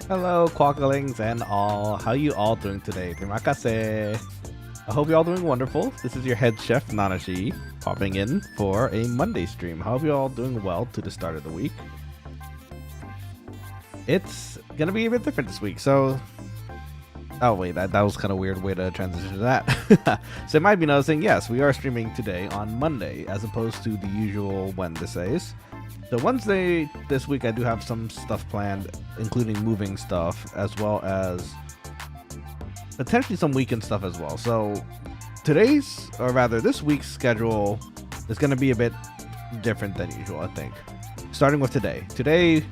Hello, Quokkalings and all. How you all doing today? Terima kasih. I hope you're all doing wonderful. This is your head chef, Nanashi, popping in for a Monday stream. I hope you're all doing well to the start of the week. It's gonna be a bit different this week, so... Oh wait, that was kind of weird way to transition to that. So you might be noticing, yes, we are streaming today on Monday, as opposed to the usual Wednesdays. So Wednesday this week I do have some stuff planned, including moving stuff, as well as potentially some weekend stuff as well. So today's, or rather this week's schedule is going to be a bit different than usual, I think. Starting with today. Today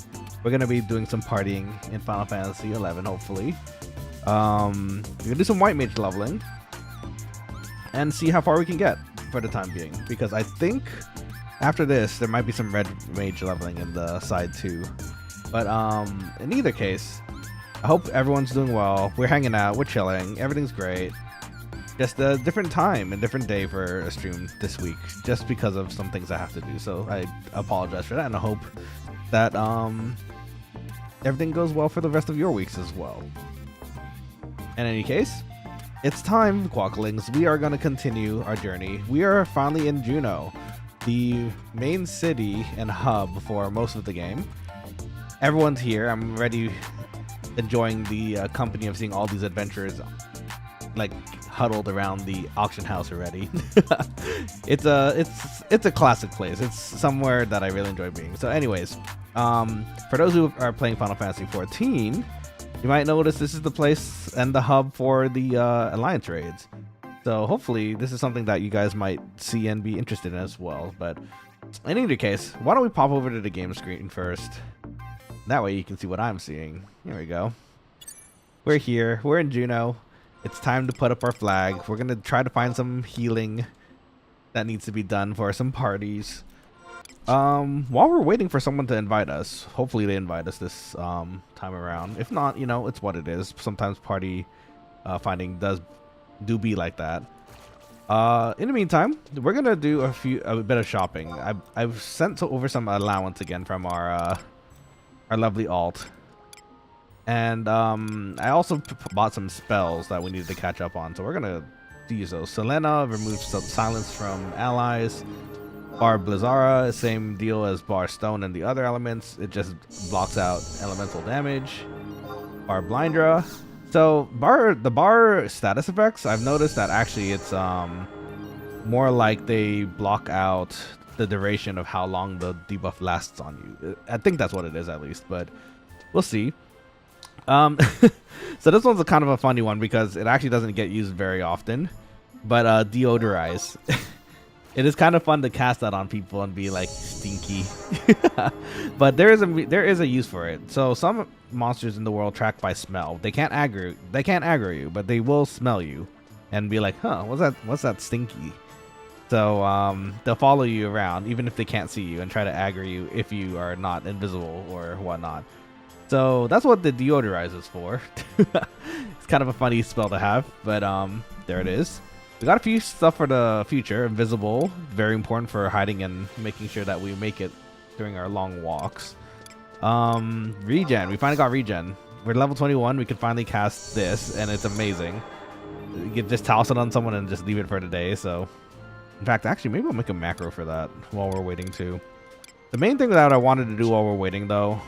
we're going to be doing some partying in Final Fantasy 11, hopefully. We're going to do some white mage leveling and see how far we can get for the time being, because I think after this there might be some red mage leveling in the side too. But in either case, I hope everyone's doing well. We're hanging out, we're chilling, everything's great. Just a different time and different day for a stream this week, just because of some things I have to do. So I apologize for that, and I hope that everything goes well for the rest of your weeks as well. In any case, it's time, Quokkalings. We are going to continue our journey. We are finally in Jeuno, the main city and hub for most of the game. Everyone's here. I'm already enjoying the company of seeing all these adventurers like huddled around the auction house already. It's a classic place. It's somewhere that I really enjoy being. So anyways, for those who are playing Final Fantasy 14, you might notice this is the place and the hub for the alliance raids. So hopefully this is something that you guys might see and be interested in as well. But in either case, why don't we pop over to the game screen first? That way you can see what I'm seeing. Here we go. We're here. We're in Jeuno. It's time to put up our flag. We're going to try to find some healing that needs to be done for some parties. While we're waiting for someone to invite us, hopefully they invite us this time around. If not, you know, it's what it is. Sometimes party finding do be like that. In the meantime, we're gonna do a bit of shopping. I've sent over some allowance again from our lovely alt, and I also bought some spells that we needed to catch up on, so we're gonna use those. Selena removes silence from allies. Bar Blizzara, same deal as Bar Stone and the other elements. It just blocks out elemental damage. Bar Blindra. So the bar status effects, I've noticed that actually it's more like they block out the duration of how long the debuff lasts on you. I think that's what it is, at least, but we'll see. So this one's a kind of a funny one because it actually doesn't get used very often, but deodorize. It is kind of fun to cast that on people and be like stinky. But there is a use for it. So some monsters in the world track by smell. They can't aggro you, but they will smell you and be like, huh, what's that stinky? So they'll follow you around even if they can't see you and try to aggro you if you are not invisible or whatnot. So that's what the deodorize is for. It's kind of a funny spell to have, but there it is. We got a few stuff for the future. Invisible, very important for hiding and making sure that we make it during our long walks. Regen, we finally got regen. We're level 21, we can finally cast this, and it's amazing. You can just toss it on someone and just leave it for the day. So, in fact, actually, maybe I'll make a macro for that while we're waiting too. The main thing that I wanted to do while we're waiting, though,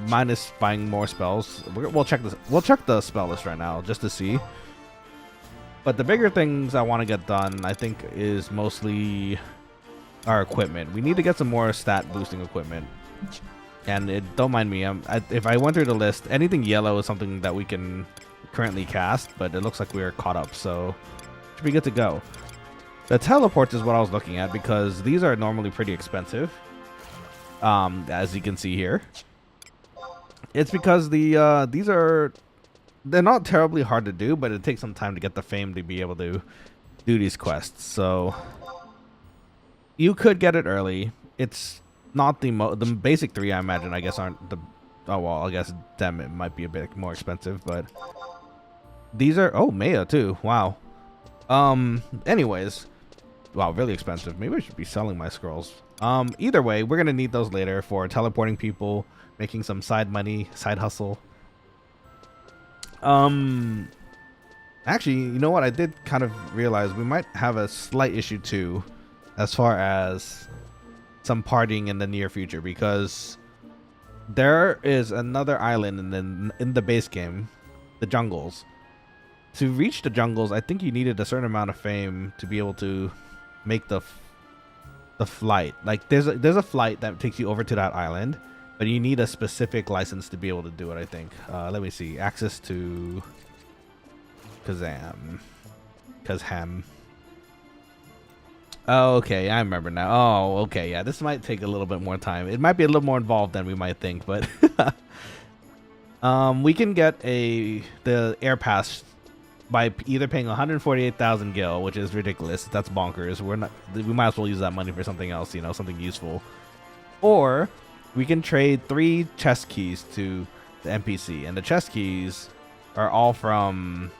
minus buying more spells, we'll check this. We'll check the spell list right now just to see. But the bigger things I want to get done, I think, is mostly our equipment. We need to get some more stat boosting equipment. And don't mind me, if I went through the list, anything yellow is something that we can currently cast, but it looks like we're caught up, so should be good to go. The teleports is what I was looking at because these are normally pretty expensive, as you can see here. It's because they're not terribly hard to do, but it takes some time to get the fame to be able to do these quests. So you could get it early. It's not the basic three, I imagine, I guess aren't the... Oh, well, I guess them, it might be a bit more expensive, but these are... Oh, Maya, too. Wow. Anyways. Wow, really expensive. Maybe I should be selling my scrolls. Either way, we're going to need those later for teleporting people, making some side money, side hustle. Actually, you know what? I did kind of realize we might have a slight issue too, as far as some partying in the near future, because there is another island in the base game, the jungles. To reach the jungles, I think you needed a certain amount of fame to be able to make the flight. Like there's a flight that takes you over to that island, but you need a specific license to be able to do it, I think. Let me see. Access to Kazham. Oh, okay, I remember now. Oh, okay, yeah, this might take a little bit more time. It might be a little more involved than we might think, but we can get the air pass by either paying 148,000 gil, which is ridiculous. That's bonkers. We might as well use that money for something else, you know, something useful. Or we can trade 3 chest keys to the NPC, and the chest keys are all from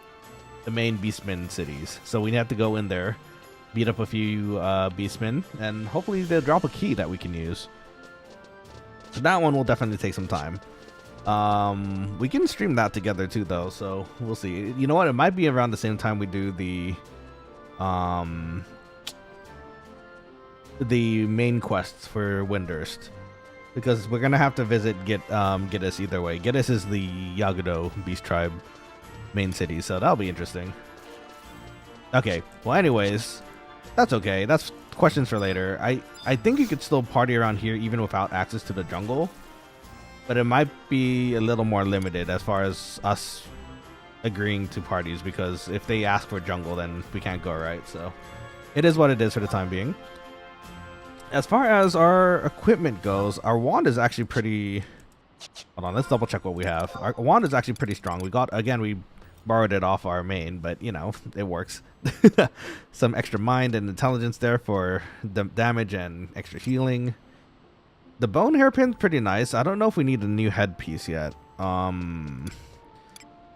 the main beastmen cities. So we have to go in there, beat up a few beastmen, and hopefully they'll drop a key that we can use. So that one will definitely take some time. We can stream that together too, though, so we'll see. You know what? It might be around the same time we do the main quests for Windurst, because we're gonna have to visit Giddis either way. Giddis is the Yagudo beast tribe main city, so that'll be interesting. Okay, well, anyways, that's okay. That's questions for later. I think you could still party around here even without access to the jungle, but it might be a little more limited as far as us agreeing to parties, because if they ask for jungle, then we can't go, right? So it is what it is for the time being. As far as our equipment goes, our wand is actually pretty... Hold on, let's double check what we have. Our wand is actually pretty strong. We borrowed it off our main, but you know, it works. Some extra mind and intelligence there for the damage and extra healing. The bone hairpin's pretty nice. I don't know if we need a new headpiece yet.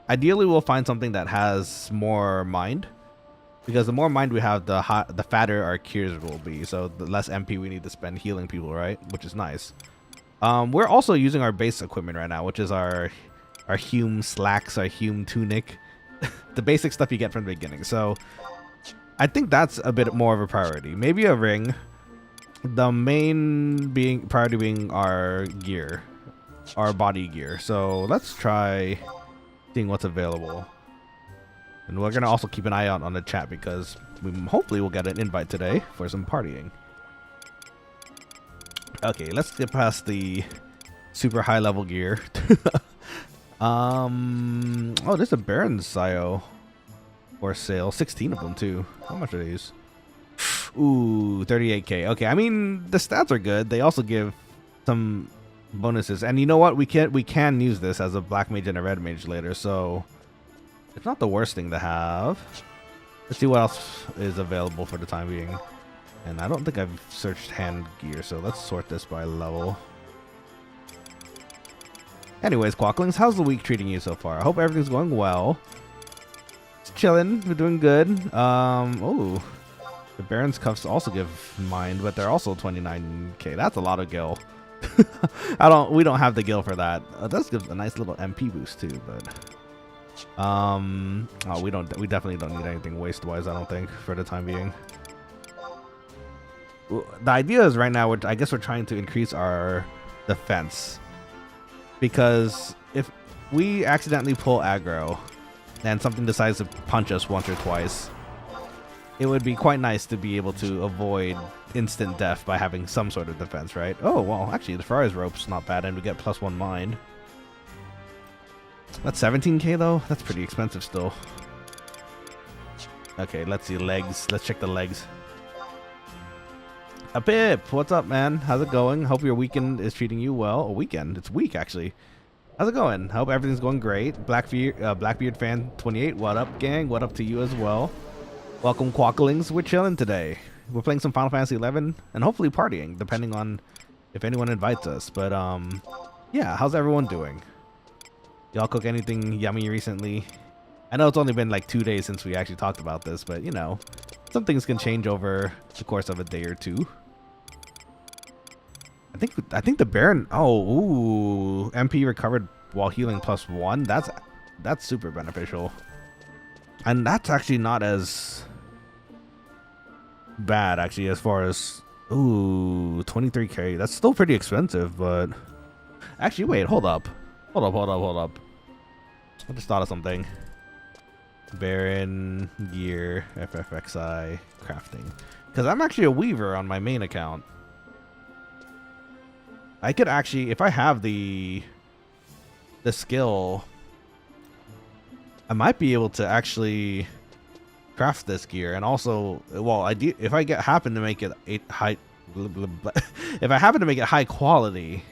Ideally, we'll find something that has more mind, because the more mind we have, the fatter our cures will be. So the less MP we need to spend healing people, right? Which is nice. We're also using our base equipment right now, which is our Hume slacks, our Hume tunic, the basic stuff you get from the beginning. So I think that's a bit more of a priority. Maybe a ring. The main priority being our gear, our body gear. So let's try seeing what's available. And we're gonna also keep an eye out on the chat, because we hopefully will get an invite today for some partying. Okay, let's get past the super high level gear. Oh, there's a Baron Sio for sale. 16 of them too. How much are these? Ooh, 38k. Okay, I mean, the stats are good. They also give some bonuses, and you know what? We can use this as a black mage and a red mage later, so it's not the worst thing to have. Let's see what else is available for the time being. And I don't think I've searched hand gear, so let's sort this by level. Anyways, Quokkalings, how's the week treating you so far? I hope everything's going well. It's chilling. We're doing good. Oh, the Baron's cuffs also give mind, but they're also 29k. That's a lot of gil. We don't have the gil for that. That gives a nice little MP boost too, but oh, we definitely don't need anything waste wise, I don't think, for the time being. The idea is right now, I guess we're trying to increase our defense, because if we accidentally pull aggro and something decides to punch us once or twice, it would be quite nice to be able to avoid instant death by having some sort of defense, right? Oh, well, actually, the Ferrari's rope's not bad, and we get +1 mind. That's 17k, though? That's pretty expensive still. Okay, let's see legs. Let's check the legs. Pip, what's up, man? How's it going? Hope your weekend is treating you well. A weekend? It's week, actually. How's it going? Hope everything's going great. Blackbeard fan 28, what up, gang? What up to you as well? Welcome, Quokkalings. We're chilling today. We're playing some Final Fantasy 11 and hopefully partying, depending on if anyone invites us. But yeah, how's everyone doing? Y'all cook anything yummy recently? I know it's only been like 2 days since we actually talked about this, but you know, some things can change over the course of a day or two. I think the Baron. Oh, ooh, MP recovered while healing +1. that's super beneficial. And that's actually not as bad, actually, as far as... Ooh, 23k. That's still pretty expensive, but... Actually, wait, hold up. Hold up. I just thought of something. Baron, gear, FFXI, crafting. Because I'm actually a weaver on my main account. I could actually, if I have the skill, I might be able to actually craft this gear. And also, well, I do, if I happen to make it high quality,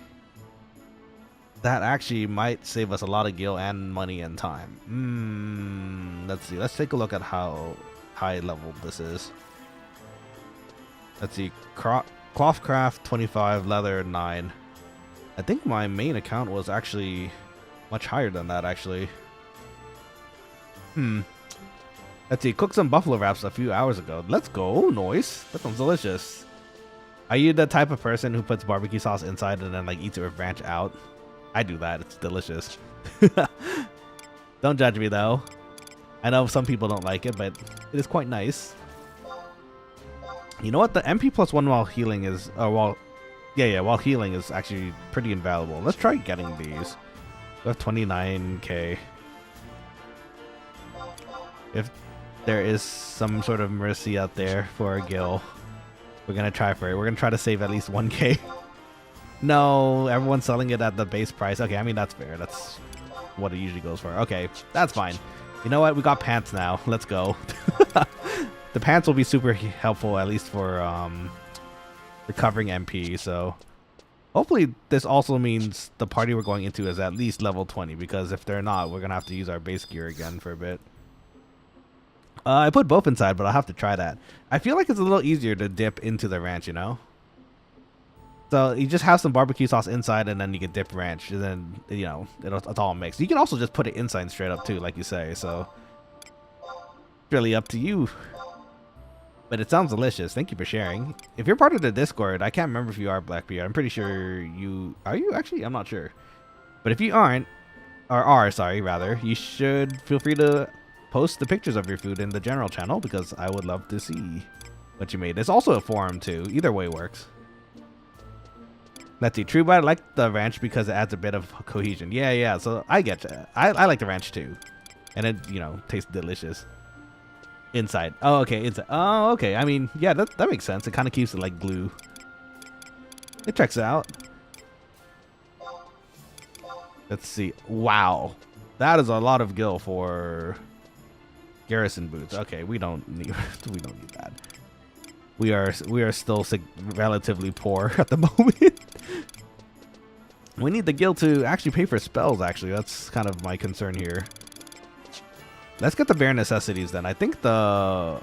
that actually might save us a lot of gil and money and time. Let's see. Let's take a look at how high level this is. Let's see. Cloth craft 25, leather 9. I think my main account was actually much higher than that, actually. Let's see. Cooked some buffalo wraps a few hours ago. Let's go. Nice. That sounds delicious. Are you the type of person who puts barbecue sauce inside and then like eats it with ranch out? I do that. It's delicious. Don't judge me though. I know some people don't like it, but it is quite nice. You know what? The MP plus 1 while healing is... while healing is actually pretty invaluable. Let's try getting these. We have 29k. If there is some sort of mercy out there for a gil, we're going to try for it. We're going to try to save at least 1k. No, everyone's selling it at the base price. Okay, I mean, that's fair. That's what it usually goes for. Okay, that's fine. You know what? We got pants now. Let's go. The pants will be super helpful, at least for recovering MP. So hopefully this also means the party we're going into is at least level 20. Because if they're not, we're going to have to use our base gear again for a bit. I put both inside, but I'll have to try that. I feel like it's a little easier to dip into the ranch, you know? So you just have some barbecue sauce inside and then you can dip ranch. And then, you know, it's all mixed. You can also just put it inside straight up too, like you say. So really up to you. But it sounds delicious. Thank you for sharing. If you're part of the Discord, I can't remember if you are, Blackbeard. I'm pretty sure you... Are you actually? I'm not sure. But if you aren't, or are, sorry, rather, you should feel free to post the pictures of your food in the general channel because I would love to see what you made. There's also a forum too. Either way works. Let's see. True, but I like the ranch because it adds a bit of cohesion. Yeah. So I get you. I like the ranch too. And it, you know, tastes delicious. Inside. Oh, okay. Inside. Oh, okay. I mean, yeah, that makes sense. It kind of keeps it like glue. It checks out. Let's see. Wow. That is a lot of gil for garrison boots. Okay, we don't need that. We are still relatively poor at the moment. We need the gil to actually pay for spells, actually. That's kind of my concern here. Let's get the bare necessities then. I think the...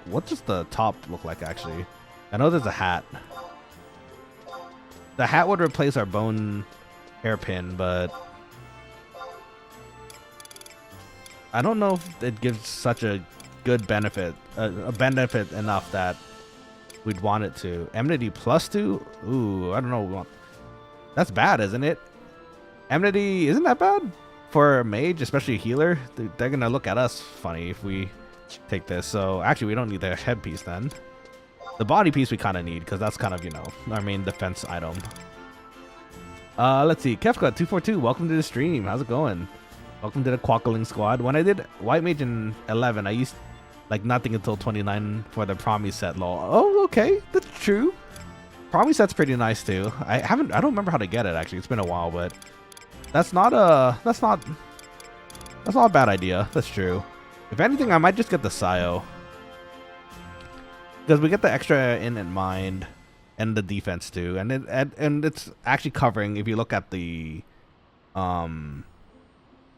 What does the top look like, actually? I know there's a hat. The hat would replace our bone hairpin, but... I don't know if it gives such a good benefit. A benefit enough that we'd want it to. Enmity +2? Ooh, I don't know. That's bad, isn't it? Enmity isn't that bad? For a mage, especially a healer, they're gonna look at us funny if we take this. So actually we don't need the headpiece then. The body piece we kind of need because that's kind of, you know, our main defense item. Let's see. Kefka242, welcome to the stream. How's it going? Welcome to the Quokkalings squad. When I did White Mage in 11, I used like nothing until 29 for the Promise set, lol. Oh, okay, that's true. Promise set's pretty nice too. I don't remember how to get it actually. It's been a while, but that's not a bad idea. That's true. If anything, I might just get the Sio. Because we get the extra in mind and the defense too. And it's actually covering, if you look at the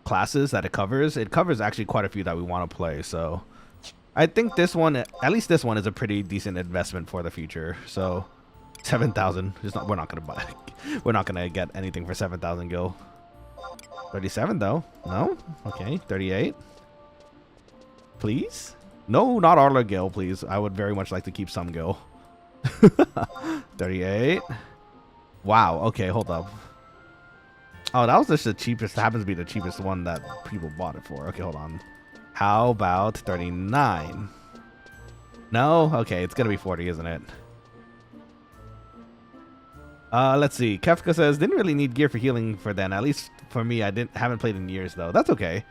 classes that it covers actually quite a few that we want to play. So I think this one, at least this one, is a pretty decent investment for the future. So 7,000. We're not gonna buy. We're not gonna get anything for 7,000 gil. 37 though. No. Okay. 38. Please. No, not all our gil, please. I would very much like to keep some gil. 38. Wow. Okay, hold up. Oh, that was just the cheapest. Happens to be the cheapest one that people bought it for. Okay, hold on. How about 39? No? Okay, it's gonna be 40, isn't it? Let's see. Kefka says, didn't really need gear for healing for then. At least for me, haven't played in years though. That's okay.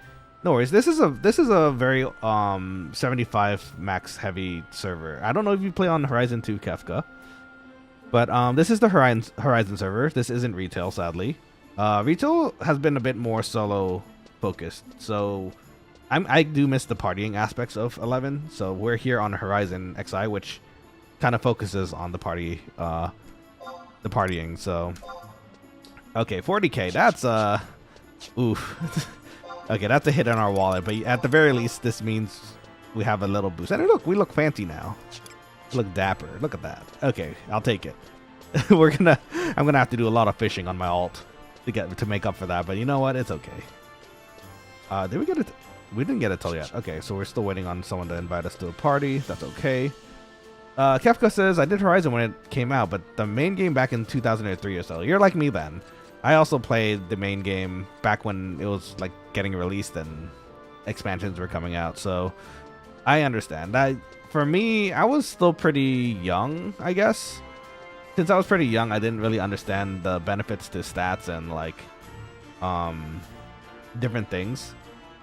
No worries. This is a very 75 max heavy server. I don't know if you play on Horizon 2 Kefka, but this is the Horizon server. This isn't retail, sadly. Retail has been a bit more solo focused, so I do miss the partying aspects of 11. So we're here on Horizon XI, which kind of focuses on the partying. So okay, 40k. That's oof. Okay, that's a hit on our wallet, but at the very least, this means we have a little boost. And look, we look fancy now. We look dapper. Look at that. Okay, I'll take it. I'm gonna have to do a lot of fishing on my alt to make up for that, but you know what? It's okay. Did we get it? We didn't get it till yet. Okay, so we're still waiting on someone to invite us to a party. That's okay. Kefka says, I did Horizon when it came out, but the main game back in 2003 or so. You're like me then. I also played the main game back when it was like getting released and expansions were coming out, so I understand. For me, I was still pretty young, I guess. Since I was pretty young, I didn't really understand the benefits to stats and like different things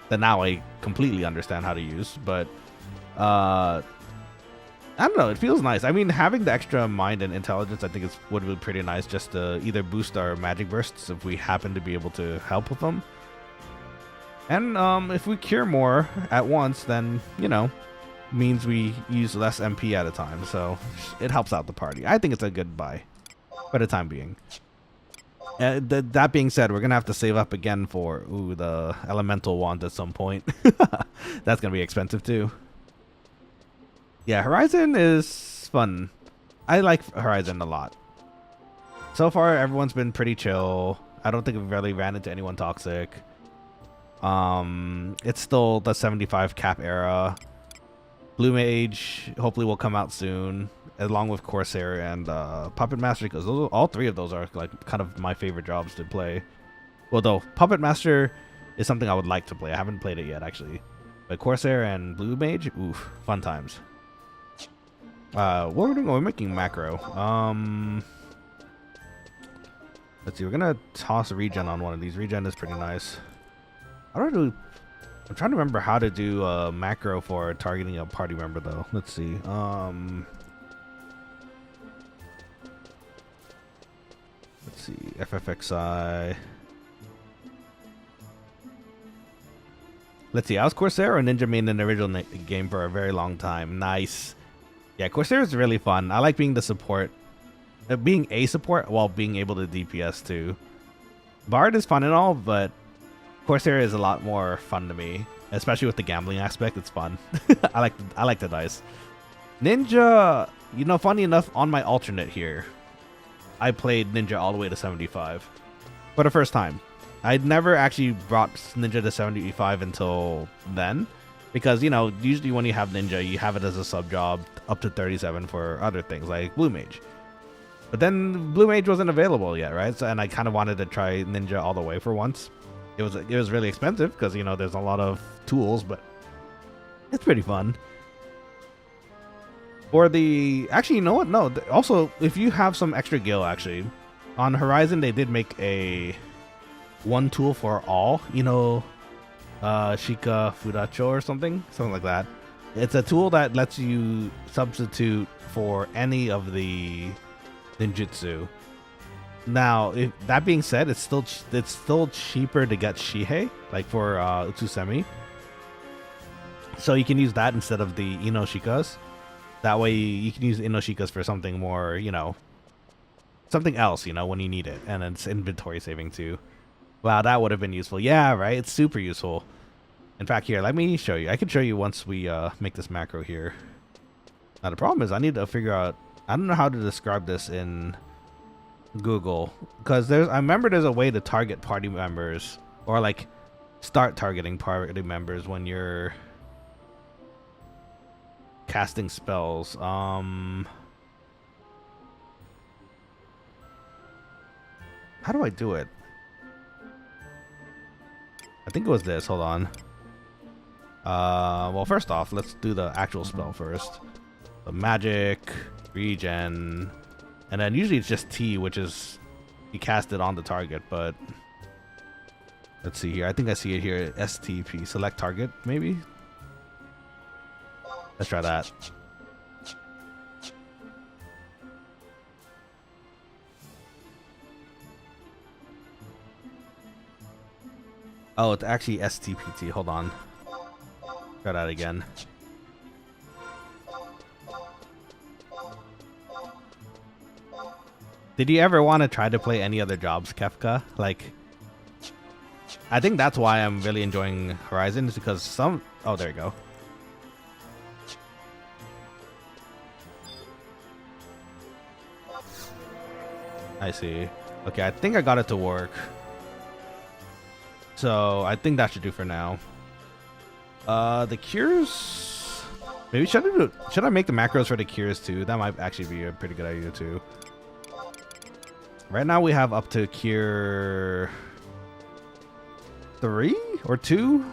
that now I completely understand how to use. But I don't know, it feels nice. I mean, having the extra mind and intelligence, I think would be pretty nice, just to either boost our magic bursts if we happen to be able to help with them. And if we cure more at once, then, you know, means we use less MP at a time. So it helps out the party. I think it's a good buy for the time being. That being said, we're going to have to save up again for the elemental wand at some point. That's going to be expensive too. Yeah, Horizon is fun. I like Horizon a lot. So far, everyone's been pretty chill. I don't think we've really ran into anyone toxic. It's still the 75 cap era. Blue Mage hopefully will come out soon, along with Corsair and Puppet Master, because all three of those are like kind of my favorite jobs to play. Well, though Puppet Master is something I would like to play. I haven't played it yet actually, but Corsair and Blue Mage, oof, fun times. What we're doing? We're making macro. Let's see. We're gonna toss a regen on one of these. Regen is pretty nice. I'm trying to remember how to do a macro for targeting a party member though. Let's see. Let's see. FFXI. Let's see. I was Corsair or Ninja main in the original game for a very long time. Nice. Yeah, Corsair is really fun. I like being the support. Being a support while being able to DPS too. Bard is fun and all, but Corsair is a lot more fun to me. Especially with the gambling aspect, it's fun. I like the dice. Ninja, you know, funny enough, on my alternate here, I played Ninja all the way to 75. For the first time. I'd never actually brought Ninja to 75 until then. Because, you know, usually when you have Ninja, you have it as a sub job up to 37 for other things like Blue Mage. But then Blue Mage wasn't available yet, right? So, and I kind of wanted to try Ninja all the way for once. It was really expensive because, you know, there's a lot of tools, but it's pretty fun. Actually, you know what? No, also, if you have some extra gil, actually, on Horizon, they did make one tool for all, you know, Shika Fudacho or something like that. It's a tool that lets you substitute for any of the ninjutsu. Now, that being said, it's still cheaper to get Shihei, like for Utsusemi. So you can use that instead of the Inoshikas. That way you can use Inoshikas for something more, you know, something else, you know, when you need it. And it's inventory saving too. Wow, that would have been useful. Yeah, right? It's super useful. In fact, here, let me show you. I can show you once we make this macro here. Now, the problem is I need to figure out... I don't know how to describe this in Google. Because I remember there's a way to target party members. Or, like, start targeting party members when you're casting spells. How do I do it? I think it was this. Hold on. Well, first off, let's do the actual spell first. The magic, regen, and then usually it's just T, which is you cast it on the target, but let's see here. I think I see it here. STP, select target, maybe? Let's try that. Oh, it's actually STPT. Hold on. Try that again. Did you ever want to try to play any other jobs, Kefka? Like, I think that's why I'm really enjoying Horizon, is because some... Oh, there you go. I see. Okay, I think I got it to work. So, I think that should do for now. The cures... Maybe should I make the macros for the cures too? That might actually be a pretty good idea too. Right now we have up to cure 3 or 2. You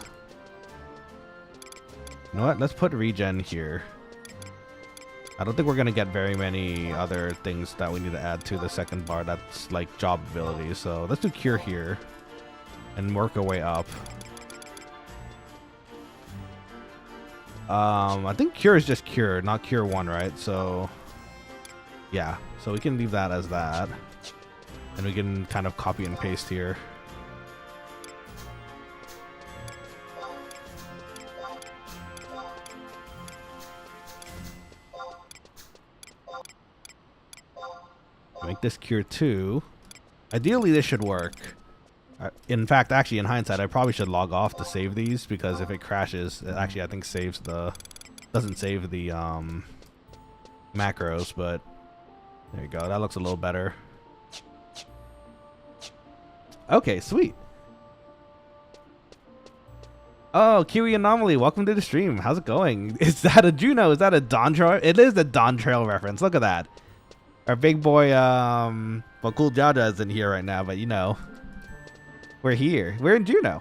know what? Let's put regen here. I don't think we're gonna get very many other things that we need to add to the second bar that's like job abilities. So let's do cure here and work our way up. I think cure is just cure, not cure 1, right? So yeah, so we can leave that as that. And we can kind of copy and paste here. Make this cure 2. Ideally, this should work. In fact, actually, in hindsight, I probably should log off to save these, because if it crashes, it actually, I think, saves the... doesn't save the macros, but there you go. That looks a little better. Okay, sweet. Oh, Kiwi Anomaly, welcome to the stream. How's it going? Is that a Jeuno? Is that a Dawn Trail? It is a Dawn Trail reference. Look at that. Our big boy, well, Cool Jaja is in here right now, but you know, we're here. We're in Jeuno.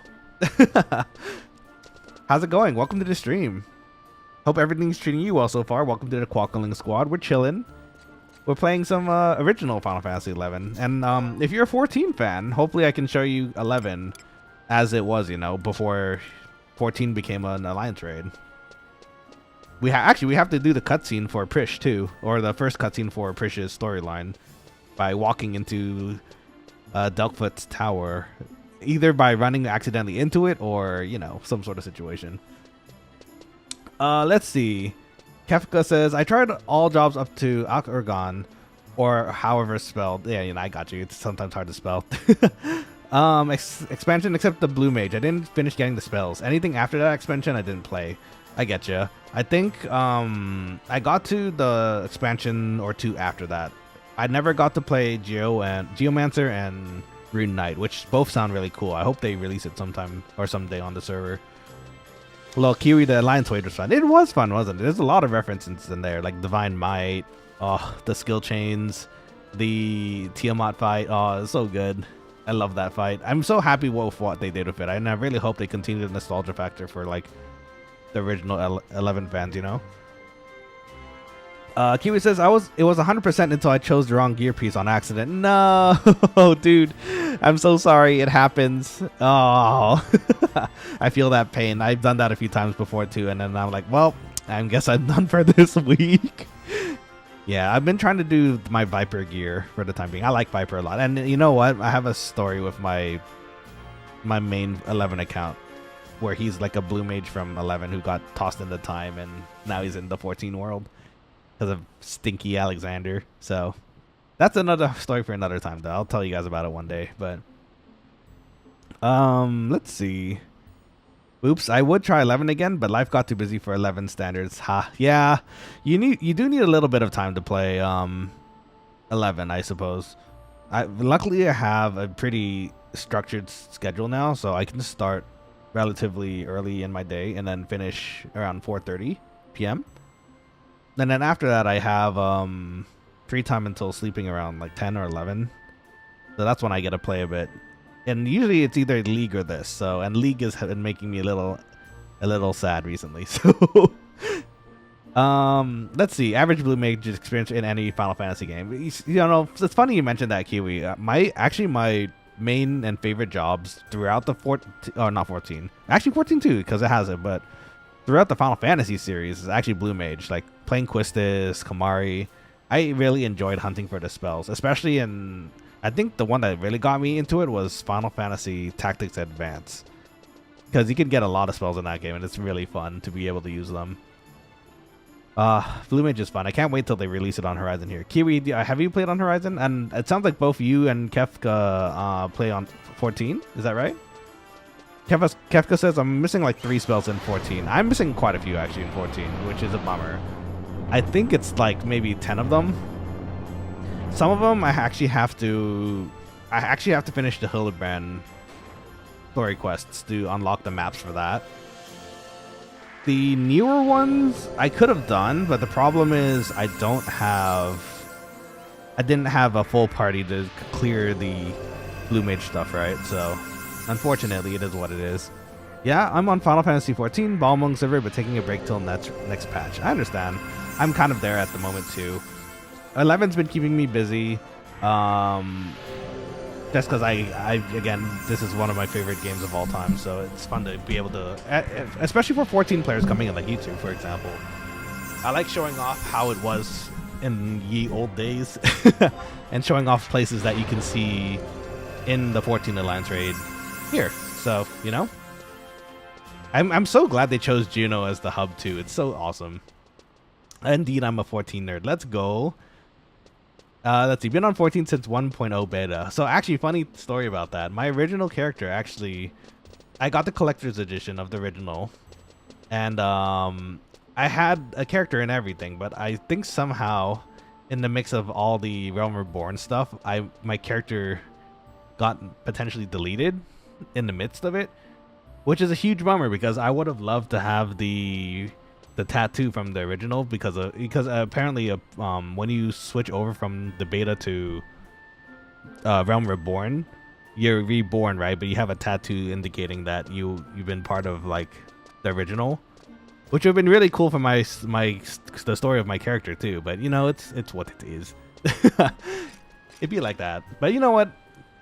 How's it going? Welcome to the stream. Hope everything's treating you well so far. Welcome to the Quokkalings squad. We're chilling. We're playing some original Final Fantasy 11, and if you're a 14 fan, hopefully I can show you 11 as it was, you know, before 14 became an alliance raid. We have to do the cutscene for Prish too, or the first cutscene for Prish's storyline, by walking into Delkfoot's tower, either by running accidentally into it or, you know, some sort of situation. Let's see. Kefka says, I tried all jobs up to Ak-Urgan, or however spelled. Yeah, you know, I got you. It's sometimes hard to spell. Expansion except the Blue Mage. I didn't finish getting the spells. Anything after that expansion, I didn't play. I get you. I think I got to the expansion or 2 after that. I never got to play Geomancer and Rune Knight, which both sound really cool. I hope they release it sometime or someday on the server. Well, Kiwi, the Alliance Raid was fun. It was fun, wasn't it? There's a lot of references in there, like Divine Might, the skill chains, the Tiamat fight. Oh, it's so good. I love that fight. I'm so happy with what they did with it, and I really hope they continue the nostalgia factor for like the original 11 fans, you know? Kiwi says, it was 100% until I chose the wrong gear piece on accident. No, dude, I'm so sorry. It happens. Oh, I feel that pain. I've done that a few times before too, and then I'm like, well, I guess I'm done for this week. Yeah, I've been trying to do my Viper gear for the time being. I like Viper a lot, and you know what? I have a story with my main 11 account where he's like a blue mage from 11 who got tossed into time, and now he's in the 14 world because of Stinky Alexander. So that's another story for another time, though. I'll tell you guys about it one day. But let's see. Oops, I would try 11 again, but life got too busy for 11 standards. Ha, yeah. You do need a little bit of time to play 11, I suppose. Luckily I have a pretty structured schedule now, so I can start relatively early in my day and then finish around 4:30 p.m. And then after that I have free time until sleeping around like 10 or 11. So that's when I get to play a bit. and usually it's either League or this. So, and League has been making me a little sad recently. So, let's see. Average blue mage experience in any Final Fantasy game. You know, it's funny you mentioned that, Kiwi. My main and favorite jobs throughout the not 14, actually 14 too, because it has it, but throughout the Final Fantasy series is actually blue mage, like playing Quistis, Kamari. I really enjoyed hunting for the spells, especially in, I think the one that really got me into it was Final Fantasy Tactics Advance, because you can get a lot of spells in that game and it's really fun to be able to use them. Blue Mage is fun. I can't wait till they release it on Horizon here. Kiwi, have you played on Horizon? And it sounds like both you and Kefka play on 14. Is that right? Kefka says, I'm missing like 3 spells in 14. I'm missing quite a few actually in 14, which is a bummer. I think it's like maybe 10 of them. Some of them I actually have to finish the Hildebrand story quests to unlock the maps for that. The newer ones I could have done, but the problem is I didn't have a full party to clear the blue mage stuff, right? So unfortunately it is what it is. Yeah, I'm on Final Fantasy 14 Balmung server, but taking a break till next patch. I understand. I'm kind of there at the moment too. 11's been keeping me busy. Just because again, this is one of my favorite games of all time, so it's fun to be able to, especially for 14 players coming in like you two, for example. I like showing off how it was in ye old days, and showing off places that you can see in the 14 Alliance raid here. So, you know, I'm so glad they chose Jeuno as the hub too. It's so awesome. Indeed, I'm a 14 nerd. Let's go. Let's see, been on 14 since 1.0 beta. So actually, funny story about that. My original character, actually, I got the collector's edition of the original, and I had a character and everything, but I think somehow in the mix of all the Realm Reborn stuff, my character got potentially deleted in the midst of it, which is a huge bummer because I would have loved to have the tattoo from the original, because apparently when you switch over from the beta to Realm Reborn, you're reborn, right? But you have a tattoo indicating that you've been part of like the original, which would have been really cool for the story of my character too. But you know, it's what it is. It'd be like that. But you know what?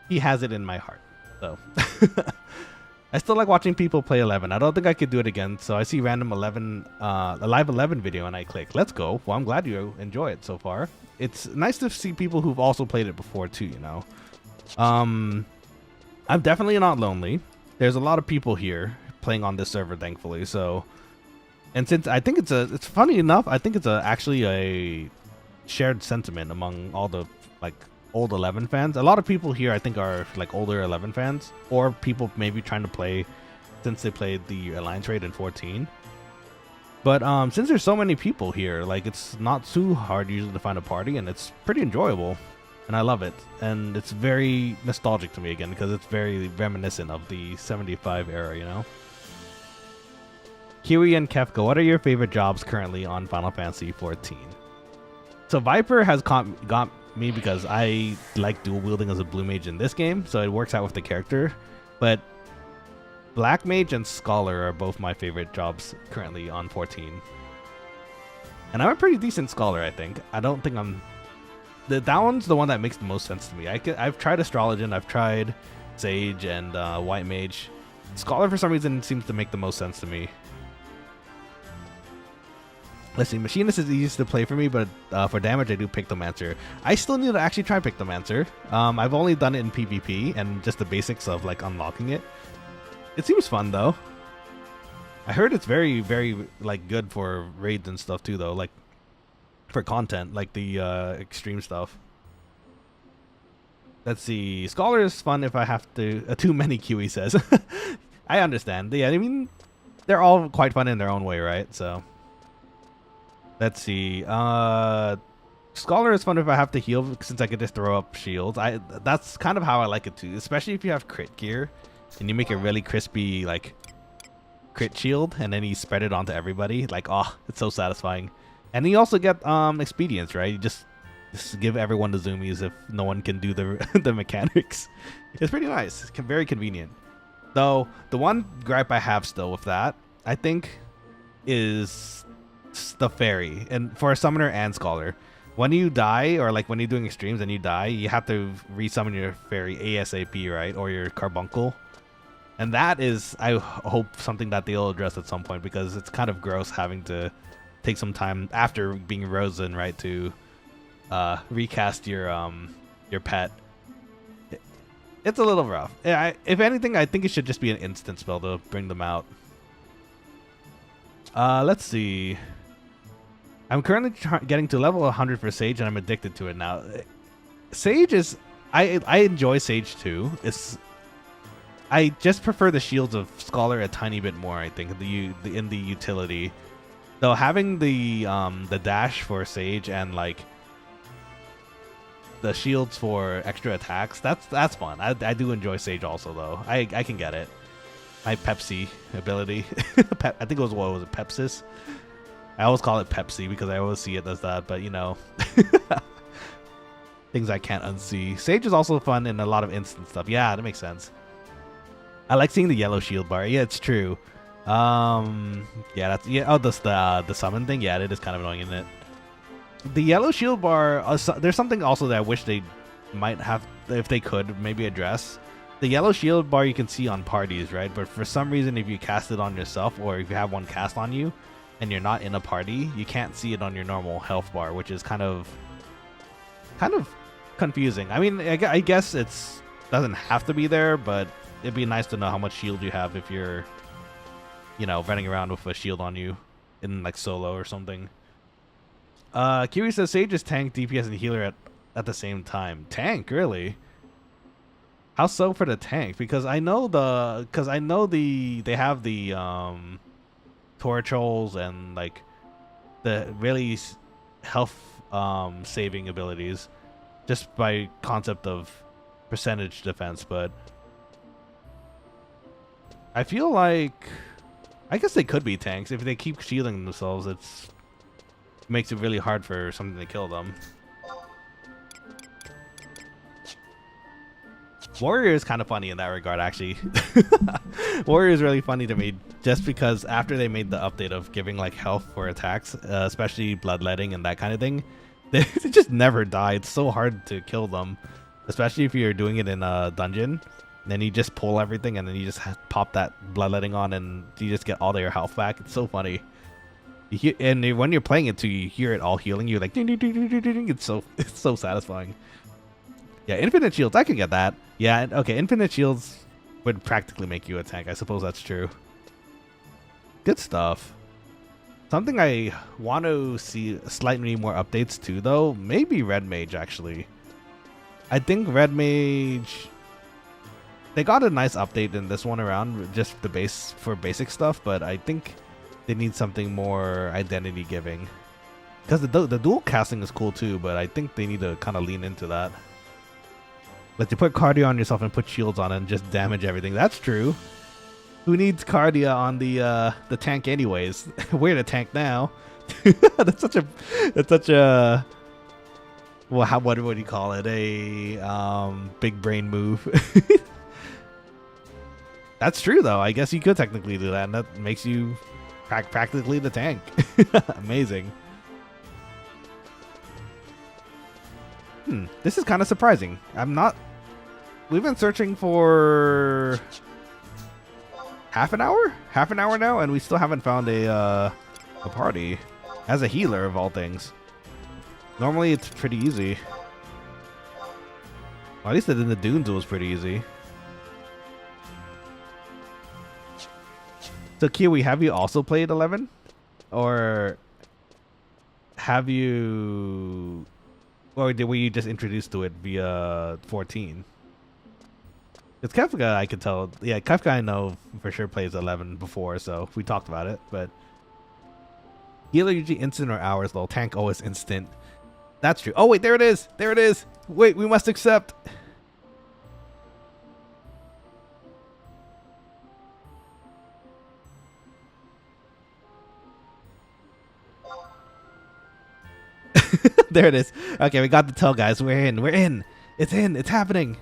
He has it in my heart. So I still like watching people play 11. I don't think I could do it again. So I see random 11, a live 11 video, and I click. Let's go. Well, I'm glad you enjoy it so far. It's nice to see people who've also played it before too, you know. I'm definitely not lonely. There's a lot of people here playing on this server, thankfully. So, and since I think it's funny enough, I think it's actually a shared sentiment among all the like old 11 fans. A lot of people here I think are like older 11 fans, or people maybe trying to play since they played the Alliance raid in 14. But since there's so many people here, like it's not too hard usually to find a party, and it's pretty enjoyable, and I love it. And it's very nostalgic to me again because it's very reminiscent of the 75 era, you know. Kiwi and Kefka, what are your favorite jobs currently on Final Fantasy 14? So Viper has got me because I like dual wielding as a blue mage in this game, so it works out with the character. But Black Mage and Scholar are both my favorite jobs currently on 14. And I'm a pretty decent Scholar, I think. I don't think I'm... That one's the one that makes the most sense to me. I've tried Astrologian, I've tried Sage and White Mage. Scholar for some reason seems to make the most sense to me. Let's see, Machinist is easy to play for me, but for damage I do Pictomancer. I still need to actually try Pictomancer. I've only done it in PvP and just the basics of like unlocking it. It seems fun though. I heard it's very, very like good for raids and stuff too though, like for content, like the extreme stuff. Let's see, Scholar is fun if I have to, too many QE says. I understand. Yeah, I mean, they're all quite fun in their own way, right? So... Let's see. Scholar is fun if I have to heal, since I could just throw up shields. That's kind of how I like it too, especially if you have crit gear and you make a really crispy like crit shield and then you spread it onto everybody. Like, oh, it's so satisfying. And you also get expedience, right? You just Just give everyone the zoomies if no one can do the the mechanics. It's pretty nice. It's very convenient. Though the one gripe I have still with that, I think, is the fairy. And for a summoner and scholar, when you die, or like when you're doing extremes and you die, you have to resummon your fairy ASAP, right? Or your carbuncle. And that is, I hope, something that they'll address at some point, because it's kind of gross having to take some time after being frozen, right, to recast your pet. It's a little rough. If anything, I think it should just be an instant spell to bring them out. Let's see. I'm currently getting to level 100 for Sage, and I'm addicted to it now. Sage is... I enjoy Sage too. I just prefer the shields of Scholar a tiny bit more, I think, in the utility. Though having the dash for Sage and like the shields for extra attacks, that's fun. I do enjoy Sage also, though. I can get it. My Pepsi ability. I think it was, what was it, Pepsis? I always call it Pepsi because I always see it as that, but you know. Things I can't unsee. Sage is also fun in a lot of instant stuff. Yeah, that makes sense. I like seeing the yellow shield bar. Yeah, it's true. Yeah, that's, yeah. Oh, that's the summon thing. Yeah, it is kind of annoying, isn't it? The yellow shield bar. There's something also that I wish they might have, if they could, maybe address. The yellow shield bar you can see on parties, right? But for some reason, if you cast it on yourself, or if you have one cast on you, and you're not in a party, you can't see it on your normal health bar, which is kind of confusing. I mean, I guess it's doesn't have to be there, but it'd be nice to know how much shield you have if you're, you know, running around with a shield on you in like solo or something. Kiwi says Sage is tank, DPS, and healer at the same time. Tank, really? How so for the tank? Because I know they have the torch and like the really health saving abilities just by concept of percentage defense, but I feel like I guess they could be tanks if they keep shielding themselves. It makes it really hard for something to kill them. Warrior is kind of funny in that regard, actually. Warrior is really funny to me just because after they made the update of giving like health for attacks, especially bloodletting and that kind of thing, they just never die. It's so hard to kill them, especially if you're doing it in a dungeon. Then you just pull everything and then you just pop that bloodletting on and you just get all their health back. It's so funny. And when you're playing it too, you hear it all healing you, like ding, ding, ding, ding, ding, ding. It's so satisfying. Yeah, infinite shields, I can get that. Yeah, okay, infinite shields would practically make you a tank. I suppose that's true. Good stuff. Something I want to see slightly more updates to, though, maybe Red Mage, actually. I think Red Mage, they got a nice update in this one around, just the base for basic stuff, but I think they need something more identity giving. Because the dual casting is cool too, but I think they need to kind of lean into that. Like, you put Cardia on yourself and put shields on it and just damage everything. That's true. Who needs Cardia on the tank anyways? We're the tank now. That's such a well, what do you call it? A big brain move. That's true though. I guess you could technically do that, and that makes you practically the tank. Amazing. This is kind of surprising. We've been searching for half an hour now, and we still haven't found a party as a healer of all things. Normally it's pretty easy. Well, at least in the dunes it was pretty easy. So Kiwi, have you also played 11, or have you, or were you just introduced to it via 14? It's Kefka, I could tell. Yeah, Kefka I know for sure plays 11 before, so we talked about it. But healer usually instant or hours, though. Tank always instant. That's true. Oh wait, there it is. There it is. Wait, we must accept. There it is. Okay, we got the tell, guys. We're in. We're in. It's in. It's happening.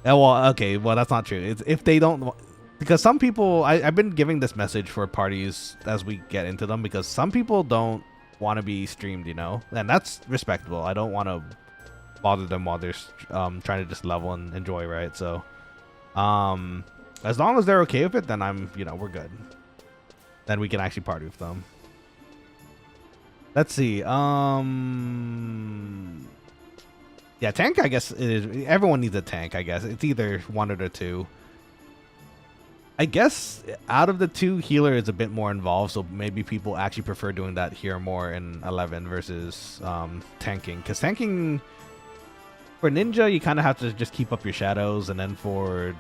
Oh, well, okay. Well, that's not true. It's if they don't, because some people. I've been giving this message for parties as we get into them, because some people don't want to be streamed, you know, and that's respectable. I don't want to bother them while they're trying to just level and enjoy, right? So, as long as they're okay with it, then we're good. Then we can actually party with them. Let's see. Yeah, tank, I guess it is. Everyone needs a tank, I guess. It's either one or the two. I guess out of the two, healer is a bit more involved, so maybe people actually prefer doing that here more in 11 versus tanking. Because tanking, for ninja, you kind of have to just keep up your shadows, and then for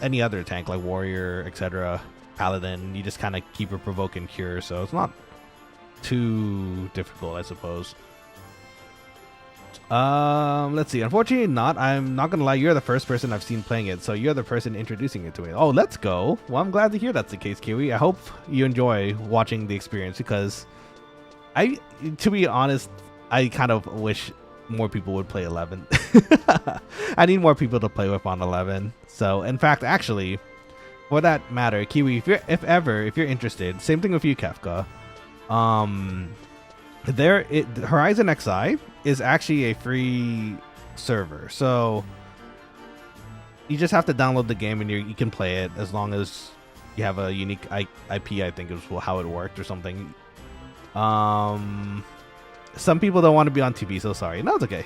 any other tank like warrior, etc., paladin, you just kind of keep a provoke and cure, so it's not too difficult, I suppose. Let's see. Unfortunately not. I'm not gonna lie, you're the first person I've seen playing it, so you're the person introducing it to me. Oh, let's go. Well, I'm glad to hear that's the case, Kiwi. I hope you enjoy watching the experience, because to be honest, I kind of wish more people would play 11. I need more people to play with on 11. So, in fact, actually, for that matter, Kiwi, if you're interested, same thing with you, Kefka. Horizon XI is actually a free server, so you just have to download the game and you can play it as long as you have a unique IP, I think is how it worked or something. Some people don't want to be on TV, so sorry. No, it's okay.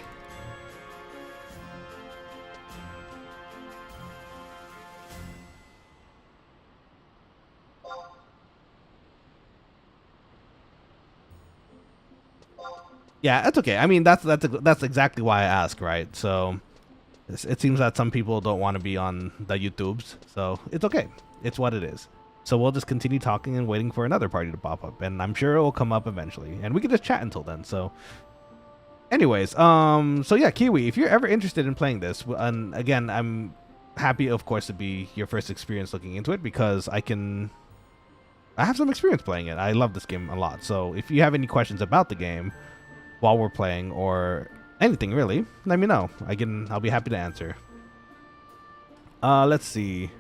Yeah, that's okay. I mean, that's exactly why I ask, right? So it seems that some people don't want to be on the YouTubes, so it's okay. It's what it is. So we'll just continue talking and waiting for another party to pop up, and I'm sure it will come up eventually, and we can just chat until then. So, anyways, so yeah, Kiwi, if you're ever interested in playing this, and again, I'm happy, of course, to be your first experience looking into it, because I have some experience playing it. I love this game a lot. So if you have any questions about the game while we're playing, or anything really, let me know. I'll be happy to answer. Let's see.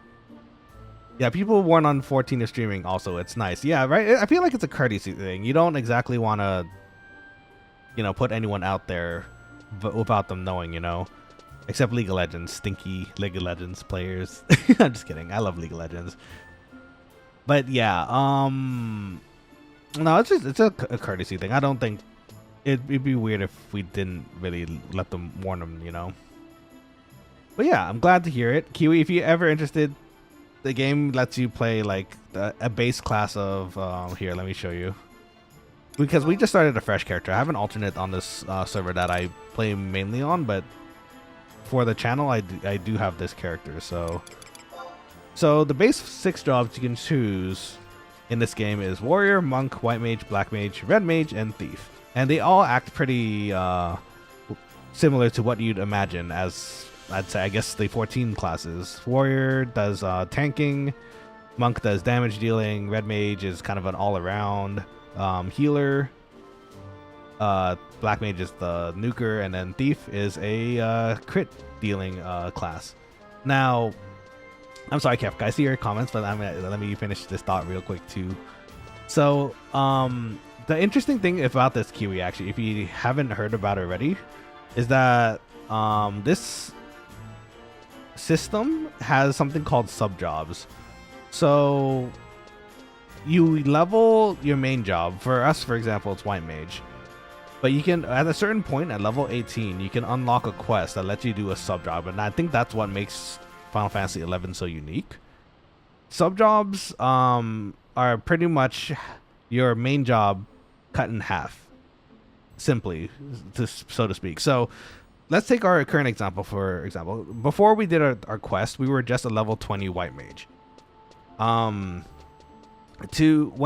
Yeah, people weren't on 14 or streaming also. It's nice. Yeah, right. I feel like it's a courtesy thing. You don't exactly want to, put anyone out there without them knowing, except League of Legends, stinky League of Legends players. I'm just kidding. I love League of Legends. But yeah, no, it's a courtesy thing. I don't think it'd be weird if we didn't really let them warn them, But yeah, I'm glad to hear it. Kiwi, if you're ever interested, the game lets you play like a base class of here, let me show you. Because we just started a fresh character. I have an alternate on this server that I play mainly on, but for the channel, I do have this character. So the base 6 jobs you can choose in this game is Warrior, Monk, White Mage, Black Mage, Red Mage, and Thief. And they all act pretty similar to what you'd imagine as, I'd say, I guess, the 14 classes. Warrior does tanking, Monk does damage dealing, Red Mage is kind of an all-around healer, Black Mage is the nuker, and then Thief is a crit dealing class. Now, I'm sorry, Kefka, I see your comments, but let me finish this thought real quick too. So, the interesting thing about this, Kiwi, actually, if you haven't heard about it already, is that this system has something called sub-jobs. So you level your main job. For us, for example, it's White Mage. But you can, at a certain point, at level 18, you can unlock a quest that lets you do a sub-job. And I think that's what makes Final Fantasy 11 so unique. Sub-jobs are pretty much your main job cut in half, simply, so to speak. So let's take our current example. For example, before we did our quest, we were just a level 20 White Mage. When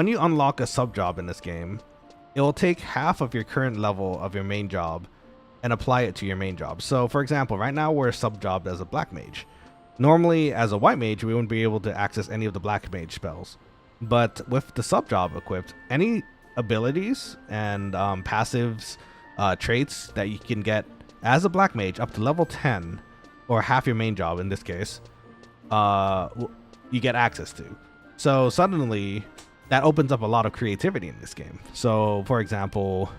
you unlock a sub job in this game, it will take half of your current level of your main job and apply it to your main job. So for example, right now we're sub jobbed as a Black Mage. Normally as a White Mage, we wouldn't be able to access any of the Black Mage spells, but with the sub job equipped, any abilities and passives, traits that you can get as a black mage up to level 10, or half your main job in this case, you get access to. So suddenly that opens up a lot of creativity in this game. So for example,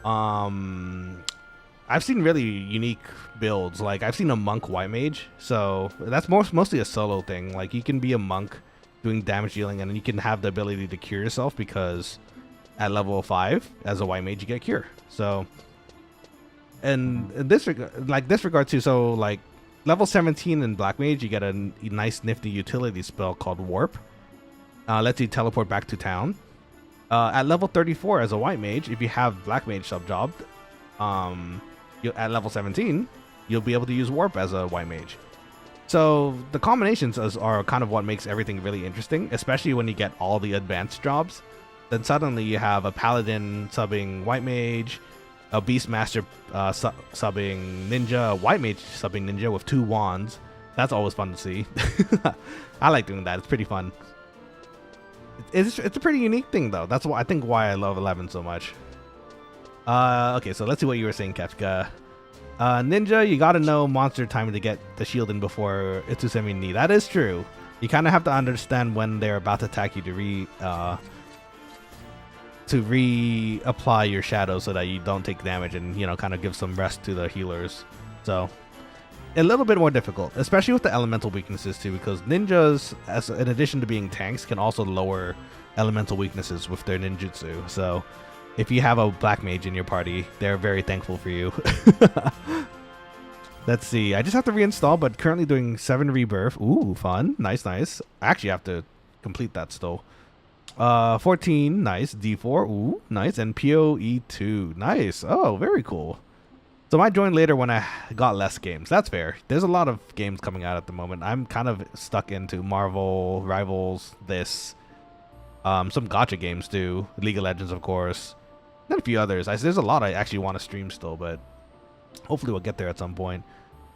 I've seen really unique builds. Like I've seen a monk white mage, so that's mostly a solo thing. Like you can be a monk doing damage dealing, and you can have the ability to cure yourself, because at level 5 as a white mage you get cure. So, and in this regard too, so like level 17 in black mage you get a nice nifty utility spell called warp. Lets you teleport back to town. At level 34 as a white mage, if you have black mage sub job, at level 17 you'll be able to use warp as a white mage. So the combinations are kind of what makes everything really interesting, especially when you get all the advanced jobs. Then suddenly you have a paladin subbing white mage, a beastmaster subbing ninja, a white mage subbing ninja with 2 wands. That's always fun to see. I like doing that. It's pretty fun. It's a pretty unique thing though. That's why I love 11 so much. Okay, so let's see what you were saying, Kefka. Ninja, you gotta know monster timing to get the shield in before Itsusemi Ni. That is true. You kind of have to understand when they're about to attack you to reapply your shadow so that you don't take damage, and kind of give some rest to the healers. So a little bit more difficult, especially with the elemental weaknesses too, because ninjas, in addition to being tanks, can also lower elemental weaknesses with their ninjutsu. So if you have a black mage in your party, they're very thankful for you. Let's see. I just have to reinstall, but currently doing 7 rebirth. Ooh, fun. Nice. I actually have to complete that still. 14. Nice. D4. Ooh, nice. And PoE2. Nice. Oh, very cool. So I might join later when I got less games. That's fair. There's a lot of games coming out at the moment. I'm kind of stuck into Marvel, Rivals, some gacha games too. League of Legends, of course. And a few others. There's a lot I actually want to stream still, but hopefully we'll get there at some point.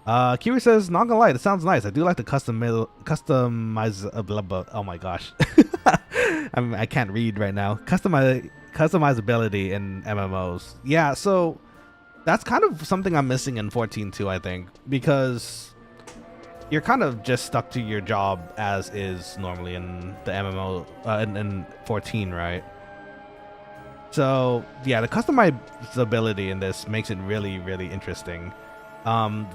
Kiwi says, not gonna lie, it sounds nice. I do like the customize. Oh my gosh. I can't read right now. Customizability in MMOs. Yeah, so that's kind of something I'm missing in 14 too, I think, because you're kind of just stuck to your job as is normally in the MMO in 14, right? So yeah, the customizability in this makes it really, really interesting.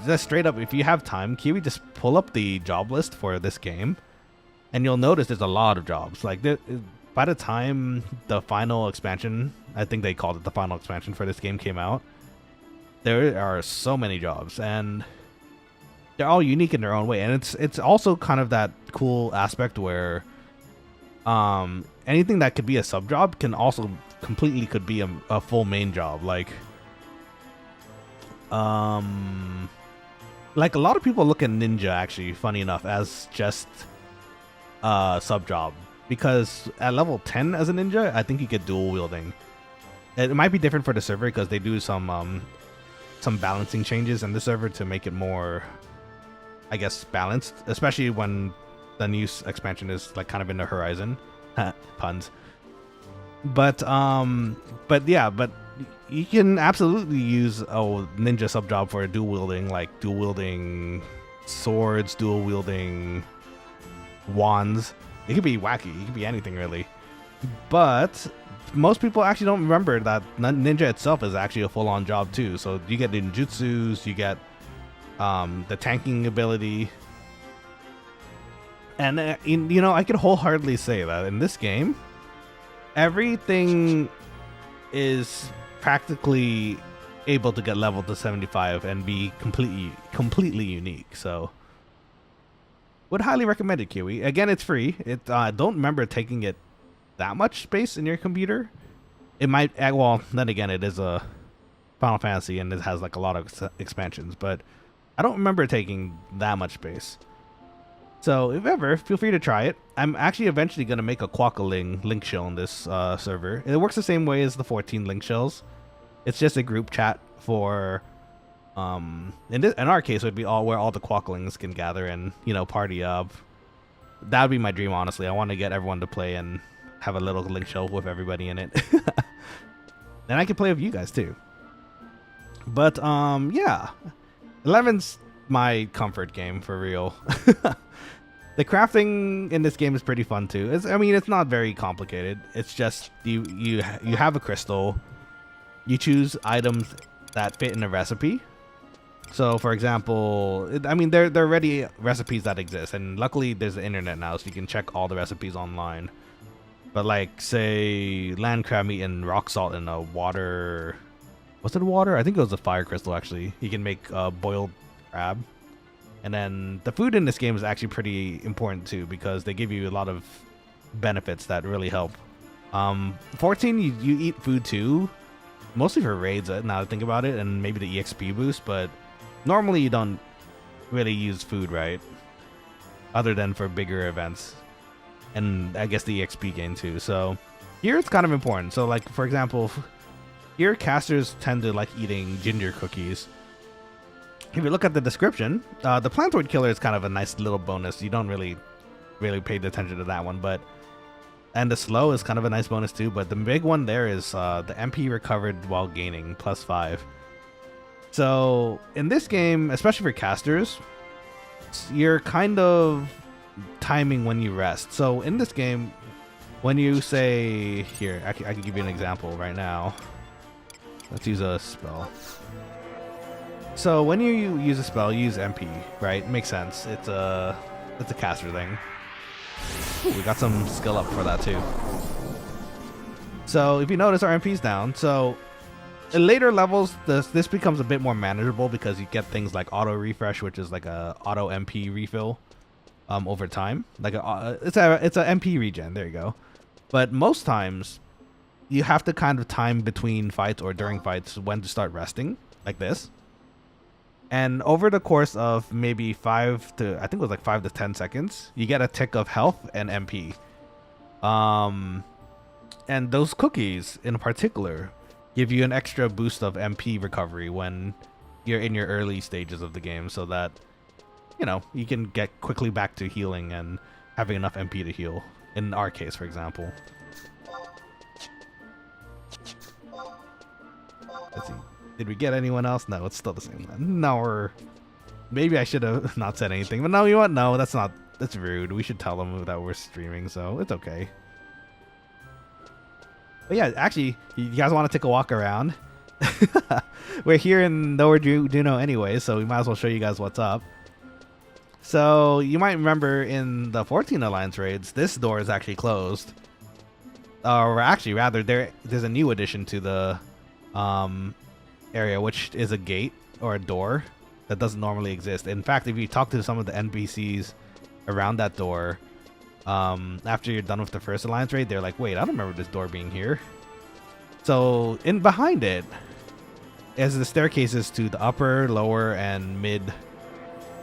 Just straight up, if you have time, Kiwi, just pull up the job list for this game, and you'll notice there's a lot of jobs. Like by the time the final expansion, I think they called it the final expansion for this game, came out, there are so many jobs, and they're all unique in their own way. And it's also kind of that cool aspect where anything that could be a sub job can also could be a full main job. Like a lot of people look at ninja, actually, funny enough, as just a sub job, because at level 10 as a ninja, I think you get dual wielding. It might be different for the server because they do some balancing changes in the server to make it more, I guess, balanced, especially when the new expansion is like kind of in the horizon. Puns. But you can absolutely use a ninja sub job for dual wielding, like dual wielding swords, dual wielding wands. It could be wacky. It could be anything really. But most people actually don't remember that ninja itself is actually a full-on job too. So you get ninjutsus, you get the tanking ability, and I could wholeheartedly say that in this game, everything is practically able to get leveled to 75 and be completely unique. So would highly recommend it, Kiwi. Again, it's free. Don't remember taking it that much space in your computer. It might, well, then again, it is a Final Fantasy and it has like a lot of expansions, but I don't remember taking that much space. So if ever, feel free to try it. I'm actually eventually going to make a Quokkaling link shell in this server. It works the same way as the 14 link shells. It's just a group chat for, in our case, it would be where all the Quokkalings can gather and, party up. That would be my dream, honestly. I want to get everyone to play and have a little link show with everybody in it. And I can play with you guys too. But yeah, 11's my comfort game for real. The crafting in this game is pretty fun too. I mean, it's not very complicated. It's just you have a crystal. You choose items that fit in a recipe. So, for example, I mean, there are already recipes that exist, and luckily there's the internet now, so you can check all the recipes online. But like, say, land crab meat and rock salt in a water. Was it water? I think it was a fire crystal actually. You can make boiled crab. And then the food in this game is actually pretty important too, because they give you a lot of benefits that really help. 14, you eat food too, mostly for raids now that I think about it, and maybe the EXP boost, but normally you don't really use food, right? Other than for bigger events. And I guess the EXP gain too. So here it's kind of important. So like, for example, here casters tend to like eating ginger cookies. If you look at the description, the plantoid killer is kind of a nice little bonus. You don't really pay attention to that one, and the slow is kind of a nice bonus too. But the big one there is the MP recovered while gaining +5. So in this game, especially for casters, you're kind of timing when you rest. So in this game, when you say here, I can give you an example right now. Let's use a spell. So when you use a spell, you use MP, right? Makes sense. It's a caster thing. Ooh, we got some skill up for that too. So if you notice, our MP's down. So in later levels, this becomes a bit more manageable because you get things like auto refresh, which is like a auto MP refill over time. Like it's a MP regen. There you go. But most times, you have to kind of time between fights or during fights when to start resting, like this. And over the course of maybe 5 to 10 seconds, you get a tick of health and MP. And those cookies in particular give you an extra boost of MP recovery when you're in your early stages of the game, so that, you know, you can get quickly back to healing and having enough MP to heal. In our case, for example. Let's see. Did we get anyone else? No, it's still the same. No, maybe I should have not said anything. But no, you know what? No, that's rude. We should tell them that we're streaming, so it's okay. But yeah, actually, you guys want to take a walk around? We're here in Lower Jeuno anyway, so we might as well show you guys what's up. So you might remember in the 14 Alliance raids, this door is actually closed. Or actually, rather, there's a new addition to the area, which is a gate or a door that doesn't normally exist. In fact, if you talk to some of the NPCs around that door, after you're done with the first Alliance raid, they're like, wait, I don't remember this door being here. So behind it is the staircases to the upper, lower, and mid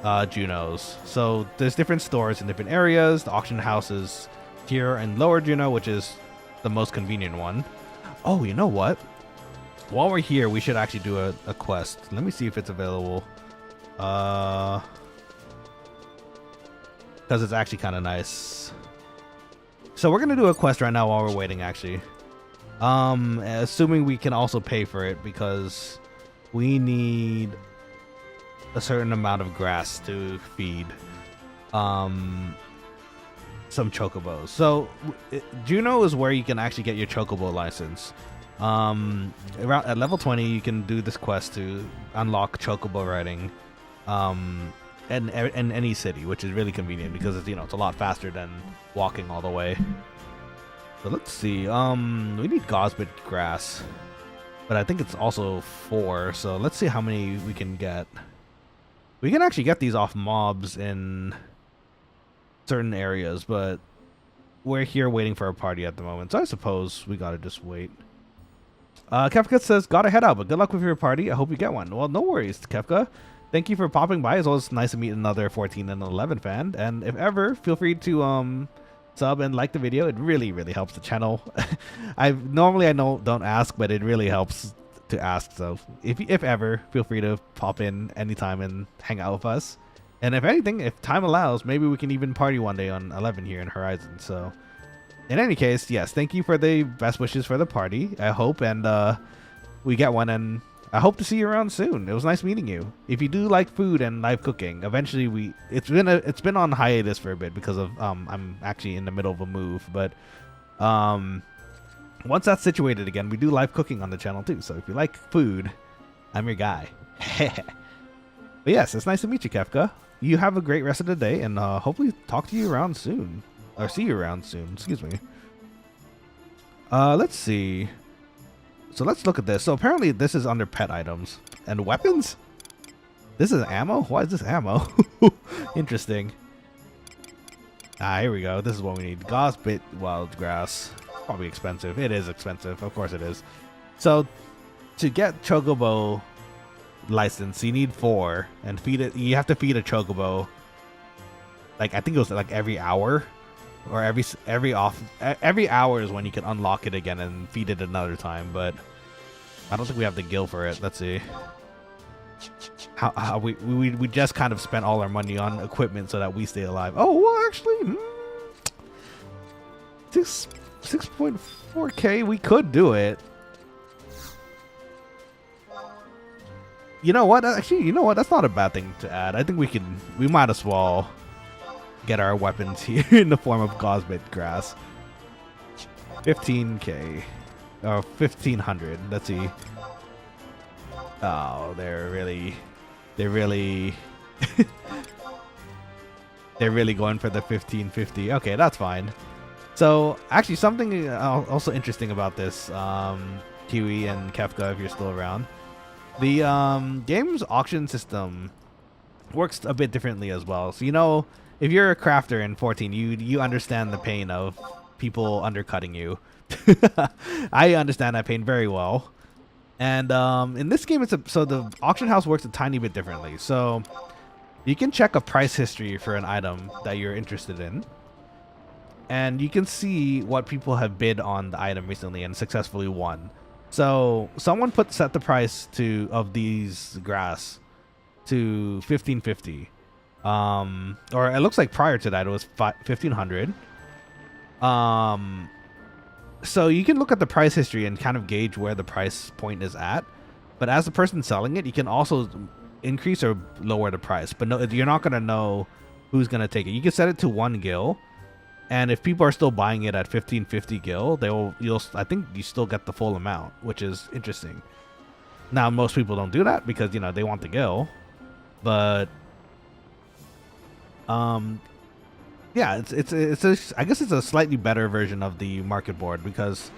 Jeunos. So there's different stores in different areas. The auction house is here in Lower Jeuno, which is the most convenient one. Oh, you know what? While we're here, we should actually do a quest. Let me see if it's available. Because it's actually kind of nice. So we're gonna do a quest right now while we're waiting, actually. Assuming we can also pay for it, because we need a certain amount of grass to feed some chocobos. So Jeuno is where you can actually get your chocobo license. Around at level 20, you can do this quest to unlock chocobo riding in any city, which is really convenient because it's, you know, it's a lot faster than walking all the way. So let's see. We need gosbit grass, but I think it's also 4. So let's see how many we can get. We can actually get these off mobs in certain areas, but we're here waiting for a party at the moment, so I suppose we gotta just wait. Kefka says, gotta head out, but good luck with your party. I hope you get one. Well, no worries, Kefka. Thank you for popping by. It's always nice to meet another 14 and 11 fan. And if ever, feel free to sub and like the video. It really helps the channel. I don't ask, but it really helps to ask. So if ever, feel free to pop in anytime and hang out with us. And if anything, if time allows, maybe we can even party one day on 11 here in Horizon. So In any case, yes, thank you for the best wishes for the party. I hope and we get one, and I hope to see you around soon. It was nice meeting you. If you do like food and live cooking, eventually it's been on hiatus for a bit because of I'm actually in the middle of a move, but once that's situated again, we do live cooking on the channel too. So if you like food, I'm your guy. But yes, it's nice to meet you, Kefka. You have a great rest of the day, and hopefully talk to you around soon. Or see you around soon, excuse me. Let's see. So let's look at this. So apparently this is under pet items. And weapons? This is ammo? Why is this ammo? Interesting. Ah, here we go. This is what we need. Gauze bit wild grass. Probably expensive. It is expensive. Of course it is. So to get chocobo license, you need 4 and feed it. You have to feed a chocobo. Like I think it was like every hour, or every hour is when you can unlock it again and feed it another time. But I don't think we have the gil for it. Let's see. How we just kind of spent all our money on equipment so that we stay alive. Oh well, actually, 6.4k. We could do it. You know what? Actually, you know what? That's not a bad thing to add. I think we might as well get our weapons here in the form of gauze bit grass. 15k. Or 1500. Let's see. Oh, they're really they're really going for the 1550. Okay, that's fine. So actually something also interesting about this, Kiwi and Kefka, if you're still around. The game's auction system works a bit differently as well. So, you know, if you're a crafter in 14, you understand the pain of people undercutting you. I understand that pain very well. And in this game, so the auction house works a tiny bit differently. So you can check a price history for an item that you're interested in, and you can see what people have bid on the item recently and successfully won. So someone set the price of these grass to 1550. Or it looks like prior to that it was 1500. So you can look at the price history and kind of gauge where the price point is at. But as the person selling it, you can also increase or lower the price. But no, you're not going to know who's going to take it. You can set it to 1 gil. And if people are still buying it at 1550 gil, I think you still get the full amount, which is interesting. Now, most people don't do that because, you know, they want the gil. But yeah, I guess it's a slightly better version of the market board because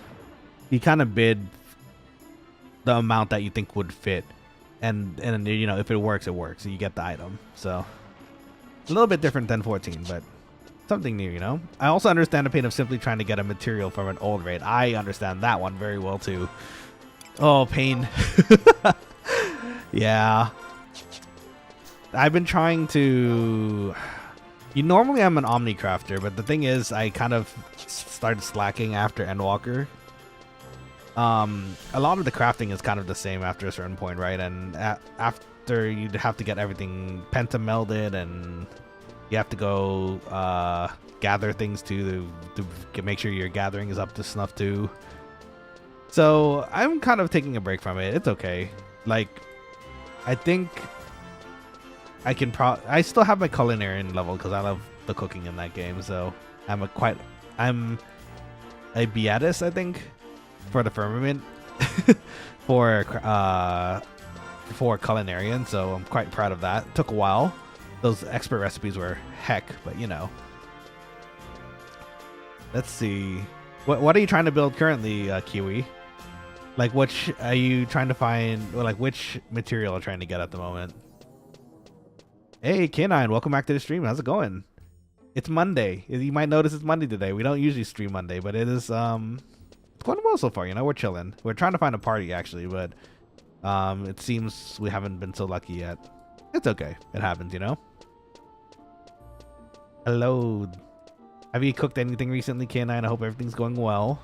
you kind of bid the amount that you think would fit, and you know, if it works, it works. So you get the item. So it's a little bit different than 14, but something new, you know. I also understand the pain of simply trying to get a material from an old raid. I understand that one very well too. Oh, pain. Yeah. I've been trying to... Normally I'm an Omni crafter, but the thing is I kind of started slacking after Endwalker. A lot of the crafting is kind of the same after a certain point, right? And after you'd have to get everything penta melded, and you have to go gather things too to make sure your gathering is up to snuff too. So I'm kind of taking a break from it. It's okay. Like, I think I can I still have my culinary level because I love the cooking in that game. So I'm a Beatus, I think, for the firmament for culinarian. So I'm quite proud of that. It took a while. Those expert recipes were heck, but you know. Let's see. What are you trying to build currently, Kiwi? Like, which are you trying to find? Or like, which material are you trying to get at the moment? Hey, K9, welcome back to the stream. How's it going? It's Monday. You might notice it's Monday today. We don't usually stream Monday, but it is it's going well so far. You know, we're chilling. We're trying to find a party actually, but it seems we haven't been so lucky yet. It's okay. It happens, you know. Hello. Have you cooked anything recently, K9? I hope everything's going well.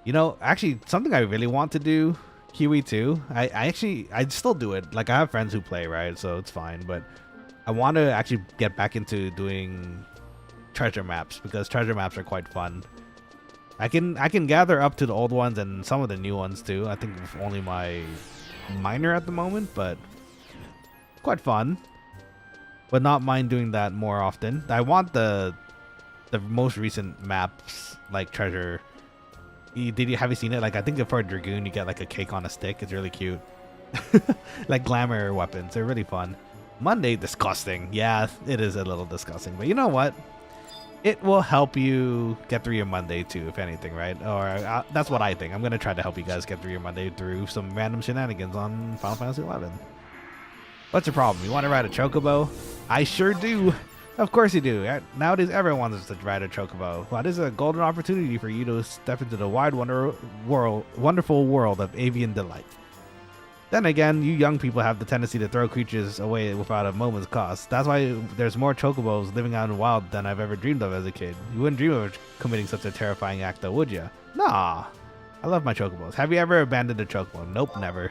You know, actually, something I really want to do, Kiwi too. I still do it. Like, I have friends who play, right? So it's fine. But I want to actually get back into doing treasure maps because treasure maps are quite fun. I can gather up to the old ones and some of the new ones too. I think only my minor at the moment, but quite fun. But not mind doing that more often. I want the most recent maps like treasure. Have you seen it? Like I think for a dragoon you get like a cake on a stick. It's really cute. Like glamour weapons. They're really fun. Monday, disgusting. Yeah, it is a little disgusting. But you know what? It will help you get through your Monday too, if anything, right? Or that's what I think. I'm going to try to help you guys get through your Monday through some random shenanigans on Final Fantasy 11. What's your problem? You want to ride a chocobo? I sure do. Of course you do. Nowadays, everyone wants to ride a chocobo. Well, this is a golden opportunity for you to step into the wide, wonderful world of avian delight. Then again, you young people have the tendency to throw creatures away without a moment's cost. That's why there's more chocobos living out in the wild than I've ever dreamed of as a kid. You wouldn't dream of committing such a terrifying act though, would you? Nah. I love my chocobos. Have you ever abandoned a chocobo? Nope, never.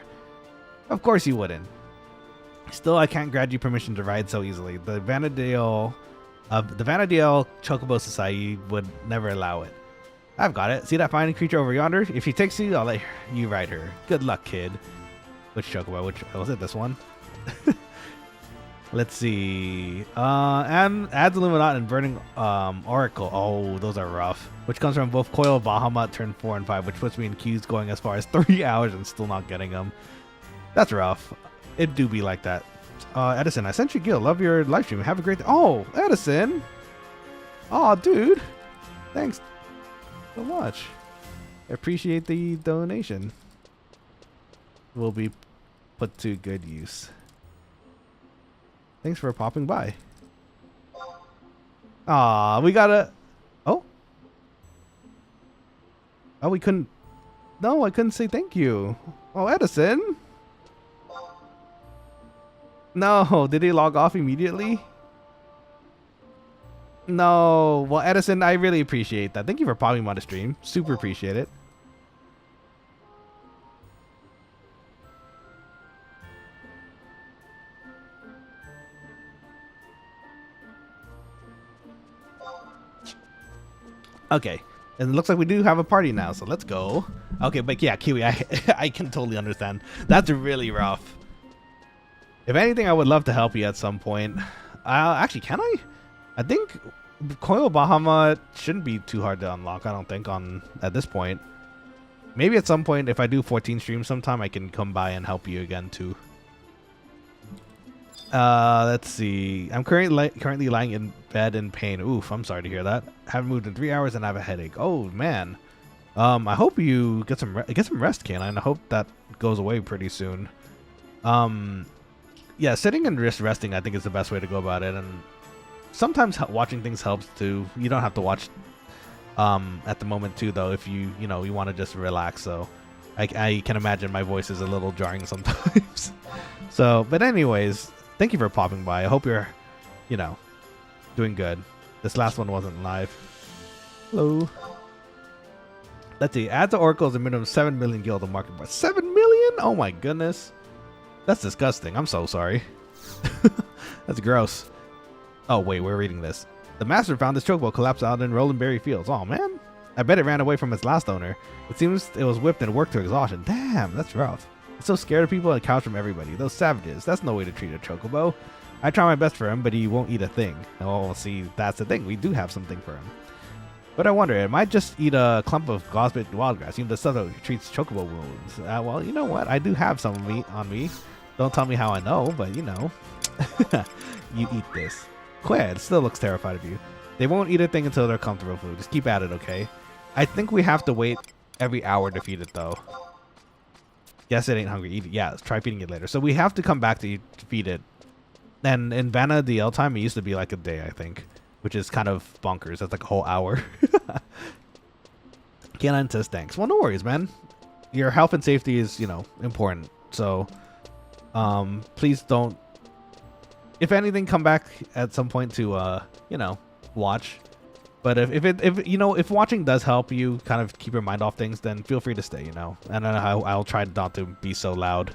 Of course you wouldn't. Still, I can't grant you permission to ride so easily. The Vanadale Chocobo Society would never allow it. I've got it. See that fine creature over yonder? If she takes you, I'll let you ride her. Good luck, kid. Which chocobo? Which was it? This one? Let's see. And adds Illuminat and Burning Oracle. Oh, those are rough. Which comes from both Coil of Bahamut turn 4 and 5, which puts me in queues going as far as 3 hours and still not getting them. That's rough. It do be like that. Edison, I sent you Gil. Love your live stream. Have a great day. Oh, Edison. Oh, dude. Thanks so much. I appreciate the donation. Will be put to good use. Thanks for popping by. Ah, we gotta. Oh, we couldn't. No, I couldn't say thank you. Oh, Edison. No, did he log off immediately? No. Well, Edison, I really appreciate that. Thank you for popping on the stream. Super appreciate it. Okay, and it looks like we do have a party now, so let's go. Okay, but yeah, Kiwi, I can totally understand. That's really rough. If anything, I would love to help you at some point. Actually, can I? I think Coil Bahama shouldn't be too hard to unlock, I don't think, at this point. Maybe at some point, if I do 14 streams sometime, I can come by and help you again, too. Let's see. I'm currently lying in bed in pain. Oof, I'm sorry to hear that. Haven't moved in 3 hours and I have a headache. Oh man. I hope you get some rest, Canine. I hope that goes away pretty soon. Yeah, sitting and just resting, I think is the best way to go about it. And sometimes watching things helps too. You don't have to watch at the moment too, though. If you want to just relax. So I can imagine my voice is a little jarring sometimes. So, but anyways. Thank you for popping by. I hope you're, doing good. This last one wasn't live. Hello. Let's see. Add to Oracle is a minimum 7 million gil to market price. 7 million? Oh my goodness. That's disgusting. I'm so sorry. That's gross. Oh wait, we're reading this. The master found this chocobo collapsed out in Rolandberry Fields. Oh man. I bet it ran away from its last owner. It seems it was whipped and worked to exhaustion. Damn, that's rough. It's so scared of people and cows from everybody. Those savages. That's no way to treat a chocobo. I try my best for him, but he won't eat a thing. Oh, see, that's the thing. We do have something for him. But I wonder, it might just eat a clump of gosbit wildgrass. The stuff that treats chocobo wounds. Well, you know what? I do have some meat on me. Don't tell me how I know, but you know. You eat this. Qued still looks terrified of you. They won't eat a thing until they're comfortable with food. Just keep at it, okay? I think we have to wait every hour to feed it, though. Yes, it ain't hungry. Eat it. Yeah, let's try feeding it later. So we have to come back to feed it. And in Vanna DL time, it used to be like a day, I think. Which is kind of bonkers. That's like a whole hour. Canine says thanks. Well, no worries, man. Your health and safety is, important. So, please don't. If anything, come back at some point to, watch. But if watching does help you kind of keep your mind off things, then feel free to stay, And then I'll try not to be so loud.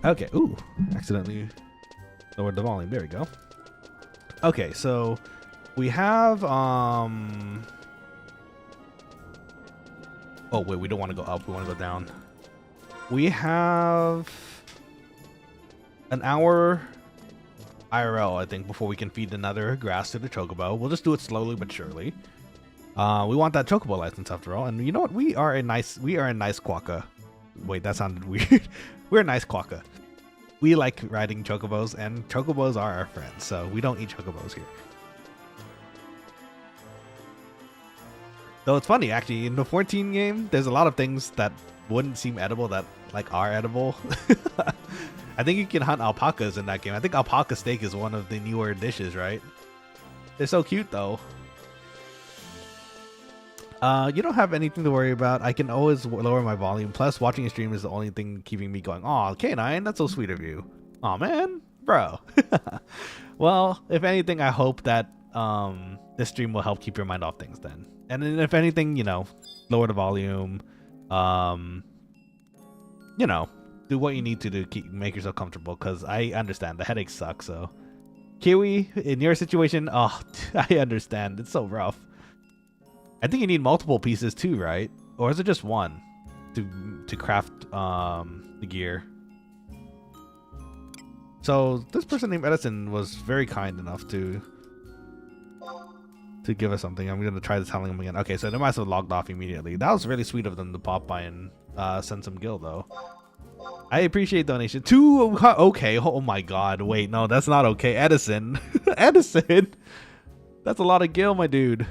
Okay, ooh, accidentally lowered the volume. There we go. Okay, so we have oh wait, we don't want to go up, we want to go down. We have an hour IRL, I think, before we can feed another grass to the chocobo. We'll just do it slowly but surely. We want that chocobo license after all, and you know what? We are a nice quokka. Wait, that sounded weird. We're a nice quokka. We like riding chocobos, and chocobos are our friends, so we don't eat chocobos here. Though it's funny, actually, in the 14 game, there's a lot of things that wouldn't seem edible that like are edible. I think you can hunt alpacas in that game. I think alpaca steak is one of the newer dishes, right? They're so cute though. You don't have anything to worry about. I can always lower my volume. Plus, watching a stream is the only thing keeping me going. Aw, K9, that's so sweet of you. Aw, man, bro. Well, if anything, I hope that this stream will help keep your mind off things then. And then if anything, you know, lower the volume. You know, do what you need to make yourself comfortable, because I understand the headaches suck. So, Kiwi, in your situation, oh, I understand. It's so rough. I think you need multiple pieces too, right? Or is it just one to craft the gear? So this person named Edison was very kind enough to give us something. I'm gonna try telling him again. Okay, so they must have logged off immediately. That was really sweet of them to pop by and send some gil though. I appreciate donation. 2, okay. Oh my god, wait, no, that's not okay. Edison. Edison, that's a lot of gil, my dude.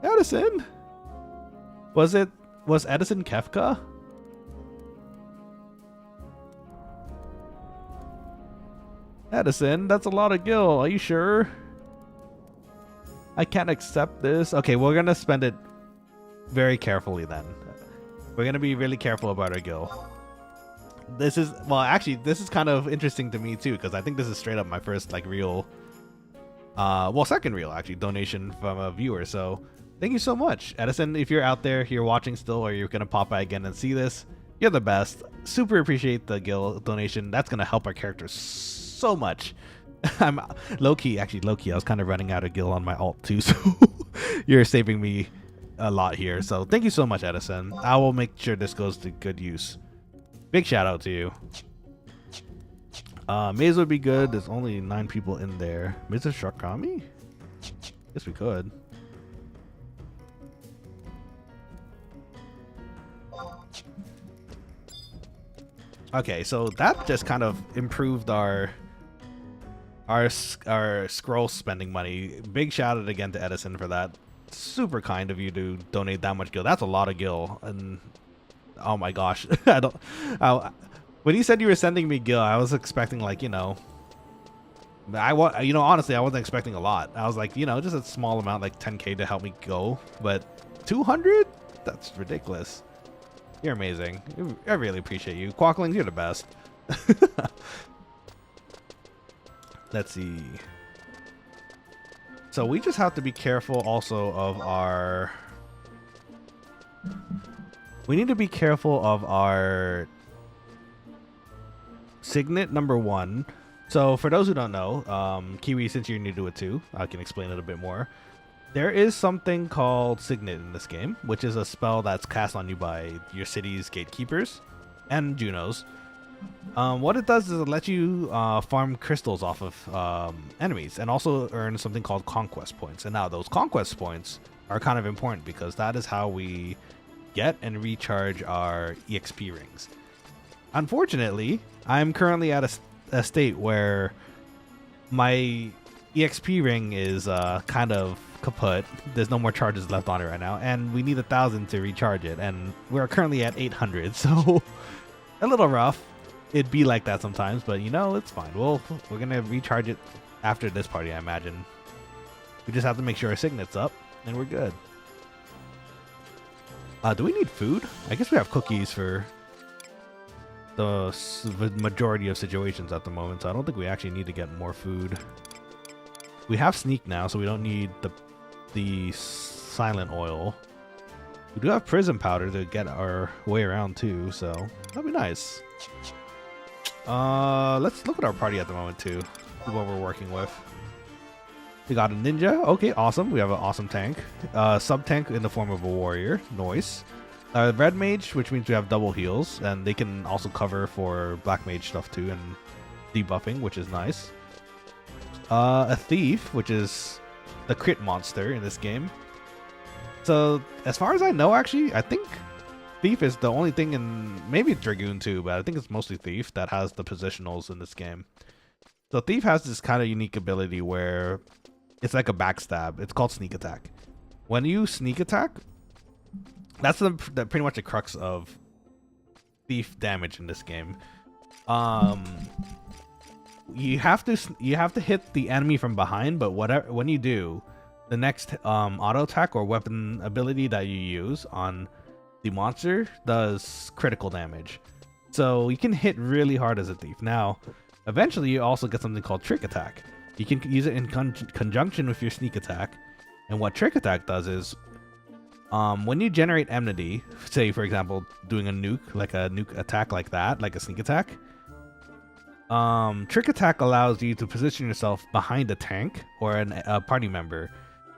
Edison? Was Edison Kefka? Edison, that's a lot of gil. Are you sure? I can't accept this. Okay, we're gonna spend it very carefully then. We're gonna be really careful about our gil. This is, well, actually, this is kind of interesting to me too, because I think this is straight up my first like real, well, second real actually donation from a viewer. So thank you so much, Edison. If you're out there, you're watching still, or you're gonna pop by again and see this, you're the best. Super appreciate the gil donation. That's gonna help our characters so much. I'm low-key, actually low-key, I was kind of running out of gil on my alt too, so you're saving me a lot here. So thank you so much, Edison. I will make sure this goes to good use. Big shout out to you. Maze would be good. There's only 9 people in there. Mr. Shakami? Guess we could. Okay, so that just kind of improved our scroll spending money. Big shout out again to Edison for that. Super kind of you to donate that much gil. That's a lot of gil. And oh my gosh, when you said you were sending me gil, I was expecting, like, you know, honestly, I wasn't expecting a lot. I was like, you know, just a small amount, like 10k to help me go. But 200? That's ridiculous. You're amazing. I really appreciate you. Quokkalings, you're the best. Let's see. So we just have to be careful also of our... We need to be careful of our signet number 1. So for those who don't know, Kiwi, since you're new to it too, I can explain it a bit more. There is something called signet in this game, which is a spell that's cast on you by your city's gatekeepers and Jeunos. What it does is it lets you farm crystals off of enemies, and also earn something called conquest points. And now those conquest points are kind of important, because that is how we get and recharge our EXP rings. Unfortunately, I'm currently at a state where my EXP ring is kind of kaput. There's no more charges left on it right now, and we need 1,000 to recharge it, and we're currently at 800, so a little rough. It'd be like that sometimes, but you know, it's fine. We're gonna recharge it after this party, I imagine. We just have to make sure our signet's up, and we're good. Do we need food? I guess we have cookies for the majority of situations at the moment, so I don't think we actually need to get more food. We have sneak now, so we don't need the silent oil. We do have prism powder to get our way around too, so that'll be nice. Let's look at our party at the moment too. See what we're working with. We got a ninja. Okay, awesome. We have an awesome tank. Sub tank in the form of a warrior. Nice. Red mage, which means we have double heals, and they can also cover for black mage stuff too, and debuffing, which is nice. A thief, which is the crit monster in this game. So as far as I know, actually, I think thief is the only thing in, maybe dragoon too, but I think it's mostly thief that has the positionals in this game. So thief has this kind of unique ability where it's like a backstab. It's called sneak attack. When you sneak attack, that's pretty much the crux of thief damage in this game. You have to hit the enemy from behind, but when you do, the next auto attack or weapon ability that you use on the monster does critical damage. So you can hit really hard as a thief. Now, eventually you also get something called trick attack. You can use it in conjunction with your sneak attack. And what trick attack does is, when you generate enmity, say for example doing a nuke attack like that, like a sneak attack, trick attack allows you to position yourself behind a tank or a party member,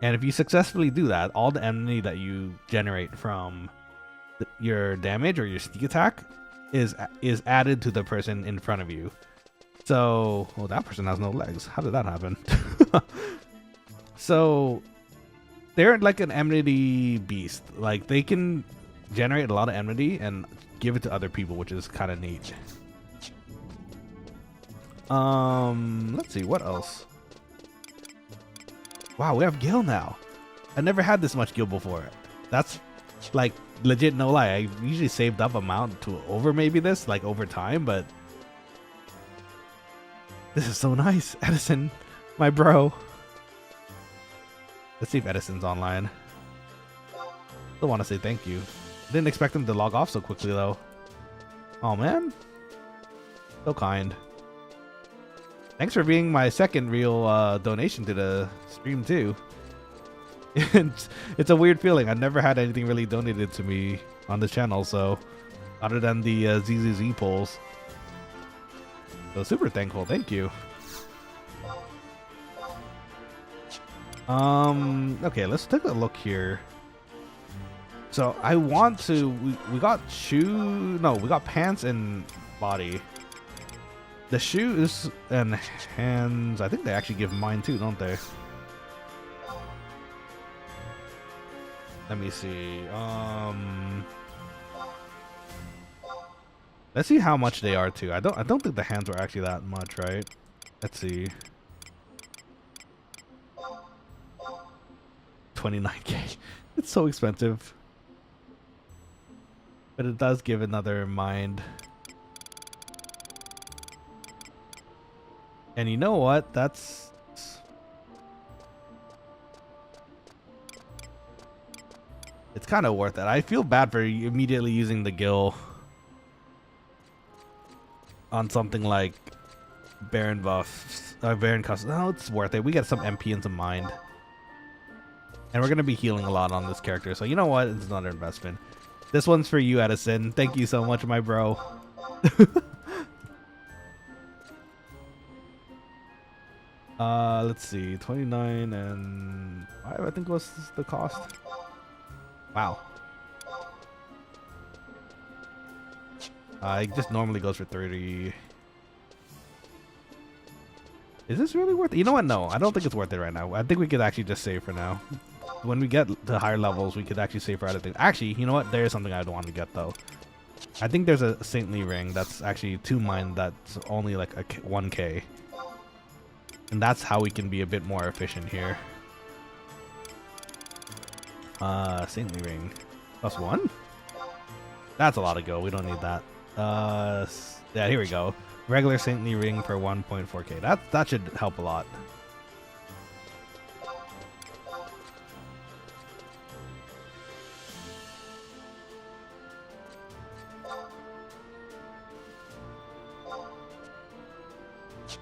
and if you successfully do that, all the enmity that you generate from your damage or your sneak attack is added to the person in front of you. So, well, that person has no legs. How did that happen? So they're like an enmity beast. Like, they can generate a lot of enmity and give it to other people, which is kind of neat. Let's see, what else? Wow, we have Gil now. I never had this much Gil before. That's like legit, no lie. I usually saved up amount to over maybe this, like over time, but this is so nice. Edison, my bro. Let's see if Edison's online. Still want to say thank you. Didn't expect him to log off so quickly though. Oh man, so kind. Thanks for being my second real donation to the stream too. It's a weird feeling. I've never had anything really donated to me on the channel, so other than the ZZZ polls. So super thankful. Thank you. Okay, let's take a look here. So I want to. We got we got pants and body. The shoes and hands, I think they actually give mine too, don't they? Let me see. Let's see how much they are too. I don't think the hands were actually that much, right? Let's see. 29k. It's so expensive. But it does give another mind. And you know what? It's kind of worth it. I feel bad for immediately using the Gil on something like Baron buffs, Baron custom. No, it's worth it. We get some MP and some mind. And we're going to be healing a lot on this character. So you know what? It's another investment. This one's for you, Edison. Thank you so much, my bro. Let's see, 29 and 5, I think was the cost. Wow. It just normally goes for 30. Is this really worth it? You know what? No, I don't think it's worth it right now. I think we could actually just save for now. When we get to higher levels, we could actually save for other things. Actually, you know what? There is something I don't want to get though. I think there's a saintly ring that's actually 2 mine that's only like a 1k. And that's how we can be a bit more efficient here. Saintly ring. +1? That's a lot of go. We don't need that. Yeah, here we go. Regular saintly ring for 1.4k. That should help a lot.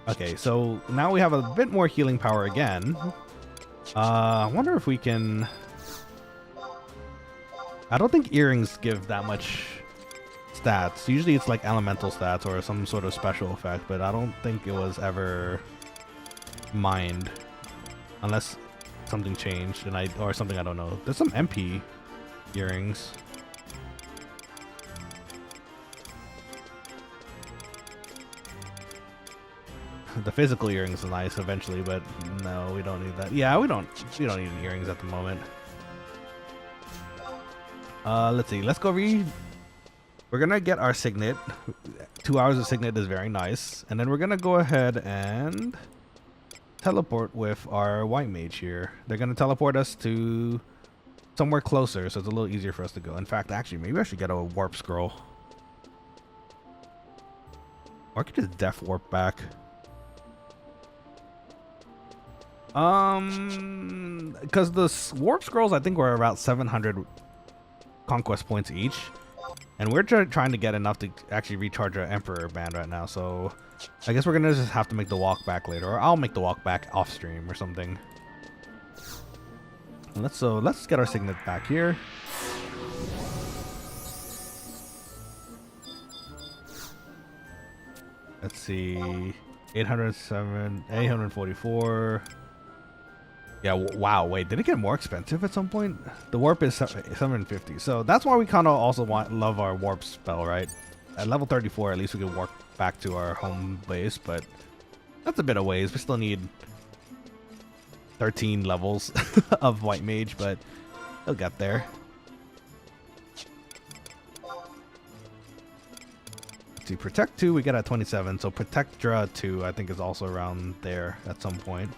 Okay, so now we have a bit more healing power again. I wonder if we can... I don't think earrings give that much stats. Usually it's like elemental stats or some sort of special effect, but I don't think it was ever mined unless something changed or something I don't know. There's some MP earrings. The physical earrings are nice eventually, but no, we don't need that. Yeah, we don't need earrings at the moment. Let's see. Let's go read. We're gonna get our signet. 2 hours of signet is very nice, and then we're gonna go ahead and teleport with our white mage here. They're gonna teleport us to somewhere closer, so it's a little easier for us to go. In fact, actually, maybe I should get a warp scroll, or I could just def warp back. Because the warp scrolls I think were about 700 conquest points each, and we're trying to get enough to actually recharge our emperor band right now, so I guess we're gonna just have to make the walk back later, or I'll make the walk back off stream or something. Let's get our signet back here. Let's see, 807, 844. Yeah, wow, wait, did it get more expensive at some point? The warp is 750, so that's why we kind of also love our warp spell, right? At level 34, at least we can warp back to our home base, but that's a bit of ways. We still need 13 levels of white mage, but we'll get there. Let's see, protect 2 we get at 27, so protect Dra 2 I think is also around there at some point.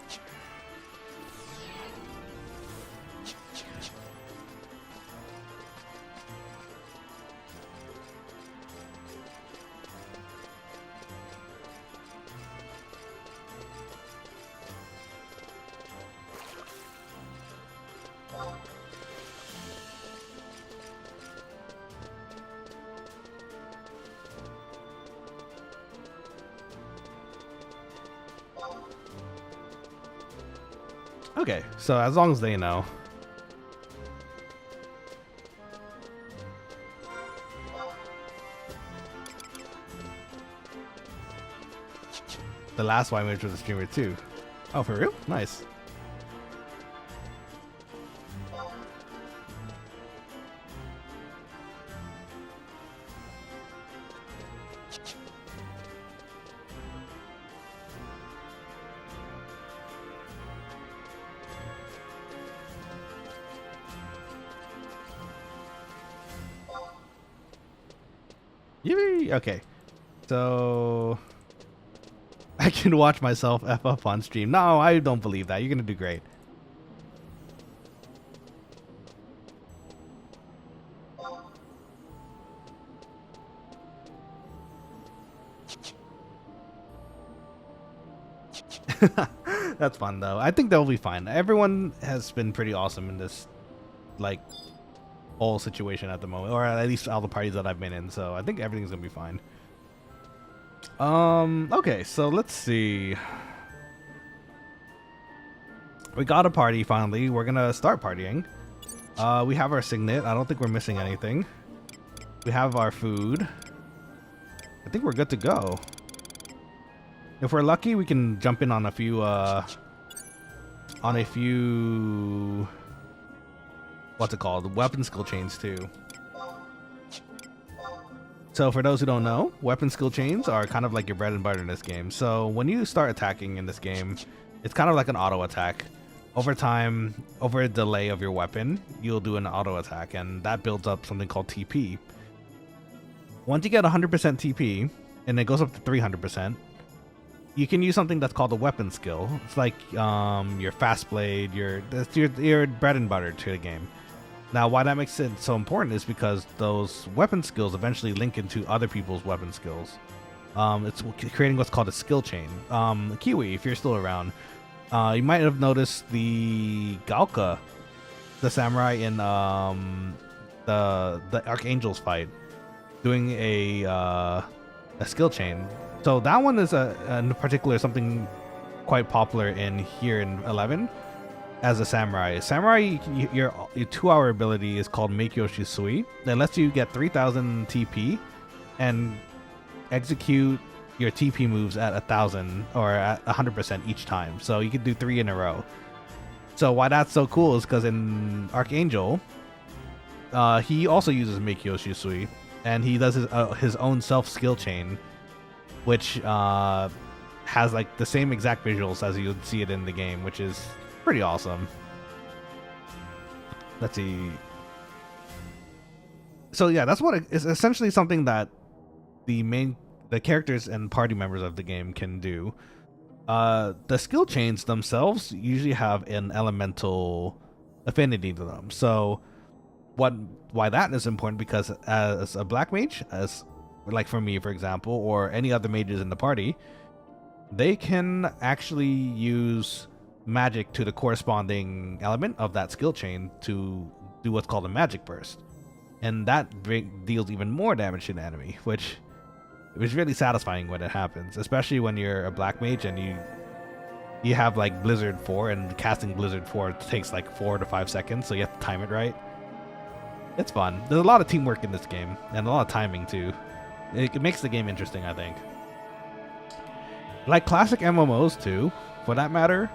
Okay, so as long as they know. The last white mage was a streamer too. Oh, for real? Nice. Yay! Okay, so I can watch myself F up on stream. No, I don't believe that. You're gonna do great. That's fun though. I think they'll be fine. Everyone has been pretty awesome in this, like, whole situation at the moment, or at least all the parties that I've been in, so I think everything's gonna be fine. Okay, so let's see. We got a party finally. We're gonna start partying. We have our signet. I don't think we're missing anything. We have our food. I think we're good to go. If we're lucky, we can jump in on a few what's it called? Weapon skill chains too. So for those who don't know, weapon skill chains are kind of like your bread and butter in this game. So when you start attacking in this game, it's kind of like an auto attack. Over time, over a delay of your weapon, you'll do an auto attack, and that builds up something called TP. Once you get 100% TP, and it goes up to 300%, you can use something that's called a weapon skill. It's like your fast blade, your bread and butter to the game. Now, why that makes it so important is because those weapon skills eventually link into other people's weapon skills. It's creating what's called a skill chain. Kiwi, if you're still around, you might have noticed the Galka, the samurai in the Archangel's fight, doing a skill chain. So that one is in particular something quite popular in 11. as a samurai. Samurai, your 2-hour ability is called Make Yoshi Sui. That lets you get 3,000 TP and execute your TP moves at 1,000 or at 100% each time. So you can do 3 in a row. So why that's so cool is because in Archangel, he also uses Make Yoshi Sui, and he does his own self skill chain, which has like the same exact visuals as you would see it in the game, which is pretty awesome. Let's see. So yeah, that's what it's essentially something that the characters and party members of the game can do. The skill chains themselves usually have an elemental affinity to them. So why that is important, because as a black mage, as like for me, for example, or any other mages in the party, they can actually use magic to the corresponding element of that skill chain to do what's called a magic burst. And that deals even more damage to the enemy, which is really satisfying when it happens, especially when you're a black mage and you have like Blizzard 4, and casting Blizzard 4 takes like 4 to 5 seconds, so you have to time it right. It's fun. There's a lot of teamwork in this game, and a lot of timing too. It makes the game interesting, I think. Like classic MMOs too, for that matter,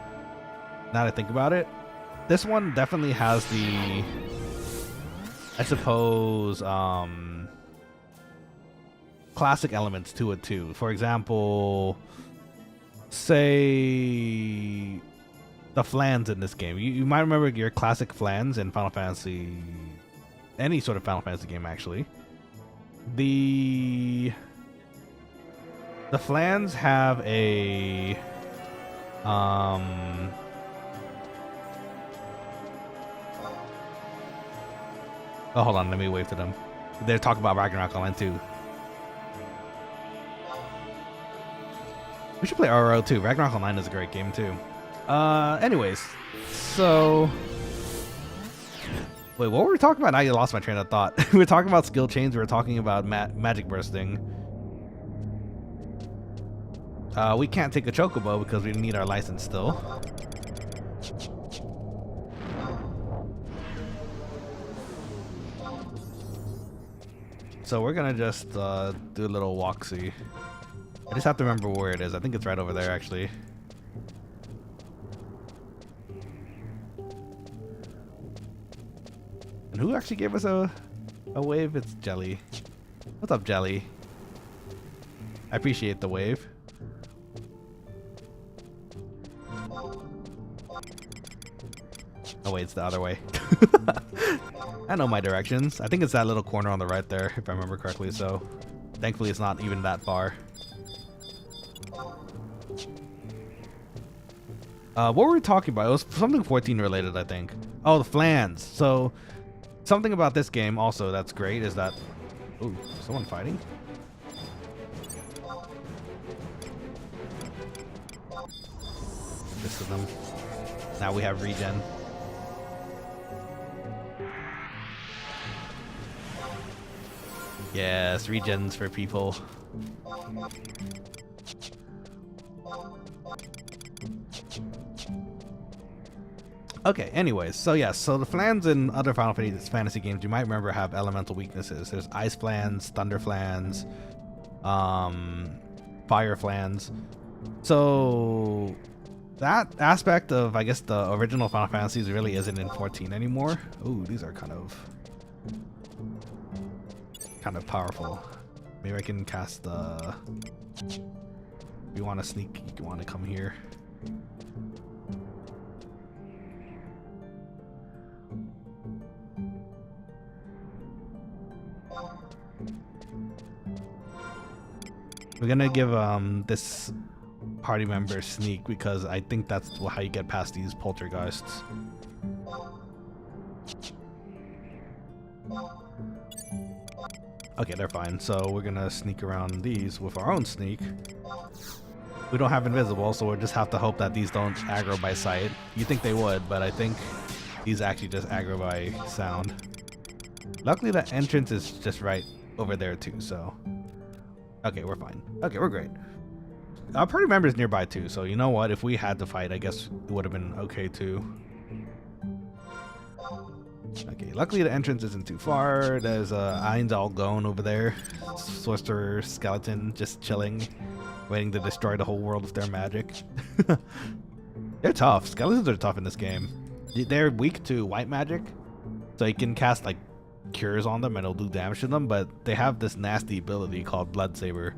now that I think about it, this one definitely has the, I suppose, classic elements to it too. For example, say the flans in this game. You might remember your classic flans in Final Fantasy, any sort of Final Fantasy game actually. The flans have a oh, hold on, let me wave to them. They're talking about Ragnarok Online too. We should play RO too. Ragnarok Online is a great game too. Anyways, so wait, what were we talking about? Now you lost my train of thought. We were talking about skill chains. We were talking about magic bursting. We can't take a chocobo because we need our license still. So we're gonna just do a little walk-see. I just have to remember where it is. I think it's right over there, actually. And who actually gave us a wave? It's Jelly. What's up, Jelly? I appreciate the wave. Oh wait, it's the other way. I know my directions. I think it's that little corner on the right there, if I remember correctly, so thankfully it's not even that far. What were we talking about? It was something 14 related, I think. Oh, the flans. So something about this game also that's great is that... Ooh, someone fighting? This is them. Now we have regen. Yes, regens for people. Okay, anyways, so yes, so the flans in other Final Fantasy games, you might remember, have elemental weaknesses. There's ice flans, thunder flans, fire flans. So that aspect of, I guess, the original Final Fantasies really isn't in 14 anymore. Ooh, these are kind of powerful. Maybe I can cast the... If you want to sneak, you want to come here. We're gonna give this party member sneak because I think that's how you get past these poltergeists. Okay, they're fine. So we're gonna sneak around these with our own sneak. We don't have invisible, so we'll just have to hope that these don't aggro by sight. You think they would, but I think these actually just aggro by sound. Luckily the entrance is just right over there too, so... Okay, we're fine. Okay, we're great. Our party member is nearby too, so you know what? If we had to fight, I guess it would have been okay too. Okay, luckily the entrance isn't too far. There's Ein's all gone over there. Sorcerer skeleton just chilling, waiting to destroy the whole world with their magic. They're tough. Skeletons are tough in this game. They're weak to white magic, so you can cast like cures on them and it'll do damage to them, but they have this nasty ability called Blood Saber,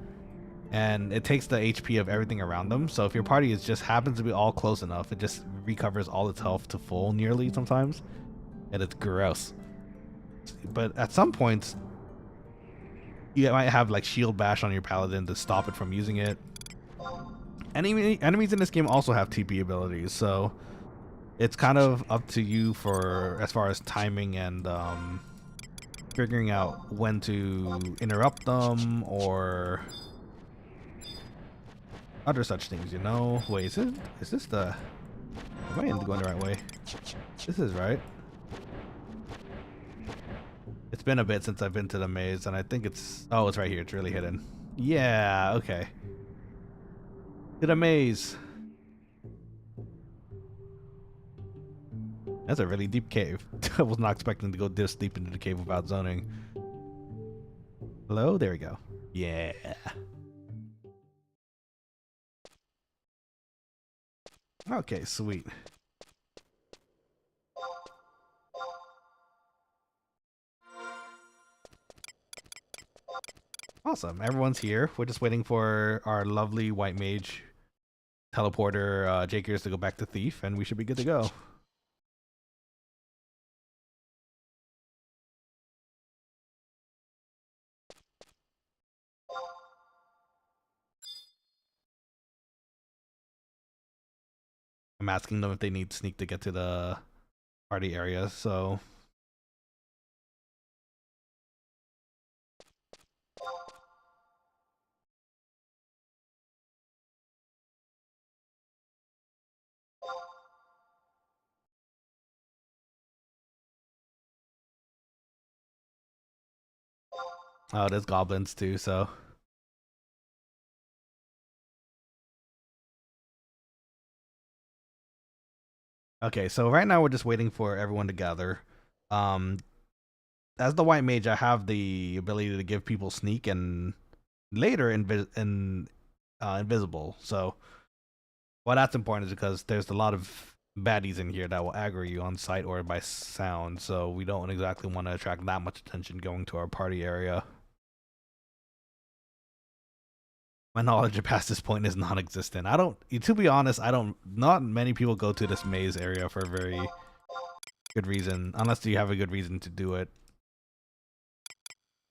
and it takes the HP of everything around them. So if your party is just happens to be all close enough, it just recovers all its health to full nearly sometimes, and it's gross. But at some points, you might have like shield bash on your paladin to stop it from using it. Enemies in this game also have TP abilities, so it's kind of up to you for as far as timing and figuring out when to interrupt them or other such things, you know? Wait, is this the... Am I going the right way? This is right. It's been a bit since I've been to the maze, and I think it's... Oh, it's right here. It's really hidden. Yeah, okay. To the maze. That's a really deep cave. I was not expecting to go this deep into the cave without zoning. Hello? There we go. Yeah. Okay, sweet. Awesome. Everyone's here. We're just waiting for our lovely white mage teleporter Jakers to go back to Thief, and we should be good to go. I'm asking them if they need sneak to get to the party area, so... Oh, there's goblins too, so... Okay, so right now we're just waiting for everyone to gather. As the white mage, I have the ability to give people sneak and later invisible. So why that's important is because there's a lot of baddies in here that will aggro you on sight or by sound. So we don't exactly want to attract that much attention going to our party area. My knowledge past this point is non-existent. To be honest, not many people go to this maze area for a very good reason, unless you have a good reason to do it.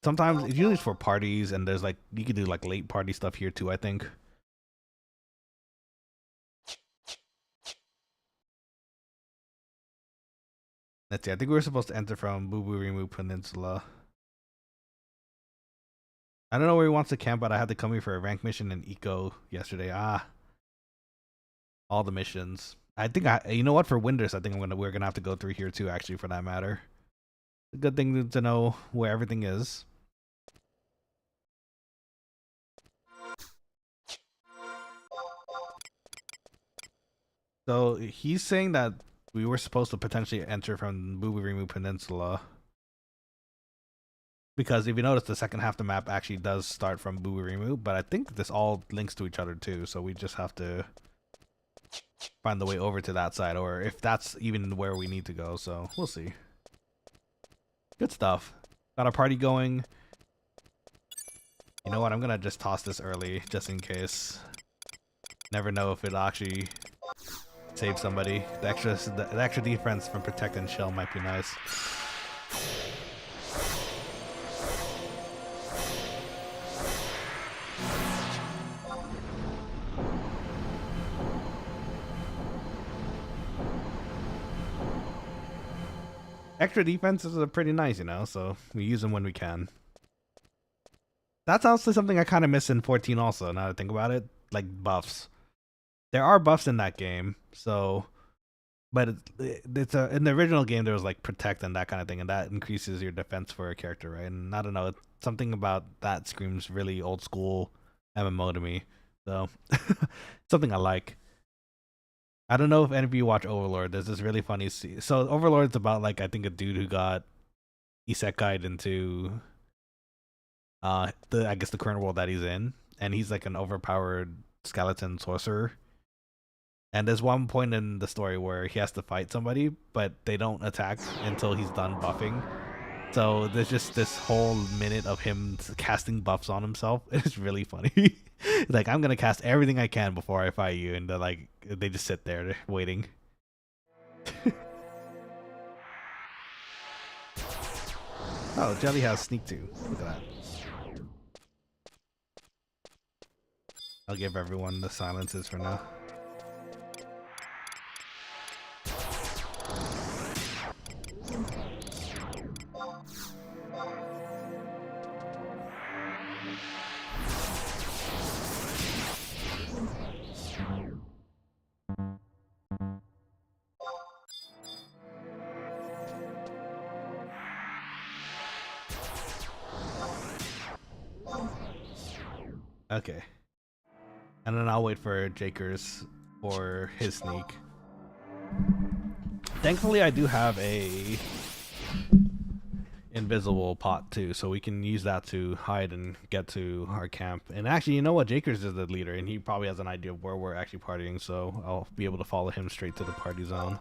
Sometimes it's usually for parties, and there's like, you can do like late party stuff here too, I think. Let's see, I think we were supposed to enter from vtuberid Peninsula. I don't know where he wants to camp, but I had to come here for a rank mission in Eco yesterday. All the missions. I think you know what? For Winters, I think we're gonna have to go through here too. Actually, for that matter, a good thing to know where everything is. So he's saying that we were supposed to potentially enter from vtuberid Peninsula. Because if you notice, the second half of the map actually does start from vtuberid, but I think this all links to each other too, so we just have to find the way over to that side, or if that's even where we need to go, so we'll see. Good stuff. Got our party going. You know what, I'm gonna just toss this early, just in case. Never know if it'll actually save somebody. The extra defense from Protect and Shell might be nice. Extra defenses are pretty nice, you know, so we use them when we can. That's also something I kind of miss in 14 also, now that I think about it. Like buffs. There are buffs in that game, so... But in the original game, there was like Protect and that kind of thing, and that increases your defense for a character, right? And I don't know, something about that screams really old school MMO to me. So, something I like. I don't know if any of you watch Overlord. There's this really funny scene. So Overlord's about like I think a dude who got isekai'd into the I guess the current world that he's in, and he's like an overpowered skeleton sorcerer. And there's one point in the story where he has to fight somebody, but they don't attack until he's done buffing. So there's just this whole minute of him casting buffs on himself. It's really funny. Like, I'm gonna cast everything I can before I fight you, and they just sit there waiting. Oh, Jelly has sneak too. Look at that. I'll give everyone the silences for now. Okay. And then I'll wait for Jakers for his sneak. Thankfully, I do have a invisible pot too, so we can use that to hide and get to our camp. And actually, you know what? Jakers is the leader, and he probably has an idea of where we're actually partying, so I'll be able to follow him straight to the party zone.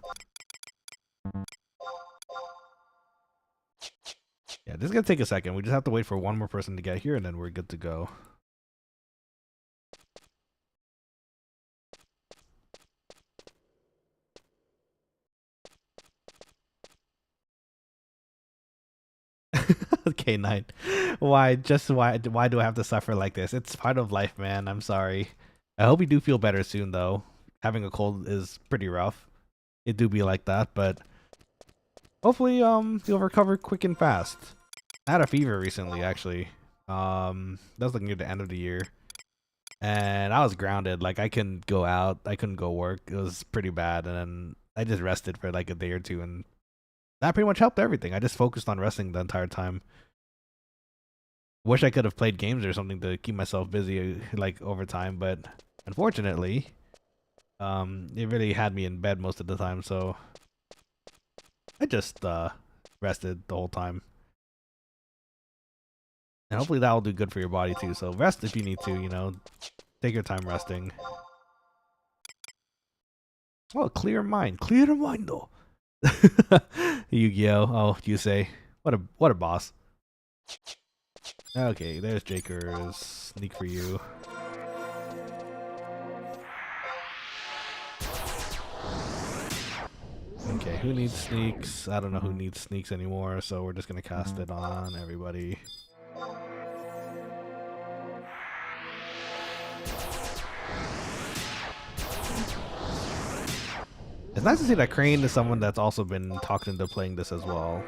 Yeah, this is gonna take a second. We just have to wait for one more person to get here, and then we're good to go. K9. Why do I have to suffer like this? It's part of life, man. I'm sorry. I hope you do feel better soon though. Having a cold is pretty rough. It do be like that, but hopefully you'll recover quick and fast. I had a fever recently actually. That was like near the end of the year. And I was grounded. Like I couldn't go out, I couldn't go work. It was pretty bad, and then I just rested for like a day or two, and that pretty much helped everything. I just focused on resting the entire time. Wish I could have played games or something to keep myself busy like over time, but unfortunately, it really had me in bed most of the time, so I just rested the whole time. And hopefully that will do good for your body too. So rest if you need to, you know, take your time resting. Oh, clear mind though. Yu-Gi-Oh! Oh, you say, what a boss. Okay, there's Jakers. Sneak for you. Okay, who needs sneaks? I don't know who needs sneaks anymore, so we're just gonna cast it on everybody. It's nice to see that Crane is someone that's also been talked into playing this as well.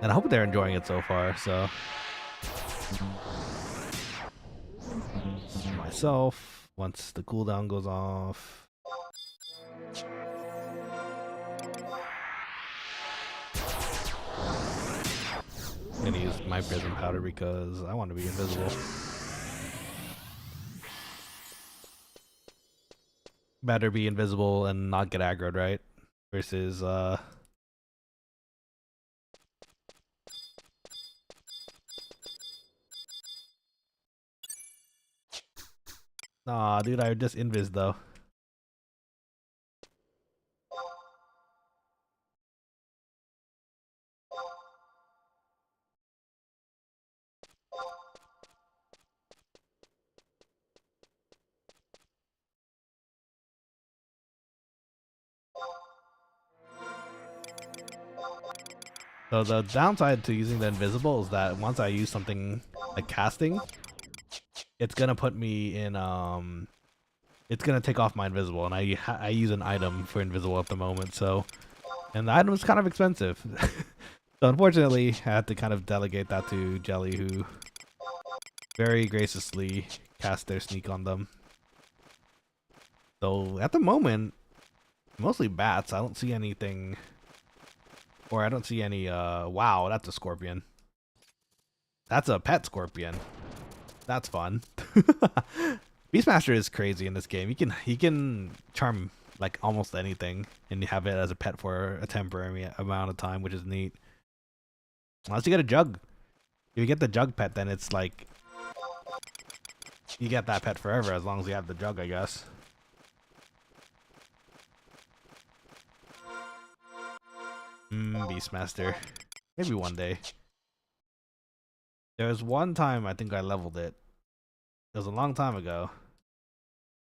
And I hope they're enjoying it so far, so. Myself, once the cooldown goes off. I'm gonna use my prism powder because I want to be invisible. Better be invisible and not get aggroed, right? Versus Aw, dude, I just invis though. So the downside to using the invisible is that once I use something like casting, it's gonna put me in it's gonna take off my invisible, and I use an item for invisible at the moment, so, and the item is kind of expensive. So unfortunately I had to kind of delegate that to Jelly, who very graciously cast their sneak on them. So at the moment, mostly bats. I don't see anything, or I don't see any wow, that's a scorpion. That's a pet scorpion. That's fun. Beastmaster is crazy in this game. He can charm like almost anything, and you have it as a pet for a temporary amount of time, which is neat. Unless you get a jug. If you get the jug pet, then it's like you get that pet forever as long as you have the jug, I guess. Beastmaster. Maybe one day. There was one time I think I leveled it. It was a long time ago.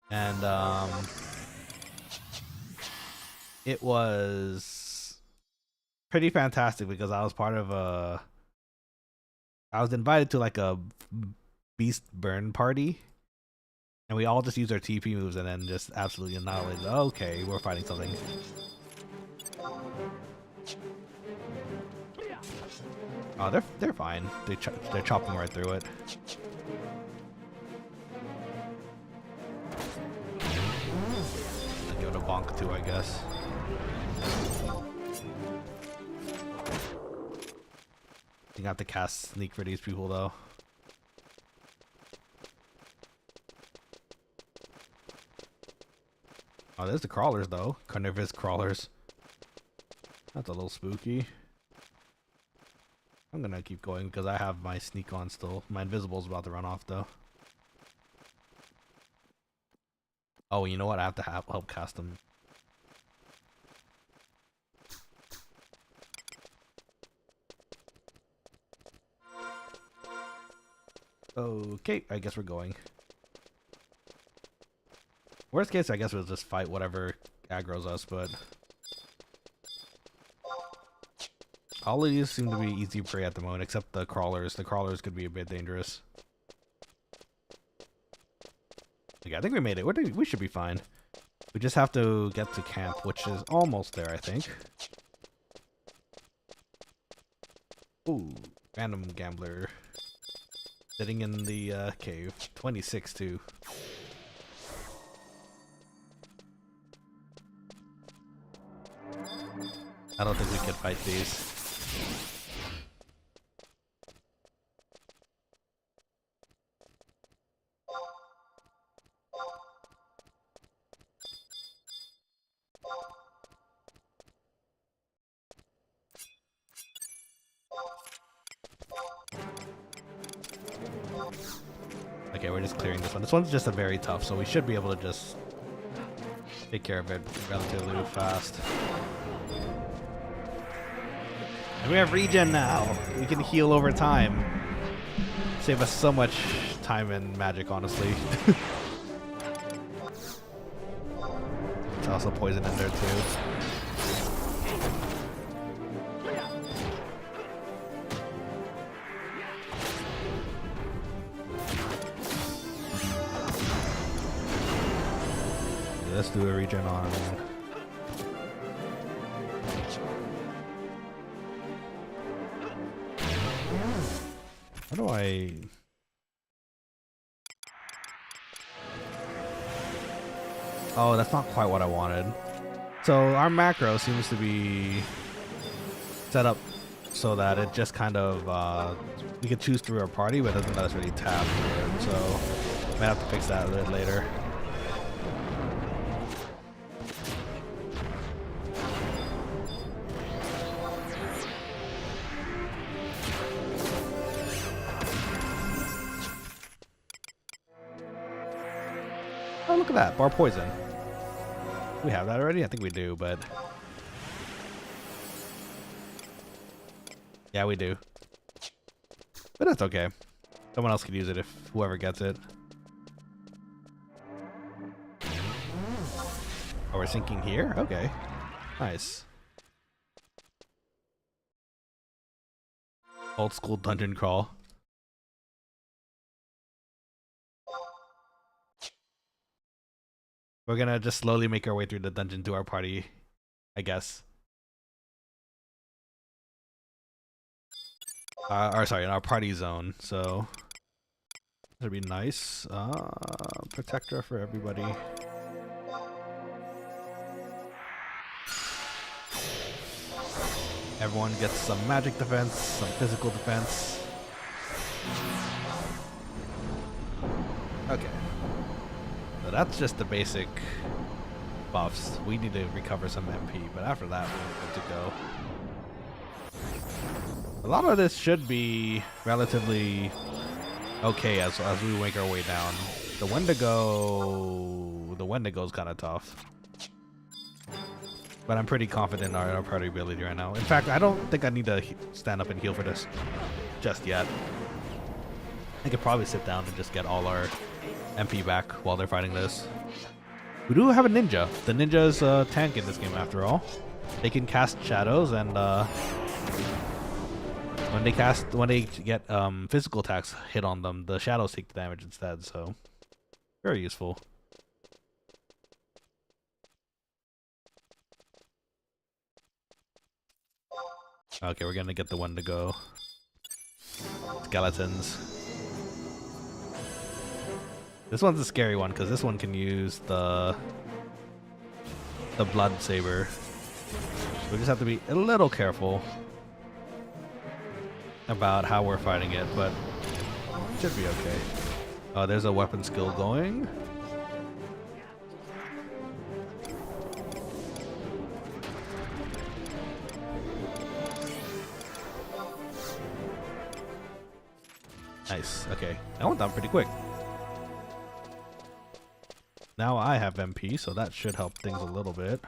And it was pretty fantastic because I was part of I was invited to like a beast burn party. And we all just used our TP moves and then just absolutely annihilated. Okay, we're fighting something. Oh, they're fine. They're chopping right through it. I'll give it a bonk too, I guess. I think I have to cast sneak for these people though. Oh, there's the crawlers though. Carnivorous crawlers. That's a little spooky. I'm gonna keep going because I have my sneak on still. My invisible's about to run off though. Oh, you know what? I have to help cast them. Okay, I guess we're going. Worst case, I guess we'll just fight whatever aggroes us, but all of these seem to be easy prey at the moment, except the crawlers. The crawlers could be a bit dangerous. Okay, I think we made it. We should be fine. We just have to get to camp, which is almost there, I think. Ooh, random gambler. Sitting in the cave. 26 too. I don't think we can fight these. Okay, we're just clearing this one. This one's just a very tough, so we should be able to just take care of it relatively fast. And we have regen now. We can heal over time. Save us so much time and magic, honestly. There's also poison in there too. Let's do a regen on. How do I? Oh, that's not quite what I wanted. So our macro seems to be set up so that it just kind of we can choose through our party, but it doesn't let us really tab through it. So I might have to fix that a little later. Oh, look at that. Bar poison. We have that already? I think we do, but yeah, we do. But that's okay. Someone else could use it if whoever gets it. Oh, we're sinking here? Okay. Nice. Old school dungeon crawl. We're gonna just slowly make our way through the dungeon to our party, I guess. Or sorry, in our party zone. So that'd be nice. Protector for everybody. Everyone gets some magic defense, some physical defense. Okay. So that's just the basic buffs. We need to recover some MP, but after that, we're good to go. A lot of this should be relatively okay as we make our way down. The Wendigo's kind of tough, but I'm pretty confident in our party ability right now. In fact, I don't think I need to stand up and heal for this just yet. I could probably sit down and just get all our MP back while they're fighting this. We do have a ninja. The ninja is a tank in this game after all. They can cast shadows, and when they get physical attacks hit on them, the shadows take the damage instead, so very useful. Okay, we're gonna get the Wendigo. Skeletons. This one's a scary one because this one can use the blood saber. We just have to be a little careful about how we're fighting it, but it should be okay. Oh, there's a weapon skill going. Nice. Okay, that went down pretty quick. Now I have MP, so that should help things a little bit.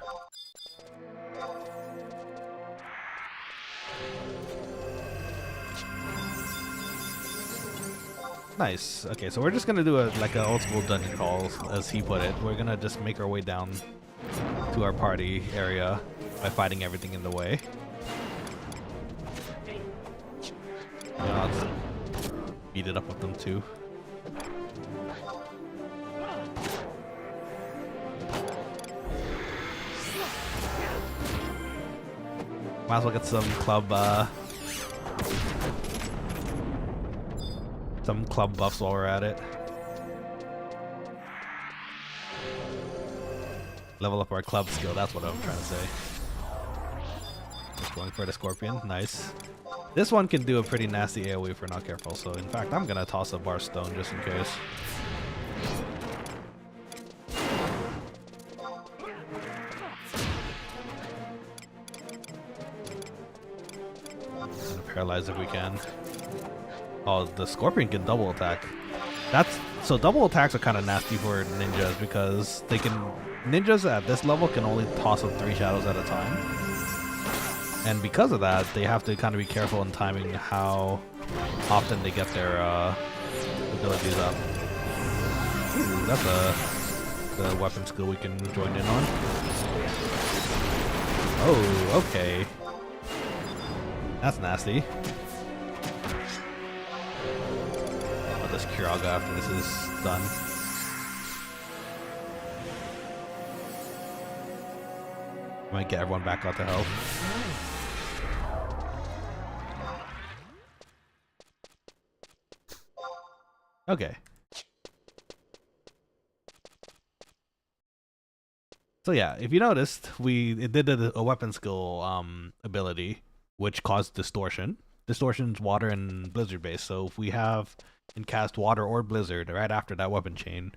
Nice. Okay, so we're just gonna do like an old school dungeon crawl, as he put it. We're gonna just make our way down to our party area by fighting everything in the way. Yeah, I'll just beat it up with them too. Might as well get some club buffs while we're at it. Level up our club skill, that's what I'm trying to say. Just going for the scorpion, nice. This one can do a pretty nasty AoE if we're not careful, so in fact I'm gonna toss a bar stone just in case. Paralyze if we can. Oh, the scorpion can double attack. So double attacks are kind of nasty for ninjas because ninjas at this level can only toss up 3 shadows at a time. And because of that, they have to kind of be careful in timing how often they get their abilities up. Ooh, that's the weapon skill we can join in on. Oh, okay. That's nasty. I'll just cure Alga after this is done. Might get everyone back out to health. Okay. So yeah, if you noticed, it did a weapon skill ability, which caused distortion. Distortion's water and blizzard based, so if we have and cast water or blizzard right after that weapon chain,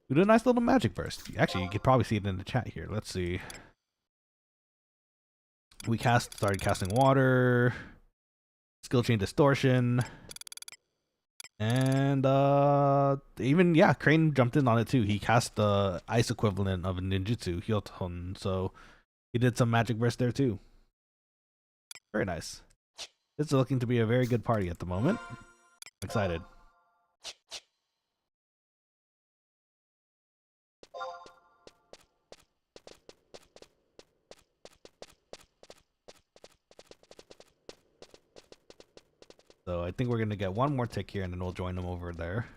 we do a nice little magic burst. Actually, you could probably see it in the chat here. Let's see. We started casting water, skill chain distortion, and even Crane jumped in on it too. He cast the ice equivalent of a ninjutsu, Hyoton, so he did some magic burst there too. Very nice. This is looking to be a very good party at the moment. I'm excited. So I think we're gonna get one more tick here and then we'll join them over there.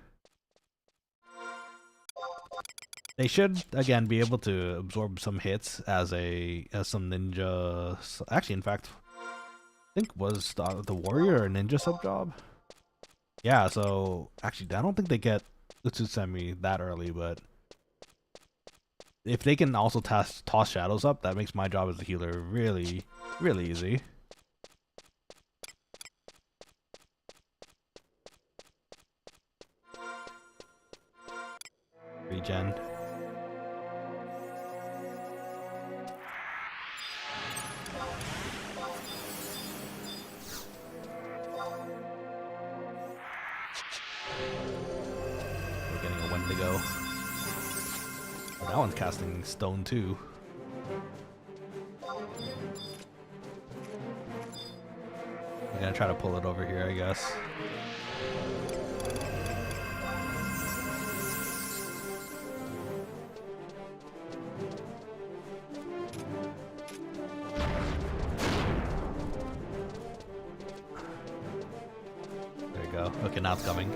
They should again be able to absorb some hits as some ninja. Actually, in fact, I think was the warrior or ninja sub job. Yeah, so actually I don't think they get Utsusemi that early, but if they can also toss shadows up, that makes my job as a healer really, really easy. Regen. go. Oh, that one's casting stone too. I'm gonna try to pull it over here, I guess. There you go. Okay, now it's coming.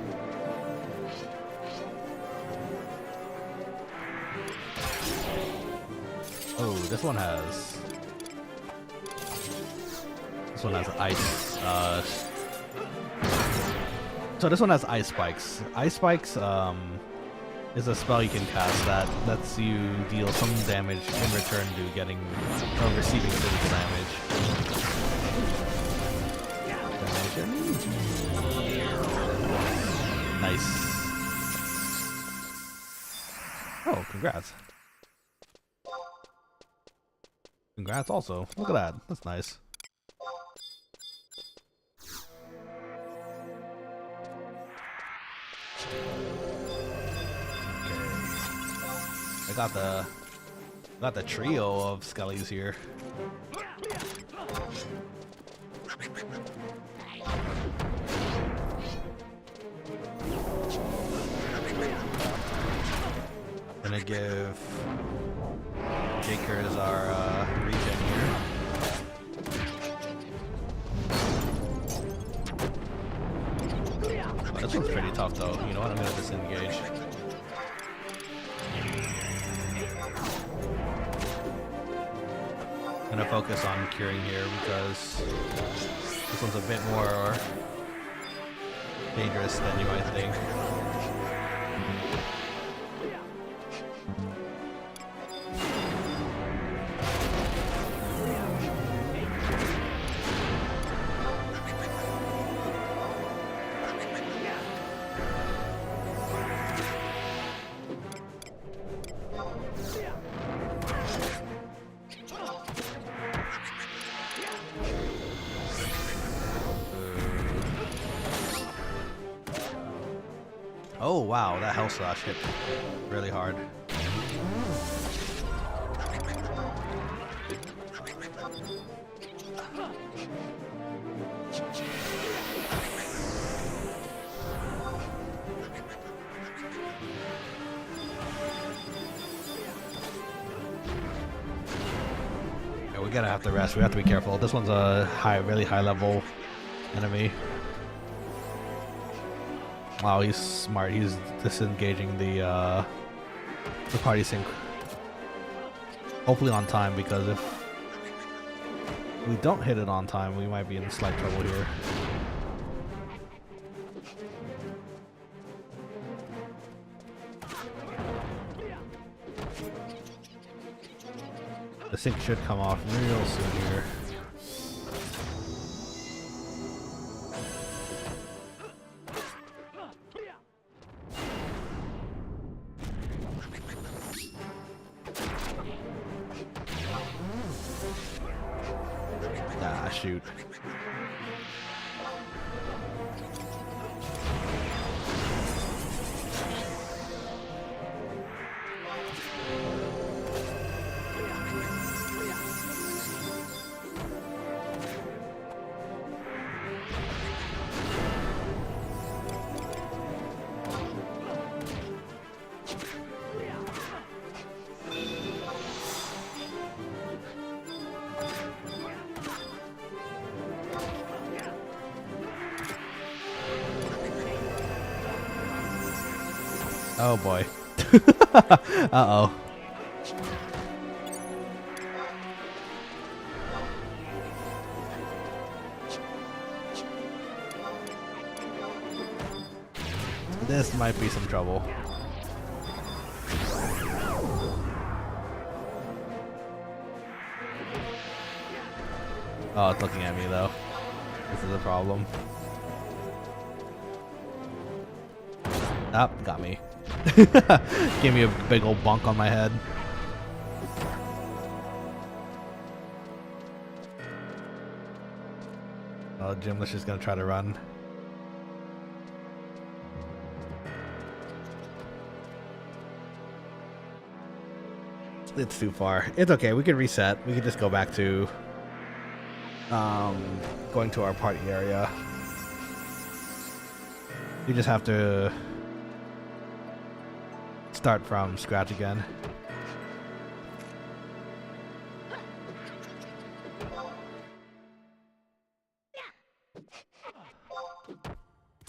Oh, this one has ice. So this one has ice spikes. Ice spikes is a spell you can cast that lets you deal some damage in return to getting or receiving physical damage. Nice. Oh, congrats. Congrats also. Look at that. That's nice. I got the trio of skellies here. Gonna give Jakers our regen here. Oh, this one's pretty tough though. You know what? I'm gonna disengage. I'm gonna focus on curing here because this one's a bit more dangerous than you might think. Oh wow, that Hell Slash hit really hard. Yeah, we gotta have to rest. We have to be careful. This one's a really high level enemy. Wow, he's smart. He's disengaging the party sync. Hopefully on time, because if we don't hit it on time, we might be in slight trouble here. The sync should come off real soon here. Shoot. Oh boy. Uh-oh. This might be some trouble. Oh, it's looking at me though. This is a problem. Oh, got me. Gave me a big old bonk on my head. Oh, Gymless is gonna try to run. It's too far. It's okay. We can reset. We can just go back to going to our party area. You just have to start from scratch again.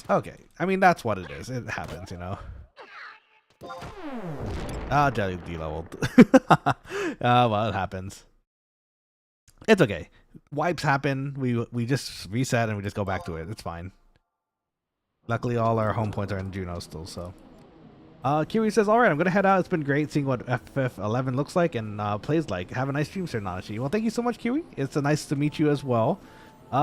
Okay. I mean, that's what it is. It happens, you know. Ah, Jelly de-leveled. Well, it happens. It's okay. Wipes happen. We just reset and we just go back to it. It's fine. Luckily, all our home points are in Jeuno still, so. Kiwi says, alright, I'm going to head out. It's been great seeing what FF11 looks like and plays like. Have a nice stream, Sir Nanashi. Well, thank you so much, Kiwi. It's nice to meet you as well.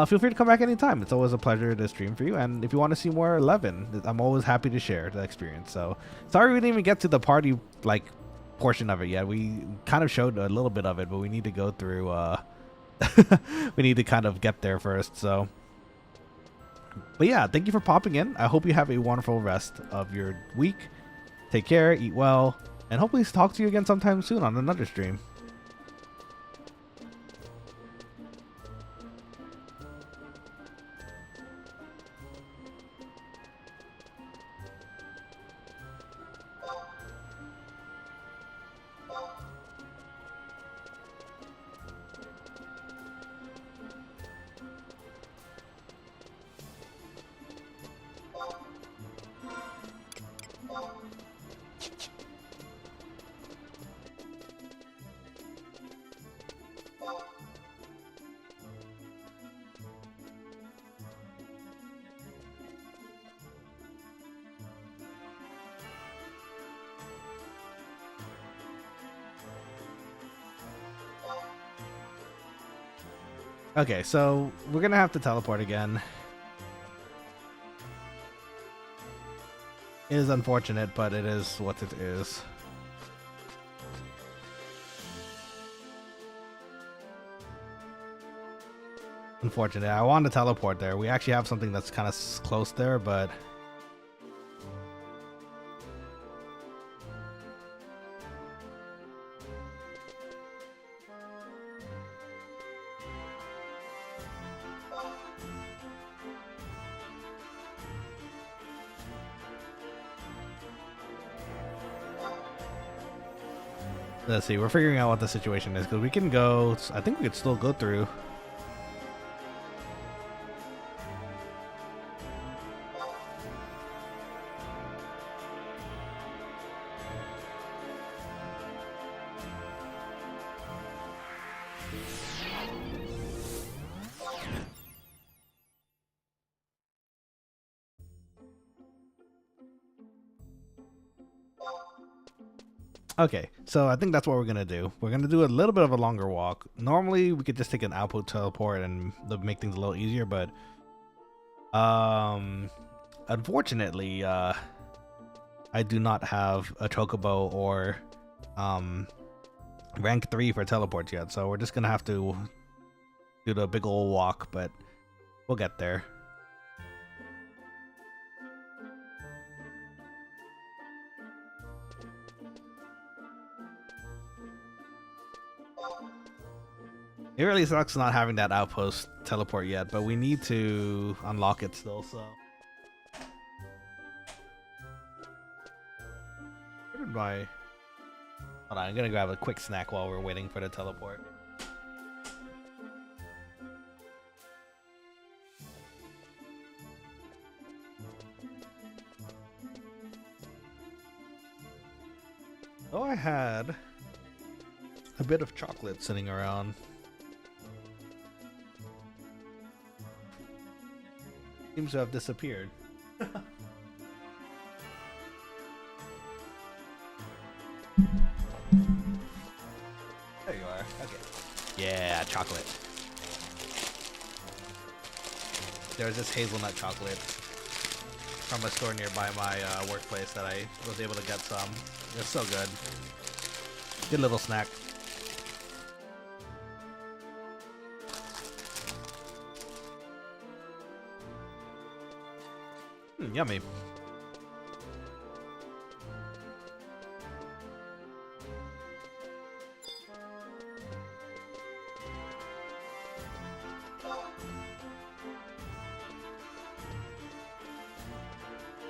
Feel free to come back anytime. It's always a pleasure to stream for you. And if you want to see more 11, I'm always happy to share the experience. So, sorry we didn't even get to the party, like, portion of it yet. We kind of showed a little bit of it, but we need to go through, we need to kind of get there first, so. But yeah, thank you for popping in. I hope you have a wonderful rest of your week. Take care, eat well, and hopefully talk to you again sometime soon on another stream. Okay, so we're gonna have to teleport again. It is unfortunate, but it is what it is. Unfortunate. I want to teleport there. We actually have something that's kind of close there, but let's see. We're figuring out what the situation is because we can go. I think we could still go through. Okay, so I think that's what we're gonna do. We're gonna do a little bit of a longer walk. Normally, we could just take an output teleport and make things a little easier, but unfortunately, I do not have a chocobo or rank 3 for teleports yet, so we're just gonna have to do the big old walk, but we'll get there. It really sucks not having that outpost teleport yet, but we need to unlock it still, so. Where did my... Hold on, I'm gonna grab a quick snack while we're waiting for the teleport. Oh, I had a bit of chocolate sitting around. Seems to have disappeared. There you are. Okay. Yeah, chocolate. There was this hazelnut chocolate from a store nearby my workplace that I was able to get some. It was so good. Good little snack. Yummy.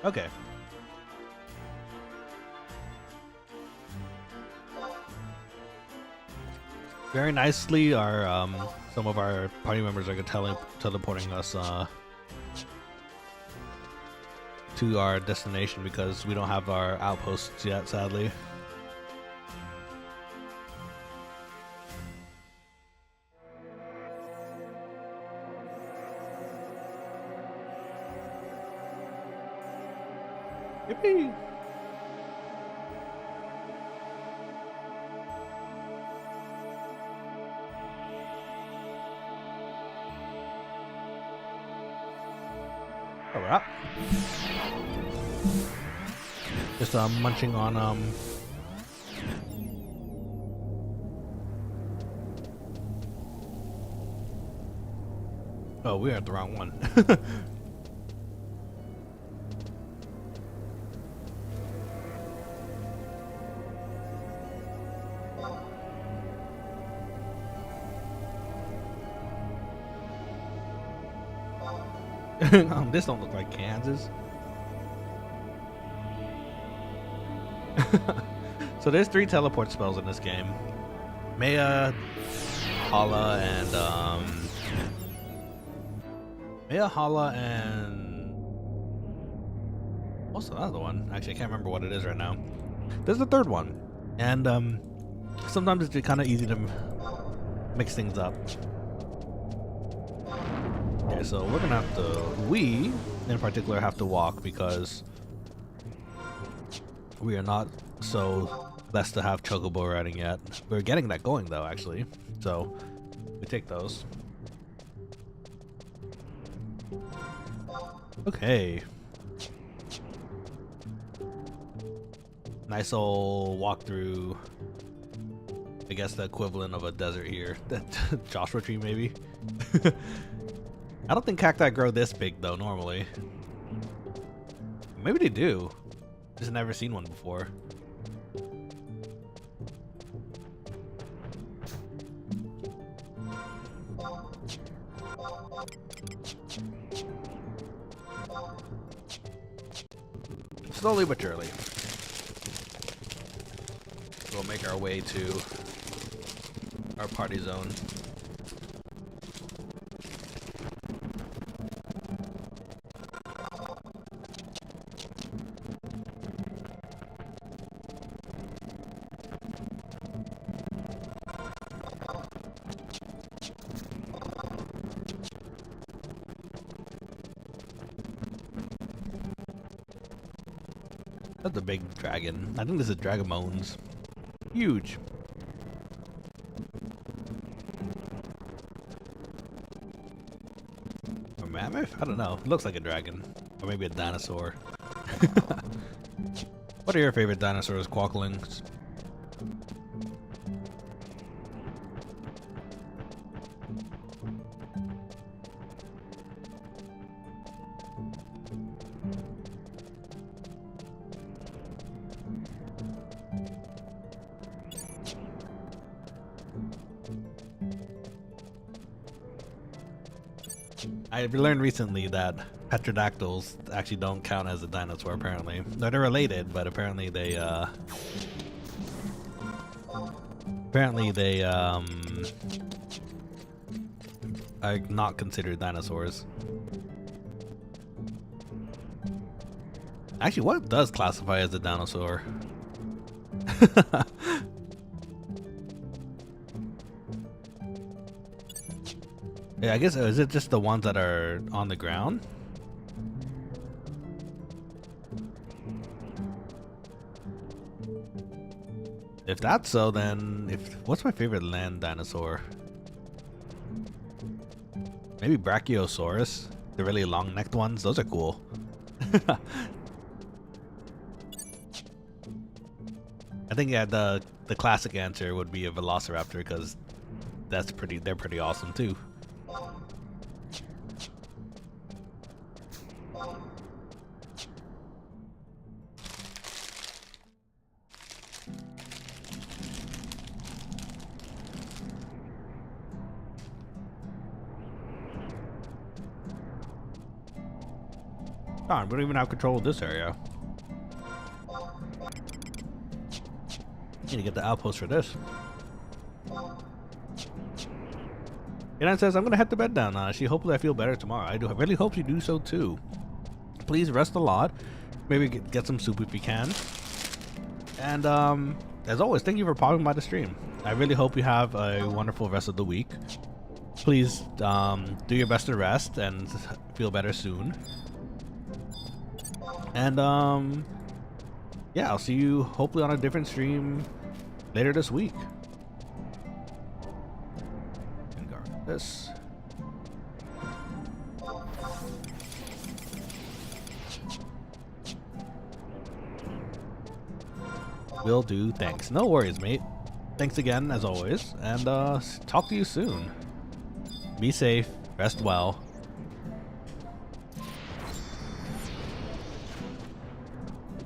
Okay. Very nicely, our some of our party members are teleporting us to our destination because we don't have our outposts yet, sadly. Yippee! Oh, we're up. Just munching on oh, we're at the wrong one. This don't look like Kansas. So there's 3 teleport spells in this game. Heya, Hala, and Heya, Hala, and what's the other one? Actually, I can't remember what it is right now. There's the 3rd one, and sometimes it's kind of easy to mix things up. Okay, so we're gonna have to, we in particular have to walk because we are not so blessed to have chocobo riding yet. We're getting that going though, actually. So we take those. Okay. Nice old walk through, I guess the equivalent of a desert here. Joshua tree maybe? I don't think cacti grow this big though normally. Maybe they do. Just never seen one before. Slowly but surely, we'll make our way to our party zone. That's a big dragon. I think this is Dragamones. Huge. A mammoth? I don't know. It looks like a dragon. Or maybe a dinosaur. What are your favorite dinosaurs, Quokkalings? I learned recently that petrodactyls actually don't count as a dinosaur, apparently. No, they're related, but apparently they are not considered dinosaurs. Actually, what does classify as a dinosaur? Yeah, I guess, is it just the ones that are on the ground? If that's so, then what's my favorite land dinosaur? Maybe Brachiosaurus, the really long-necked ones. Those are cool. I think yeah, the classic answer would be a Velociraptor because they're pretty awesome too. Darn, we don't even have control of this area. Need to get the outpost for this. And it says, I'm gonna head to bed now, Nanashi. Hopefully I feel better tomorrow. I really hope you do so too. Please rest a lot. Maybe get some soup if you can. And as always, thank you for popping by the stream. I really hope you have a wonderful rest of the week. Please do your best to rest and feel better soon. And yeah, I'll see you hopefully on a different stream later this week. And guard this. Will do. Thanks. No worries, mate. Thanks again, as always, and talk to you soon. Be safe. Rest well.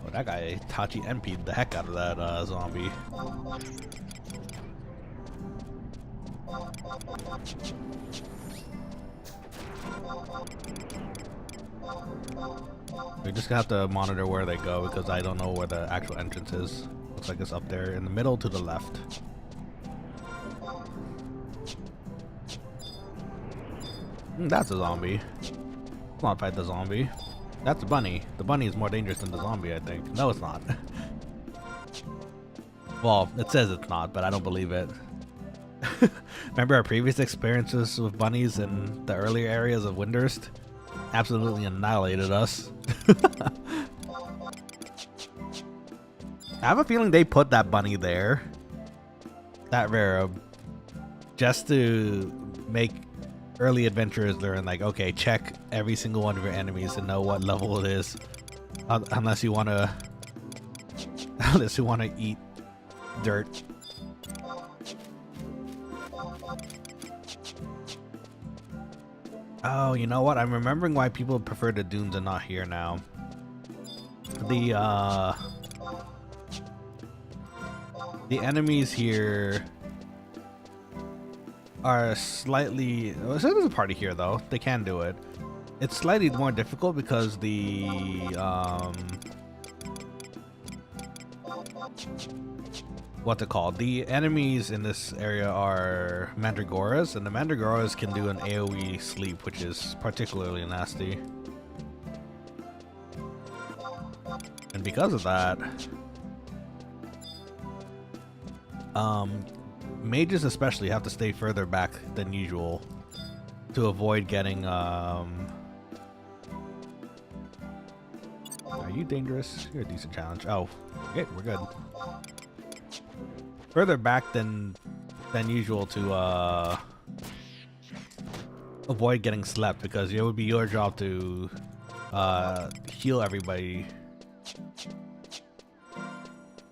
Oh, that guy Tachi MP'd the heck out of that zombie. We just have to monitor where they go because I don't know where the actual entrance is. Looks like it's up there in the middle to the left. That's a zombie. Let's not fight the zombie. That's a bunny. The bunny is more dangerous than the zombie, I think. No, it's not. Well, it says it's not, but I don't believe it. Remember our previous experiences with bunnies in the earlier areas of Windurst? Absolutely annihilated us. I have a feeling they put that bunny there, that rare, just to make early adventurers learn, like, okay, check every single one of your enemies and know what level it is, unless you want to, eat dirt. Oh, you know what? I'm remembering why people prefer the dunes and not here now. The enemies here are slightly... So there's a party here, though. They can do it. It's slightly more difficult because the... what's it called? The enemies in this area are mandragoras, and the mandragoras can do an AoE sleep, which is particularly nasty. And because of that... mages especially have to stay further back than usual to avoid getting, Are you dangerous? You're a decent challenge. Oh, okay, we're good. Further back than usual to, avoid getting slept, because it would be your job to, heal everybody.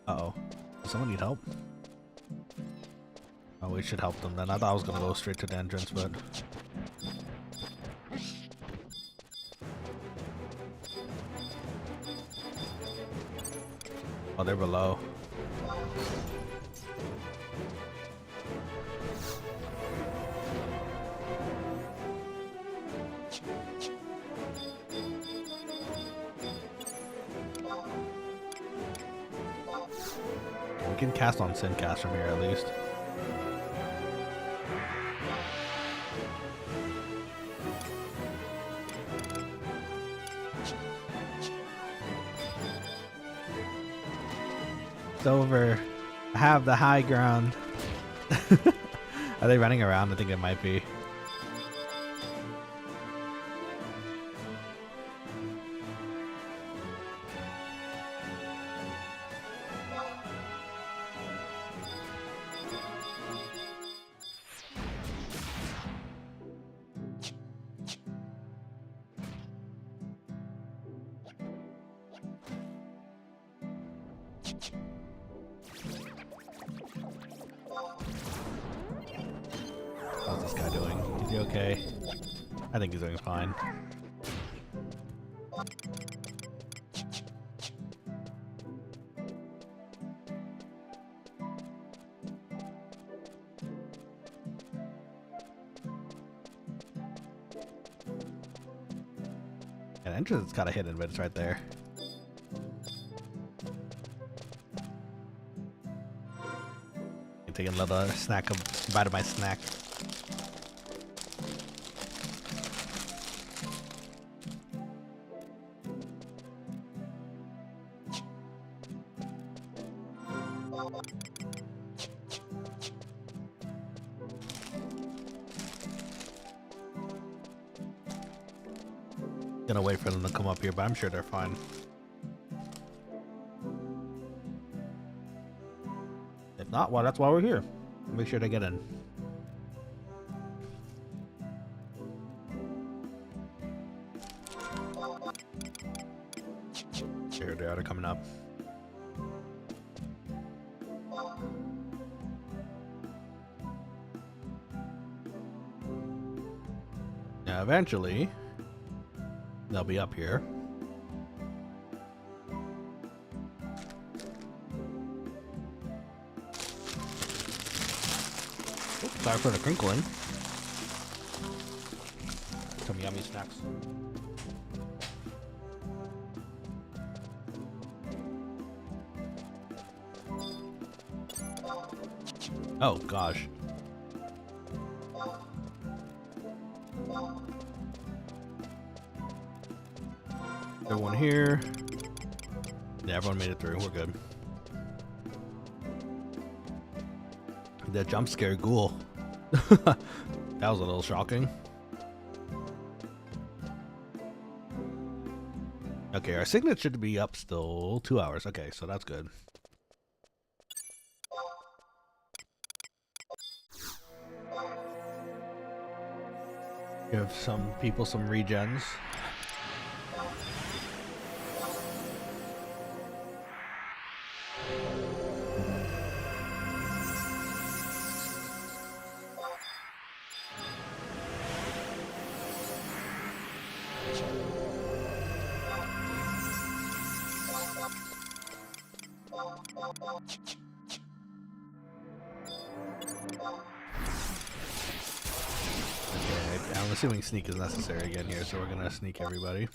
Uh-oh. Does someone need help? Oh, we should help them then. I thought I was gonna go straight to the entrance, but... oh, they're below. We can cast on Sincast from here at least. It's over. I have the high ground. Are they running around? I think it might be. How's this guy doing? Is he okay? I think he's doing fine. An entrance is kind of hidden, but it's right there. I'm taking a little snack, a bite of my snack. Gonna wait for them to come up here, but I'm sure they're fine. If not, well, that's why we're here. Make sure they get in. Here they are, they're coming up. Now, eventually, they'll be up here. Oops, sorry for the crinkling. Some yummy snacks. Oh gosh. Everyone here. Yeah, everyone made it through. We're good. That jump scare ghoul. That was a little shocking. Okay, our signet should be up still 2 hours. Okay, so that's good. Give some people some regens. I'm assuming sneak is necessary again here, so we're gonna sneak everybody.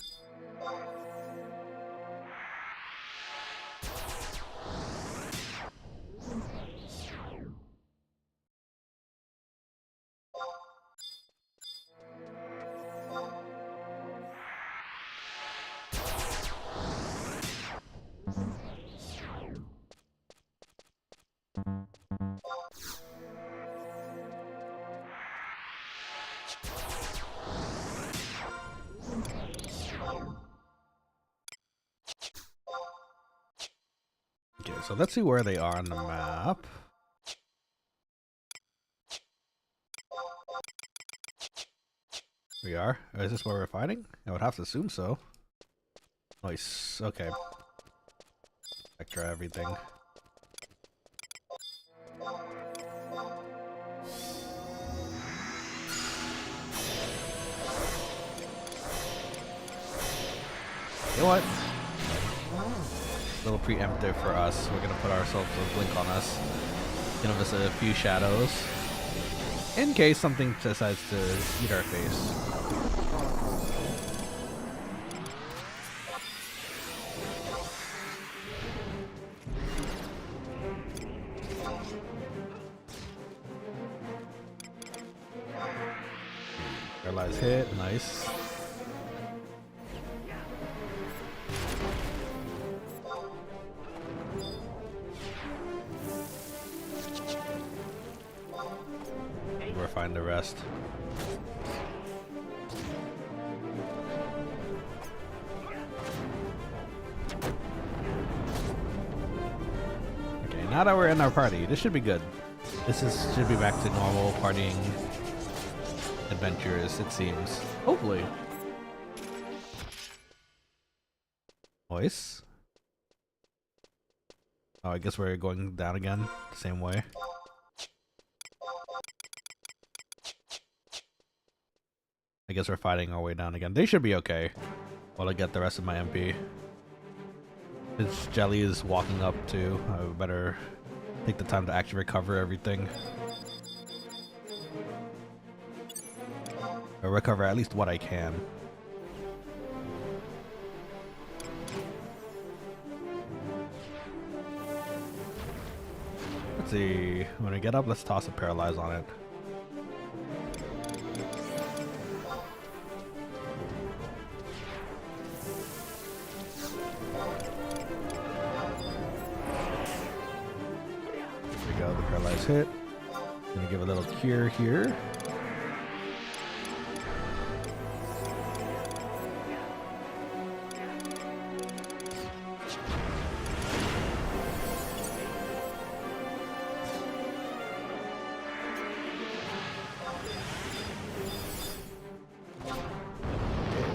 Okay, so let's see where they are on the map. We are? Is this where we're fighting? I would have to assume so. Nice. Okay. Vector everything. You know what? A little preemptive for us. We're gonna put ourselves a blink on us. Give us a few shadows. In case something decides to eat our face. Paralyzed hit, nice. We're fine the rest. Okay, now that we're in our party, this should be good. Should be back to normal partying adventures, it seems. Hopefully. Voice. Oh, I guess we're going down again, the same way. I guess we're fighting our way down again. They should be okay while I get the rest of my MP. Since Jelly is walking up too, I better take the time to actually recover everything. Or recover at least what I can. see. When we get up, let's toss a paralyze on it. There we go, the paralyze hit. Gonna give a little cure here.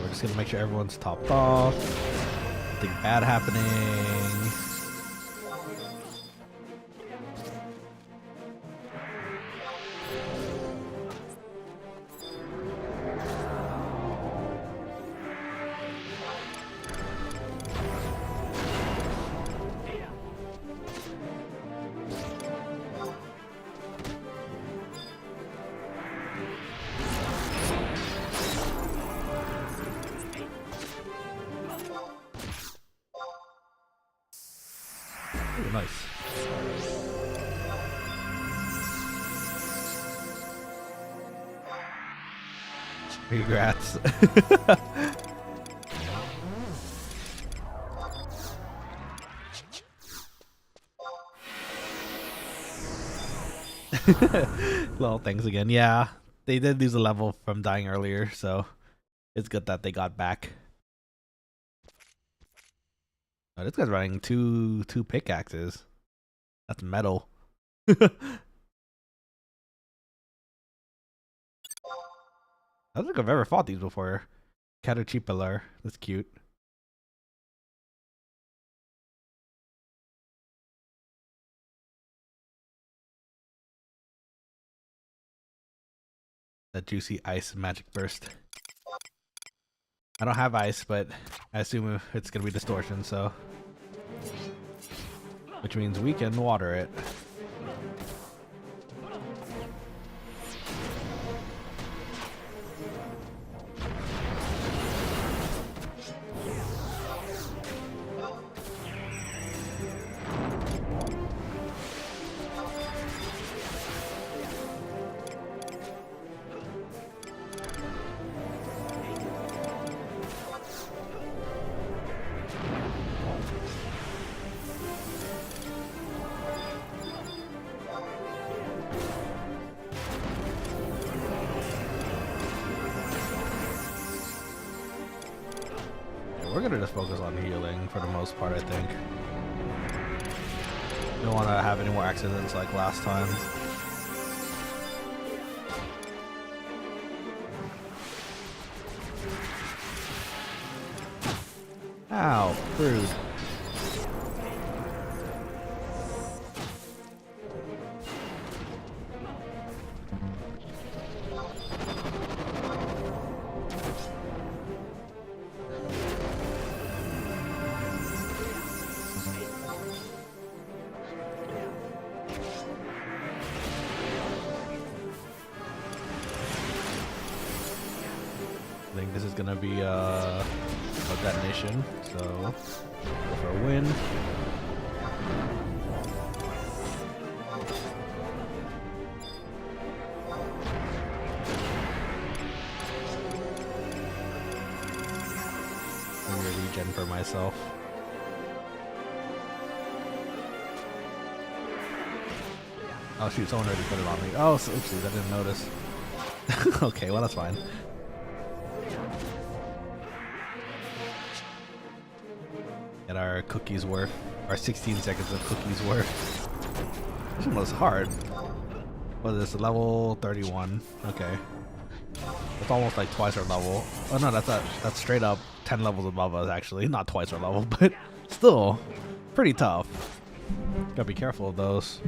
Just gonna make sure everyone's topped off. Nothing bad happening. Ooh, nice. Congrats. Little things again. Yeah, they did lose a level from dying earlier, so it's good that they got back. Oh, this guy's running two pickaxes. That's metal. I don't think I've ever fought these before. Caterpillar. That's cute. That juicy ice magic burst. I don't have ice, but I assume it's gonna be distortion, so. Which means we can water it. We're gonna just focus on healing for the most part, I think. Don't want to have any more accidents like last time. Ow, rude. I think this is gonna be a detonation, so go for a win. I'm gonna regen for myself. Oh shoot, someone already put it on me. Oh, so, oopsies, I didn't notice. Okay, well that's fine. Get our cookies worth, our 16 seconds of cookies worth. This one was hard. What is this, level 31? Okay. It's almost like twice our level. Oh no, that's straight up 10 levels above us actually. Not twice our level, but still pretty tough. Gotta be careful of those.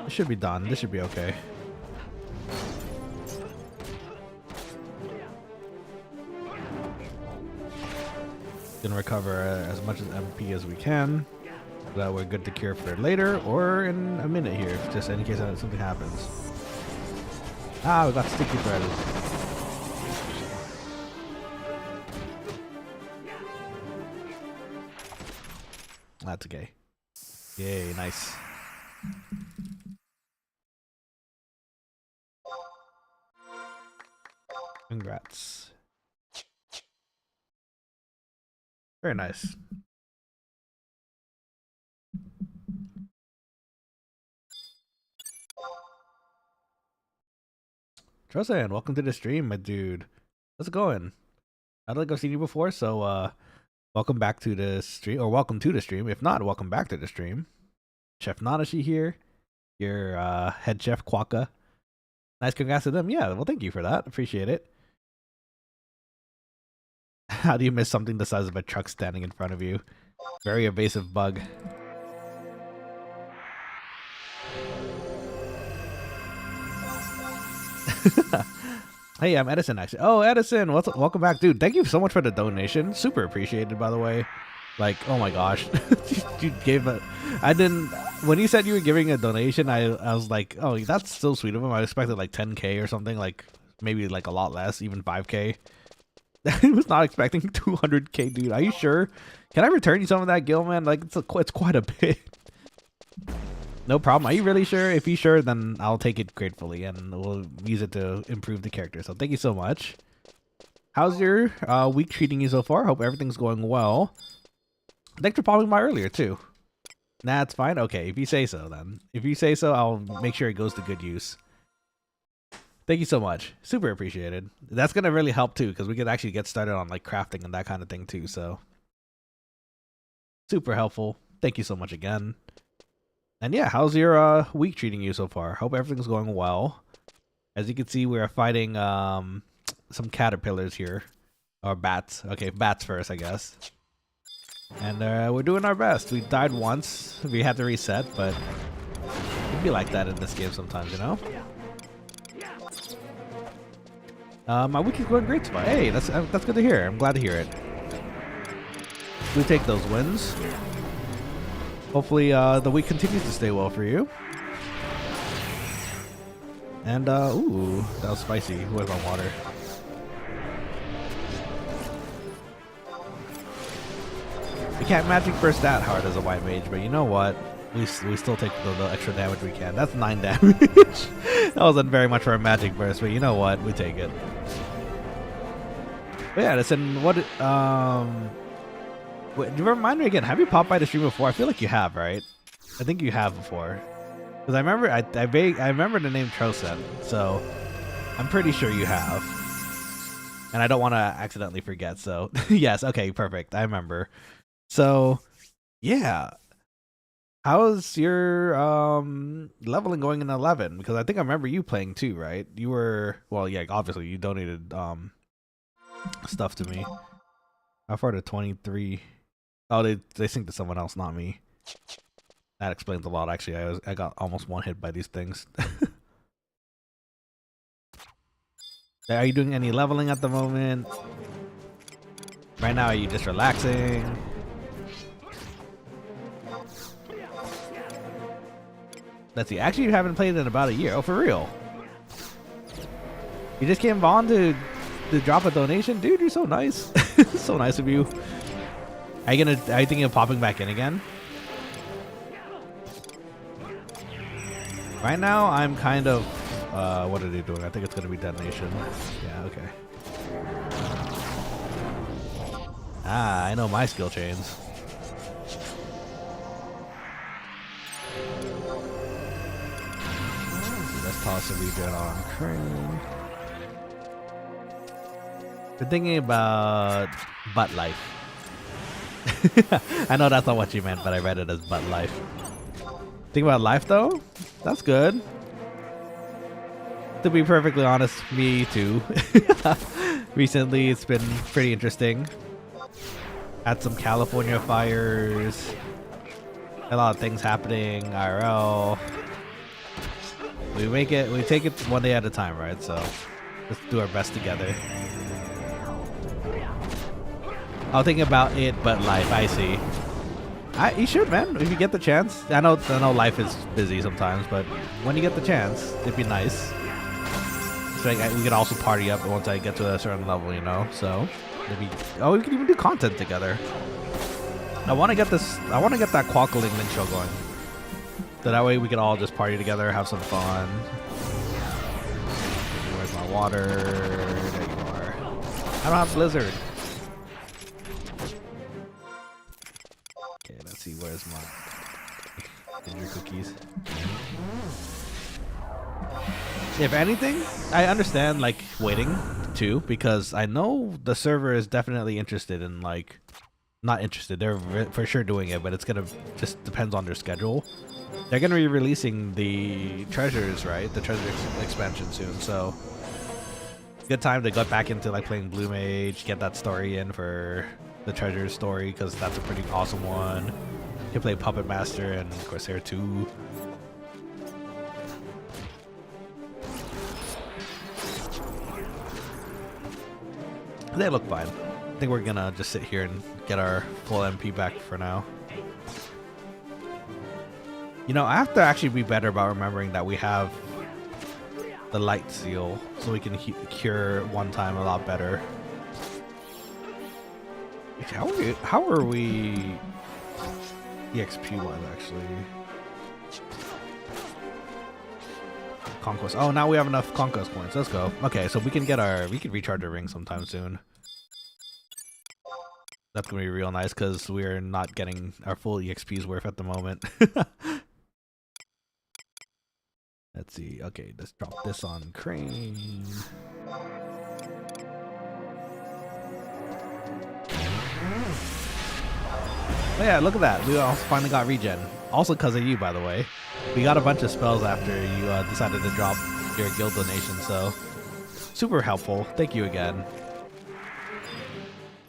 This should be done. This should be okay. Gonna recover as much as MP as we can, so that we're good to cure for later or in a minute here, just in case something happens. Ah, we got sticky threaded. That's okay. Yay, nice. Congrats. Very nice. Trosan, welcome to the stream, my dude. How's it going? I don't think I've seen you before, so welcome back to the stream, or welcome to the stream. If not, welcome back to the stream. Chef Nanashi here, your head chef Quokka. Nice congrats to them. Yeah, well, thank you for that. Appreciate it. How do you miss something the size of a truck standing in front of you? Very evasive bug. Hey, I'm Edison actually. Oh, Edison, welcome back, dude. Thank you so much for the donation. Super appreciated, by the way. Like, oh my gosh, you gave a. I didn't. When you said you were giving a donation, I was like, oh, that's so sweet of him. I expected like 10K or something, like maybe like a lot less, even 5K. I was not expecting 200K, dude. Are you sure? Can I return you some of that, Gil, man? Like, it's quite a bit. No problem. Are you really sure? If you're sure, then I'll take it gratefully, and we'll use it to improve the character. So thank you so much. How's your week treating you so far? Hope everything's going well. Thanks for popping by earlier, too. Nah, it's fine. Okay, if you say so, then. If you say so, I'll make sure it goes to good use. Thank you so much. Super appreciated. That's going to really help, too, because we could actually get started on, like, crafting and that kind of thing, too, so. Super helpful. Thank you so much again. And yeah, how's your week treating you so far? Hope everything's going well. As you can see, we're fighting some caterpillars here. Or bats. Okay, bats first, I guess. And we're doing our best. We died once. We had to reset, but it'd be like that in this game sometimes, you know? My week is going great so far. Hey, that's good to hear. I'm glad to hear it. We take those wins. Hopefully the week continues to stay well for you. And ooh, that was spicy. Where's my water? We can't magic burst that hard as a white mage, but you know what? We still take the extra damage we can. That's 9 damage. That wasn't very much for a magic burst, but you know what? We take it. But yeah, listen, what wait, do you remind me again? Have you popped by the stream before? I feel like you have, right? I think you have before, because I remember I remember the name Troset, so I'm pretty sure you have. And I don't want to accidentally forget, so yes, okay, perfect. I remember. So yeah, how's your leveling going in 11? Because I think I remember you playing too, right? You were, well, yeah, obviously you donated stuff to me. How far to 23? Oh, they synced to someone else, not me. That explains a lot, actually. I got almost one hit by these things. Are you doing any leveling at the moment? Right now, are you just relaxing? Let's see. Actually, you haven't played in about a year. Oh, for real? You just came on to drop a donation? Dude, you're so nice. So nice of you. Are you thinking of popping back in again? Right now, I'm kind of what are they doing? I think it's gonna be detonation. Yeah, okay. Ah, I know my skill chains. Let's toss a regen on Crane. Been thinking about butt life. I know that's not what you meant, but I read it as butt life. Think about life though? That's good. To be perfectly honest, me too. Recently it's been pretty interesting. Had some California fires. A lot of things happening, IRL. We take it one day at a time, right? So let's do our best together. I'll think about it, but life, I see. You should, man, if you get the chance. I know life is busy sometimes, but when you get the chance, it'd be nice. So we could also party up once I get to a certain level, you know? So, maybe, we could even do content together. I want to get this. I want to get that Quokkaling link show going. So that way we can all just party together, have some fun. Where's my water? There you are. I don't have Blizzard. Okay, let's see. Where's my ginger cookies? If anything, I understand like waiting too, because I know the server is definitely interested in like, not interested. They're for sure doing it, but it's gonna just depends on their schedule. They're gonna be releasing the treasures, right? The treasure expansion soon, so good time to get back into like playing Blue Mage, get that story in for the treasure story, because that's a pretty awesome one. You can play Puppet Master and Corsair 2. They look fine. I think we're gonna just sit here and get our full MP back for now. You know, I have to actually be better about remembering that we have the light seal, so we can cure one time a lot better. How are we EXP wise actually? Conquest. Oh, now we have enough conquest points. Let's go. Okay, so we can recharge our ring sometime soon. That's gonna be real nice because we're not getting our full EXP's worth at the moment. Let's see. Okay, let's drop this on Crane. Oh yeah, look at that. We also finally got regen. Also because of you, by the way. We got a bunch of spells after you decided to drop your guild donation, so super helpful. Thank you again.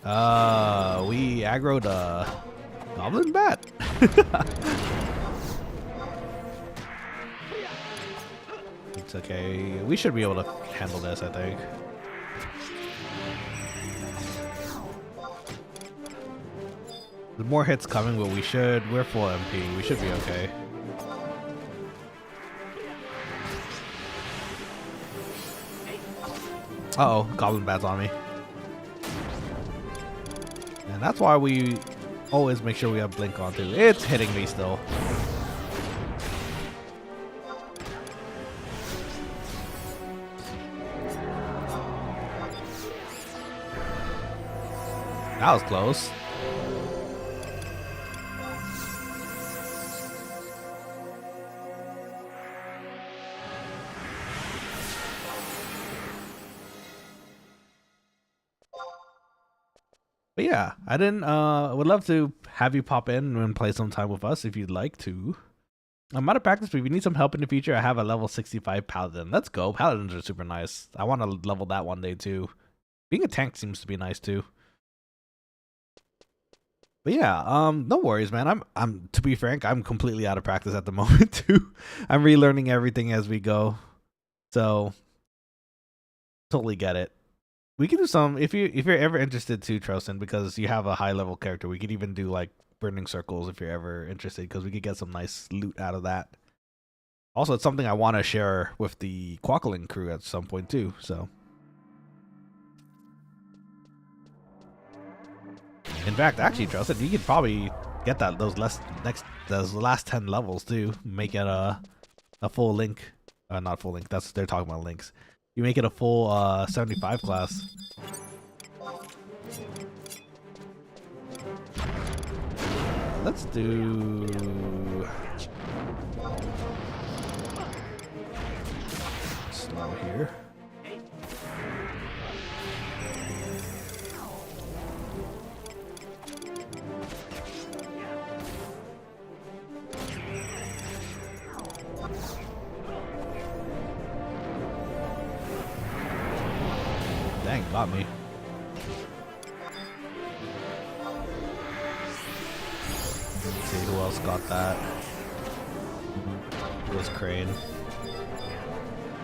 We aggroed a goblin bat. It's okay. We should be able to handle this, I think. There's more hits coming, but we're full MP. We should be okay. Uh-oh, goblin bat's on me. And that's why we always make sure we have blink on too. It's hitting me still. That was close. But yeah, I didn't would love to have you pop in and play some time with us if you'd like to. I'm out of practice, but if you need some help in the future, I have a level 65 paladin. Let's go. Paladins are super nice. I want to level that one day too. Being a tank seems to be nice too. But yeah, no worries, man. I'm to be frank, I'm completely out of practice at the moment too. I'm relearning everything as we go. So totally get it. We can do some if you're ever interested too, Trosen, because you have a high level character. We could even do like burning circles if you're ever interested, because we could get some nice loot out of that. Also, it's something I want to share with the Quokkaling crew at some point too. So, in fact, actually, Trosen, you could probably get those last 10 levels too. Make it a full link, not full link. They're talking about links. You make it a full 75 class. Let's do... slow here. Dang, got me. Let's see who else got that. It was Crane.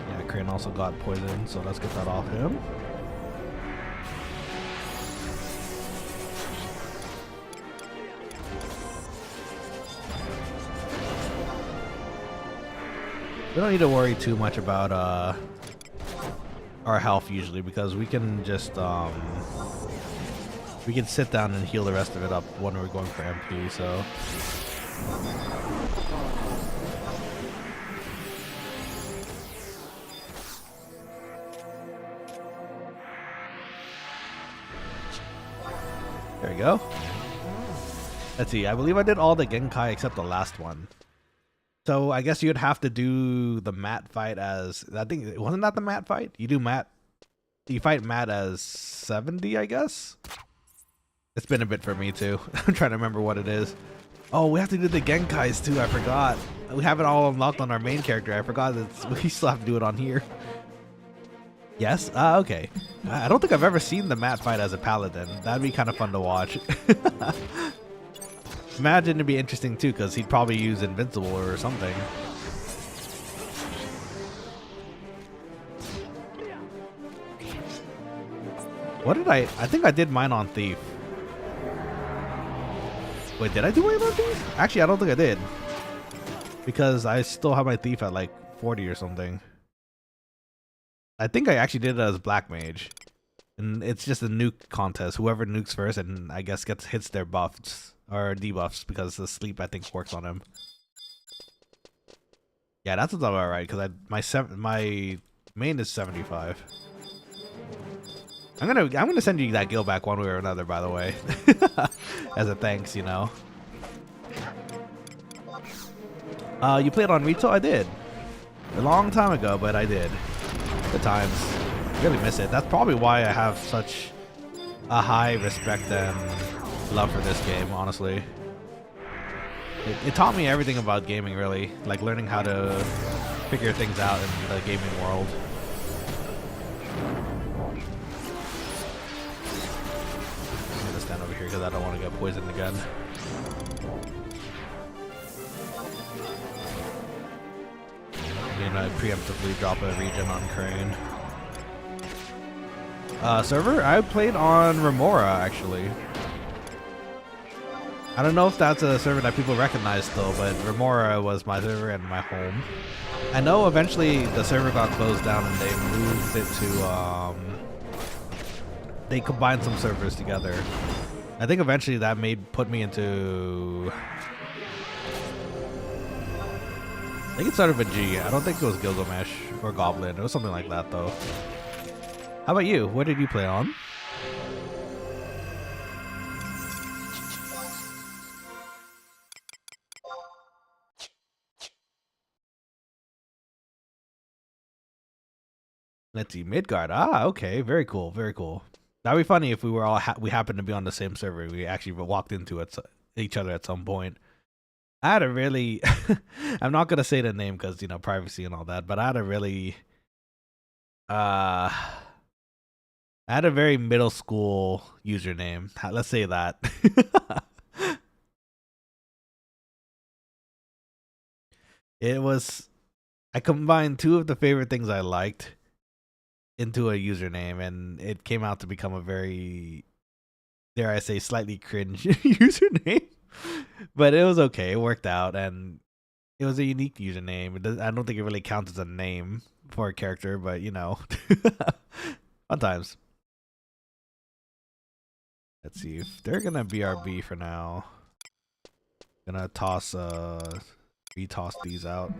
Yeah, Crane also got poison, so let's get that off him. We don't need to worry too much about our health usually, because we can just We can sit down and heal the rest of it up when we're going for MP, so. There we go. Let's see, I believe I did all the Genkai except the last one. So I guess you'd have to do the Matt fight as, I think, wasn't that the Matt fight? You fight Matt as 70, I guess? It's been a bit for me too. I'm trying to remember what it is. Oh, we have to do the Genkais too, I forgot. We have it all unlocked on our main character. I forgot that we still have to do it on here. Yes? Okay. I don't think I've ever seen the Matt fight as a paladin. That'd be kind of fun to watch. Imagine it'd be interesting too, because he'd probably use Invincible or something. What did I think I did mine on Thief. Wait, did I do mine on Thief? Actually, I don't think I did. Because I still have my Thief at like 40 or something. I think I actually did it as Black Mage. And it's just a nuke contest. Whoever nukes first and I guess hits their buffs. Or debuffs, because the sleep I think works on him. Yeah, that's about right, because my main is 75. I'm gonna send you that guild back one way or another, by the way. As a thanks, you know. You played on Rito? I did. A long time ago, but I did. Good times. Really miss it. That's probably why I have such a high respect and love for this game, honestly. It taught me everything about gaming, really. Like learning how to figure things out in the gaming world. I'm gonna stand over here because I don't want to get poisoned again. I'm gonna preemptively drop a regen on Crane. Server? I played on Remora, actually. I don't know if that's a server that people recognize still, but Remora was my server and my home. I know eventually the server got closed down and they moved it to, they combined some servers together. I think eventually that put me into, I think it started with G. I don't think it was Gilgamesh or Goblin. It was something like that though. How about you? What did you play on? Let's see, Midgard. Ah, okay, very cool, very cool. That'd be funny if we were all we happened to be on the same server. We actually walked into each other at some point. I had a really, I'm not gonna say the name because you know privacy and all that, but I had a really, I had a very middle school username. Let's say that. It was, I combined two of the favorite things I liked into a username, and it came out to become a very, dare I say, slightly cringe username. But it was okay. It worked out, and it was a unique username. I don't think it really counts as a name for a character, but you know, fun times. Let's see if they're gonna BRB for now. Gonna toss retoss these out.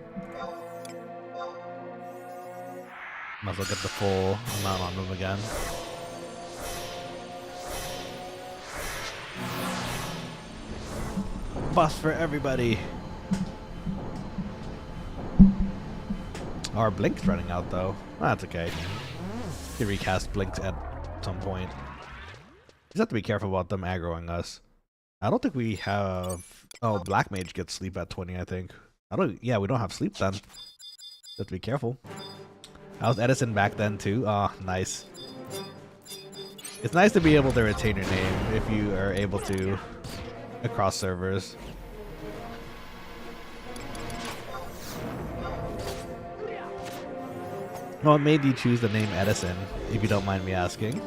Might as well get the full amount on them again. Buffs for everybody. Our Blink's running out though. That's okay. You can recast Blink at some point. Just have to be careful about them aggroing us. I don't think we have. Oh, Black Mage gets sleep at 20, I think. Yeah, we don't have sleep then. Have to be careful. I was Edison back then too. Oh, nice. It's nice to be able to retain your name if you are able to across servers. What made you choose the name Edison, if you don't mind me asking?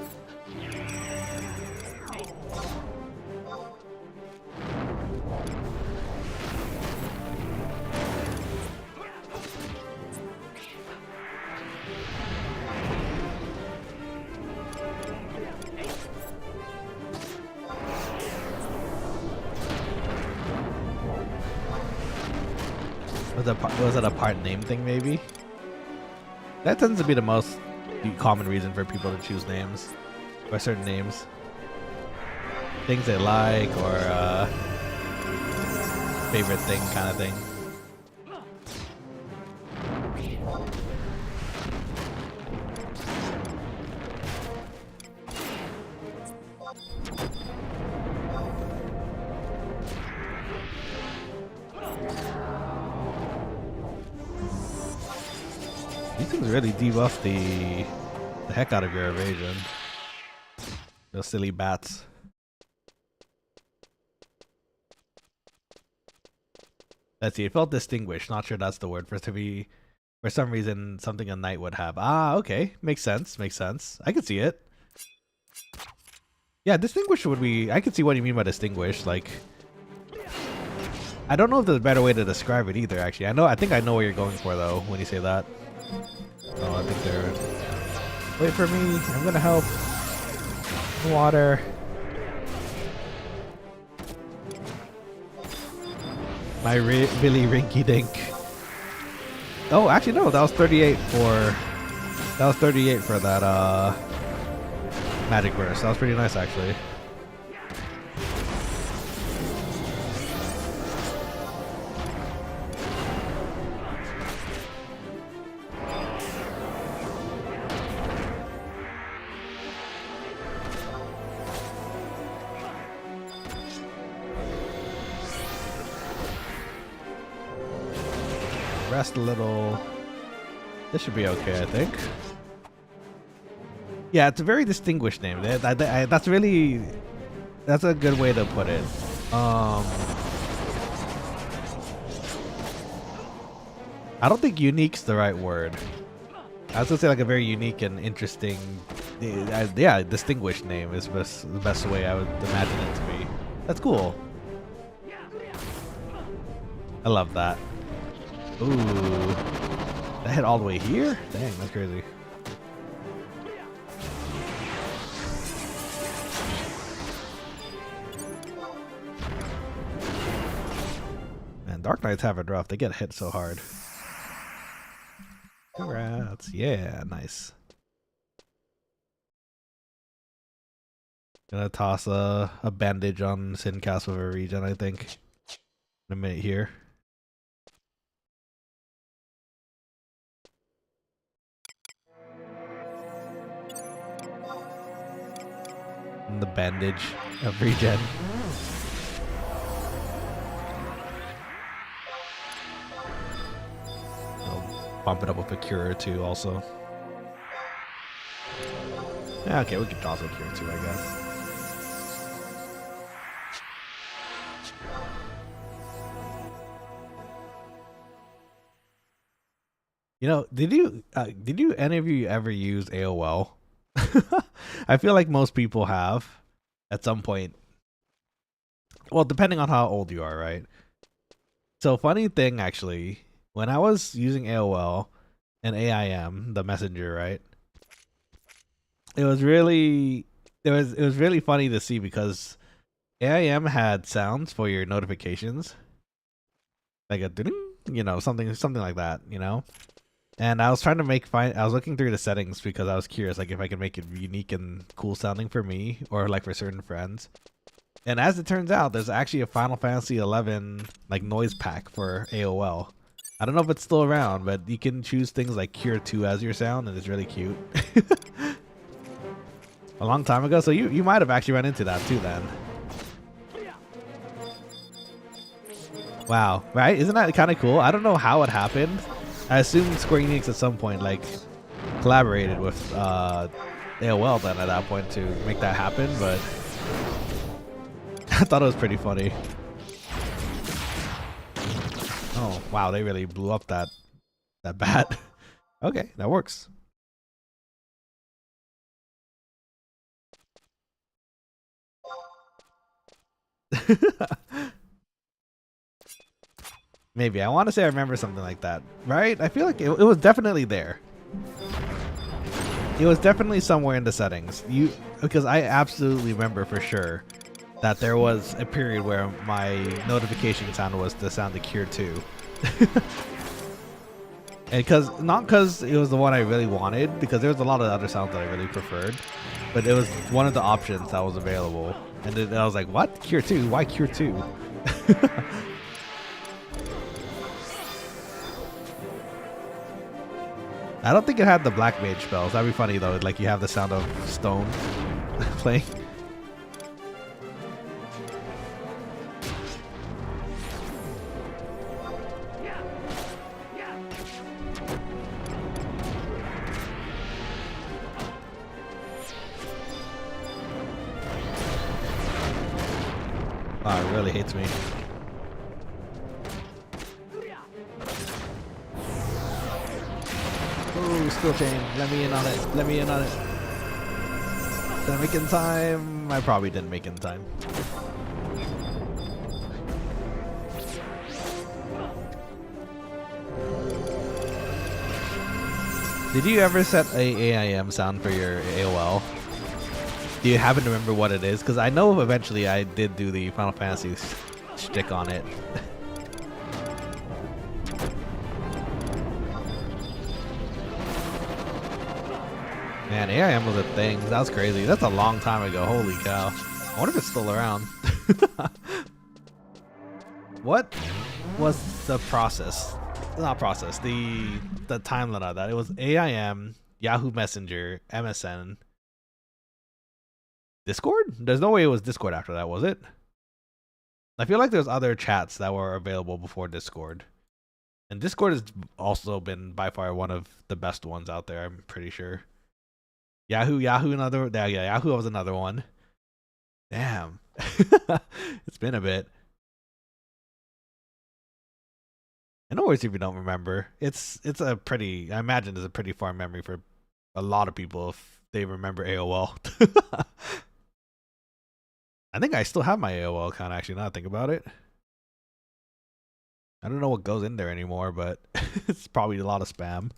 Was it a part name thing maybe? That tends to be the most common reason for people to choose names or certain names. Things they like or favorite thing kind of thing. These things really debuff the heck out of your evasion. Those silly bats. Let's see, it felt distinguished. Not sure that's the word. For some reason, something a knight would have. Ah, okay. Makes sense. Makes sense. I can see it. Yeah, distinguished would be... I can see what you mean by distinguished. Like... I don't know if there's a better way to describe it either, actually. I think I know what you're going for, though, when you say that. Oh, I think they're... Wait for me. I'm gonna help. Water. My Billy Rinky Dink. Oh, actually no, that was 38 for... That was 38 for that, magic burst. That was pretty nice, actually. Rest a little. This should be okay, I think. Yeah, it's a very distinguished name. That's really... That's a good way to put it. I don't think unique's the right word. I was gonna say like a very unique and interesting... Yeah, distinguished name is the best way I would imagine it to be. That's cool. I love that. Ooh, that hit all the way here? Dang, that's crazy. Man, Dark Knights have it rough. They get hit so hard. Congrats. Yeah, nice. Gonna toss a bandage on Sincast with a regen, I think. In a minute here. And the bandage of regen. I'll bump it up with a cure or two also. Yeah, okay, we can toss a cure too, I guess. You know, did you any of you ever use AOL? I feel like most people have at some point. Well, depending on how old you are, right? So funny thing actually, when I was using AOL and AIM, the messenger, right? It was really funny to see because AIM had sounds for your notifications. Like a ding, you know, something like that, you know? And I was trying to I was looking through the settings because I was curious, like if I could make it unique and cool sounding for me or like for certain friends. And as it turns out, there's actually a Final Fantasy 11 like noise pack for AOL. I don't know if it's still around, but you can choose things like Cure 2 as your sound, and it's really cute. A long time ago, so you might have actually run into that too then. Wow, right? Isn't that kind of cool? I don't know how it happened. I assume Square Enix at some point like collaborated with AOL then at that point to make that happen, but I thought it was pretty funny. Oh wow, they really blew up that bat. Okay, that works. Maybe. I want to say I remember something like that, right? I feel like it was definitely there. It was definitely somewhere in the settings. Because I absolutely remember for sure that there was a period where my notification sound was the sound of Cure 2. And not because it was the one I really wanted, because there was a lot of other sounds that I really preferred, but it was one of the options that was available. And then I was like, what? Cure 2? Why Cure 2? I don't think it had the Black Mage spells. That'd be funny though, like you have the sound of stone playing. Wow, it really hates me. Ooh, skill chain. Let me in on it. Let me in on it. Did I make it in time? I probably didn't make it in time. Did you ever set a AIM sound for your AOL? Do you happen to remember what it is? Because I know eventually I did do the Final Fantasy shtick on it. Man, AIM was a thing. That was crazy. That's a long time ago. Holy cow. I wonder if it's still around. What was the process? Not process. The timeline of that. It was AIM, Yahoo Messenger, MSN, Discord? There's no way it was Discord after that, was it? I feel like there's other chats that were available before Discord. And Discord has also been by far one of the best ones out there, I'm pretty sure. Yahoo, another. Yeah, Yahoo was another one. Damn. It's been a bit. And no worries if you don't remember. It's a pretty, I imagine it's a pretty far memory for a lot of people if they remember AOL. I think I still have my AOL account actually, now that I think about it. I don't know what goes in there anymore, but it's probably a lot of spam.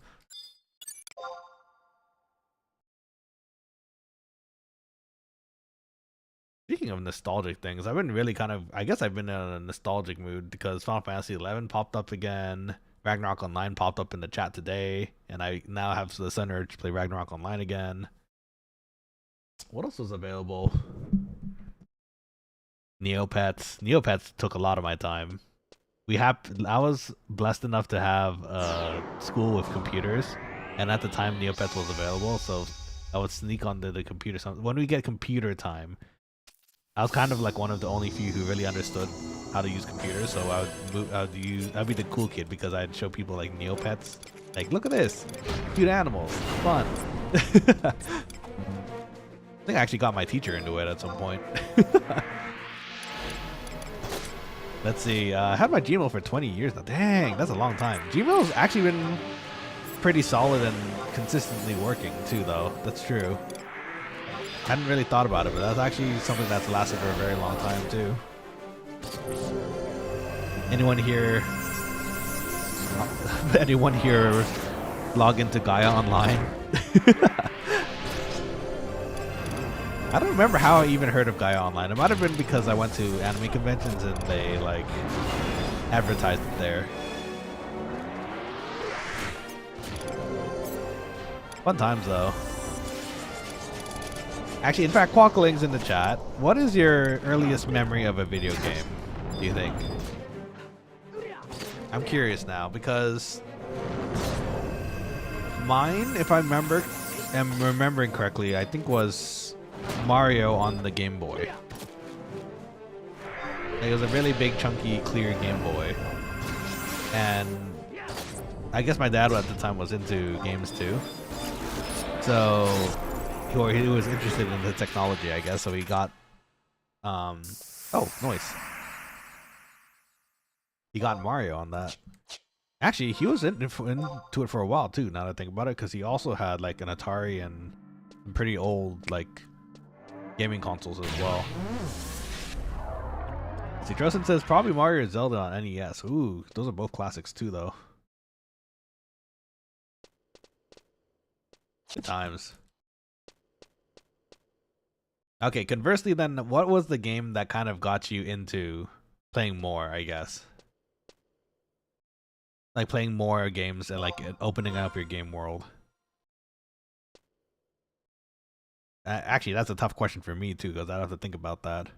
Speaking of nostalgic things, I've been really I guess I've been in a nostalgic mood because Final Fantasy 11 popped up again. Ragnarok Online popped up in the chat today, and I now have the sudden urge to play Ragnarok Online again. What else was available? Neopets. Neopets took a lot of my time. I was blessed enough to have a school with computers, and at the time Neopets was available, so I would sneak onto the computer. When we get computer time, I was kind of like one of the only few who really understood how to use computers, so I'd be the cool kid because I'd show people like Neopets. Like, look at this, cute animals, fun. I think I actually got my teacher into it at some point. Let's see, I had my Gmail for 20 years now. Dang, that's a long time. Gmail's actually been pretty solid and consistently working too, though. That's true. Hadn't really thought about it, but that's actually something that's lasted for a very long time too. Anyone here log into Gaia Online? I don't remember how I even heard of Gaia Online. It might have been because I went to anime conventions and they like advertised it there. Fun times though. Actually, in fact, Quokkalings in the chat. What is your earliest memory of a video game, do you think? I'm curious now because mine, if I am remembering correctly, I think was Mario on the Game Boy. It was a really big, chunky, clear Game Boy. And I guess my dad at the time was into games too. So he was interested in the technology, I guess, so he got oh, noise. He got Mario on that. Actually, he was into it for a while too, now that I think about it, because he also had like an Atari and some pretty old like gaming consoles as well. See, Drosen says probably Mario and Zelda on NES. Ooh, those are both classics too, though. Good times. Okay, conversely then, what was the game that kind of got you into playing more, I guess? like playing more games and like opening up your game world. Actually, that's a tough question for me too, because I have to think about that.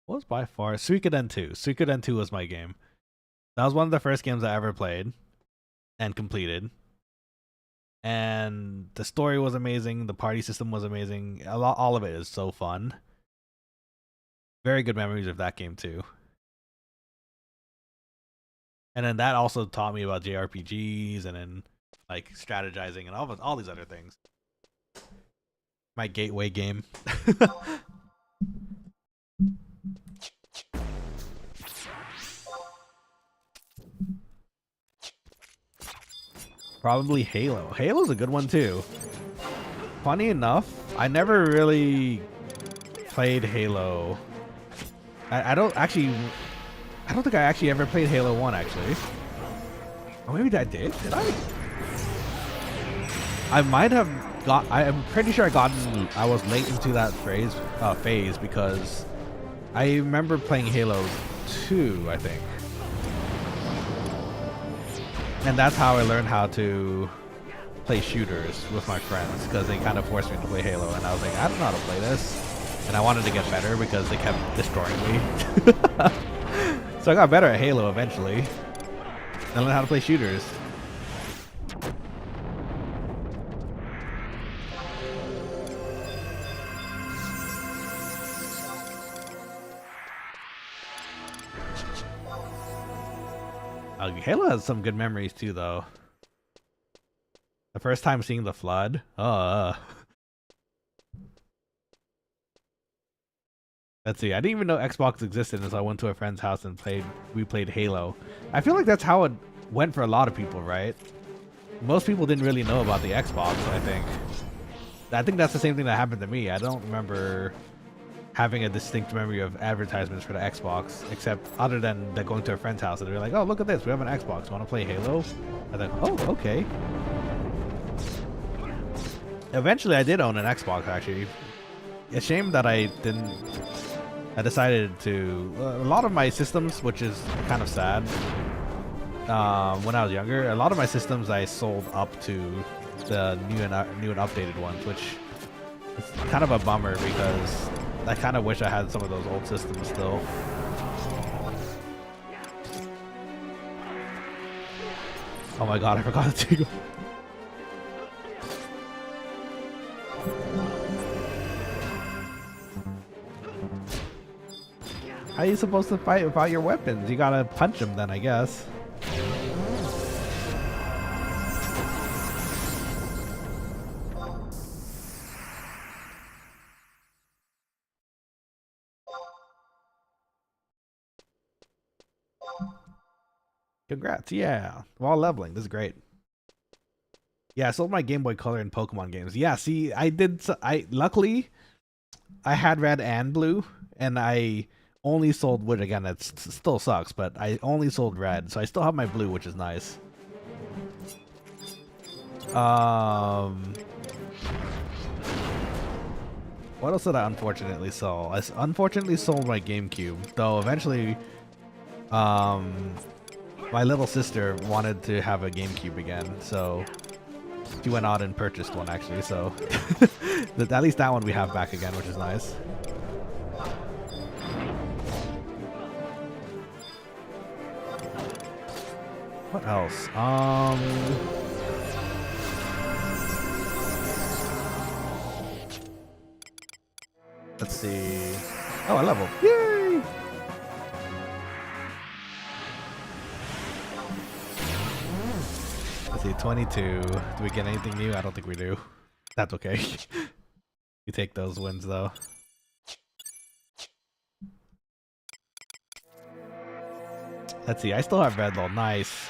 What was by far Suikoden 2? Suikoden 2 was my game. That was one of the first games I ever played and completed. And the story was amazing. The party system was amazing. All of it is so fun. Very good memories of that game too. And then that also taught me about JRPGs and then like strategizing and all these other things. My gateway game. Probably Halo. Halo's a good one too. Funny enough, I never really played Halo. I don't think I actually ever played Halo 1 actually. Oh, maybe I did? Did I? I might have got. I'm pretty sure I was late into that phase because I remember playing Halo 2, I think. And that's how I learned how to play shooters with my friends, because they kind of forced me to play Halo, and I was like, I don't know how to play this. And I wanted to get better because they kept destroying me. So I got better at Halo eventually. I learned how to play shooters. Halo has some good memories too, though. The first time seeing the flood. Let's see. I didn't even know Xbox existed until I went to a friend's house and we played Halo. I feel like that's how it went for a lot of people, right? Most people didn't really know about the Xbox, I think. I think that's the same thing that happened to me. I don't remember having a distinct memory of advertisements for the Xbox, except other than going to a friend's house and they're like, oh, look at this, we have an Xbox, want to play Halo? I thought, oh, okay. Eventually I did own an Xbox, actually. A shame that I decided to, a lot of my systems, which is kind of sad, when I was younger, a lot of my systems I sold up to the new and updated ones, which is kind of a bummer because I kind of wish I had some of those old systems still. Oh my god, I forgot to go. How are you supposed to fight without your weapons? You gotta punch them then, I guess. Congrats, yeah. While leveling, this is great. Yeah, I sold my Game Boy Color and Pokemon games. Yeah, see, luckily, I had red and blue, and I only sold, which again, it still sucks, but I only sold red, so I still have my blue, which is nice. What else did I unfortunately sell? I unfortunately sold my GameCube, though eventually, my little sister wanted to have a GameCube again, so she went out and purchased one actually, so at least that one we have back again, which is nice. What else? Let's see. Oh, I leveled. Yay! Let's see, 22. Do we get anything new? I don't think we do. That's okay. We take those wins though. Let's see, I still have red though. Nice.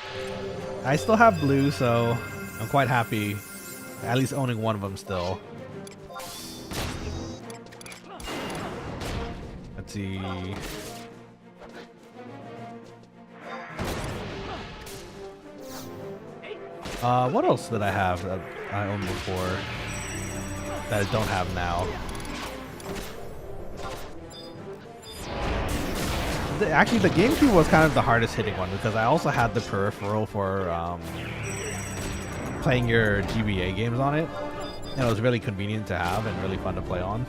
I still have blue, so I'm quite happy at least owning one of them still. Let's see. What else did I have that I owned before that I don't have now? Actually, the GameCube was kind of the hardest hitting one because I also had the peripheral for playing your GBA games on it, and it was really convenient to have and really fun to play on.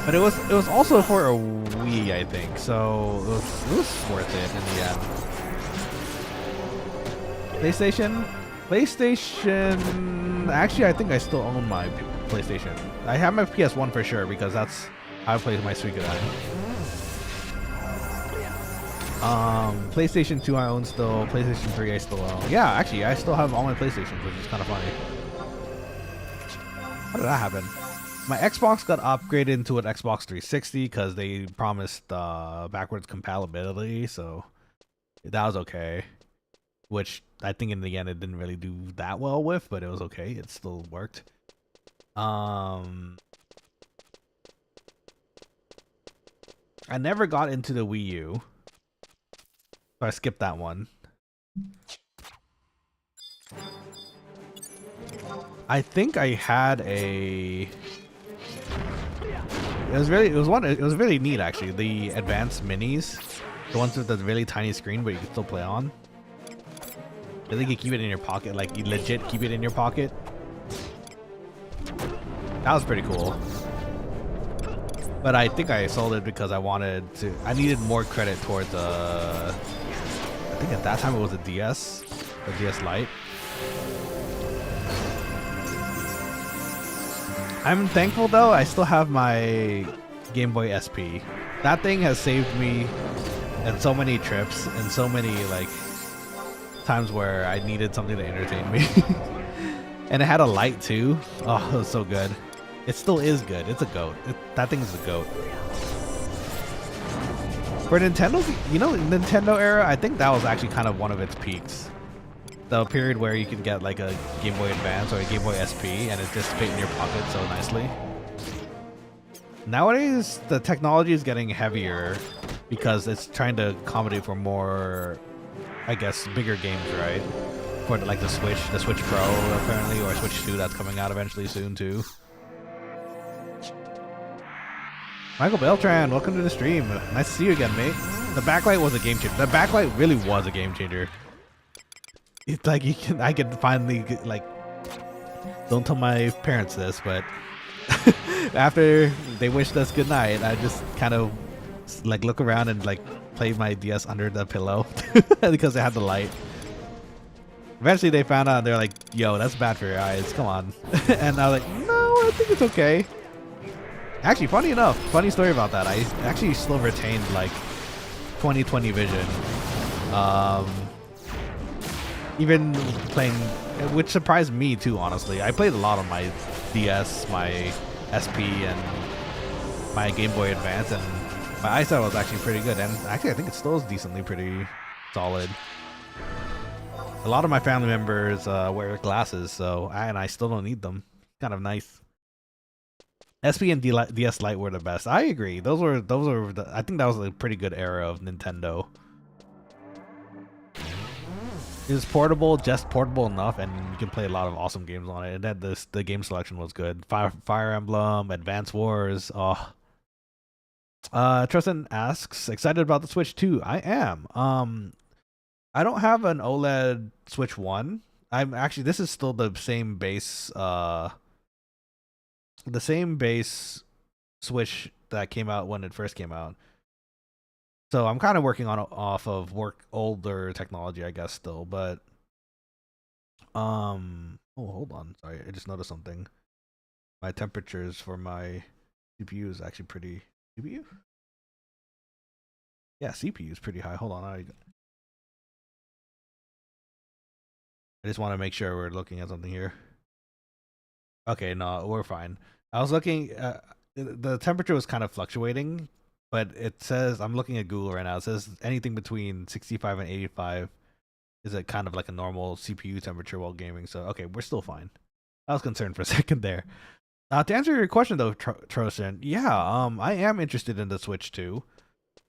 But it was also for a Wii, I think, so it was worth it in the end. PlayStation. Actually, I think I still own my PlayStation. I have my PS1 for sure because that's how I play my Suikoden. PlayStation 2 I own still. PlayStation 3 I still own. Yeah, actually, I still have all my PlayStations, which is kind of funny. How did that happen? My Xbox got upgraded into an Xbox 360 because they promised backwards compatibility, so that was okay. Which I think in the end it didn't really do that well with, but it was okay. It still worked. I never got into the Wii U, so I skipped that one. I think I had a. It was really neat actually. The advanced minis, the ones with the really tiny screen, but you can still play on. I think you keep it in your pocket, like you legit keep it in your pocket. That was pretty cool. But I think I sold it because I needed more credit towards I think at that time it was a DS, the DS Lite. I'm thankful though, I still have my Game Boy SP. That thing has saved me in so many trips and so many like times where I needed something to entertain me. And it had a light too. Oh, it was so good. It still is good. It's a goat. That thing is a goat. For Nintendo, you know, Nintendo era, I think that was actually kind of one of its peaks. The period where you could get like a Game Boy Advance or a Game Boy SP and it just fit in your pocket so nicely. Nowadays, the technology is getting heavier because it's trying to accommodate for more, I guess, bigger games, right? For like the Switch Pro apparently, or Switch 2 that's coming out eventually soon too. Michael Beltran, welcome to the stream. Nice to see you again, mate. The backlight was a game changer. The backlight really was a game changer. It's like I can finally like. Don't tell my parents this, but after they wished us good night, I just kind of like look around and like play my DS under the pillow because it had the light. Eventually they found out, they're like, yo, that's bad for your eyes, come on. And I was like, no, I think it's okay. Actually, funny enough, funny story about that, I actually still retained like 20/20 vision. Even playing, which surprised me too, honestly. I played a lot on my DS, my SP, and my Game Boy Advance, and my eyesight was actually pretty good. And actually, I think it still is decently pretty solid. A lot of my family members wear glasses, so I still don't need them. Kind of nice. SP and DS Lite were the best. I agree. Those were I think that was a pretty good era of Nintendo. It was portable, just portable enough, and you can play a lot of awesome games on it. And then the game selection was good. Fire Emblem, Advance Wars. Oh. Tristan asks, excited about the Switch 2? I am. I don't have an OLED Switch 1. I'm actually, this is still the same base Switch that came out when it first came out. So I'm kind of working on off of older technology, I guess, still, but oh, hold on. Sorry, I just noticed something. My temperatures for my CPU is actually pretty. CPU? Yeah, CPU is pretty high. Hold on. I just want to make sure we're looking at something here. Okay, no, we're fine. I was looking, the temperature was kind of fluctuating, but it says, I'm looking at Google right now, it says anything between 65 and 85 is a kind of like a normal CPU temperature while gaming. So, okay, we're still fine. I was concerned for a second there. To answer your question though, Trojan, yeah, I am interested in the Switch 2.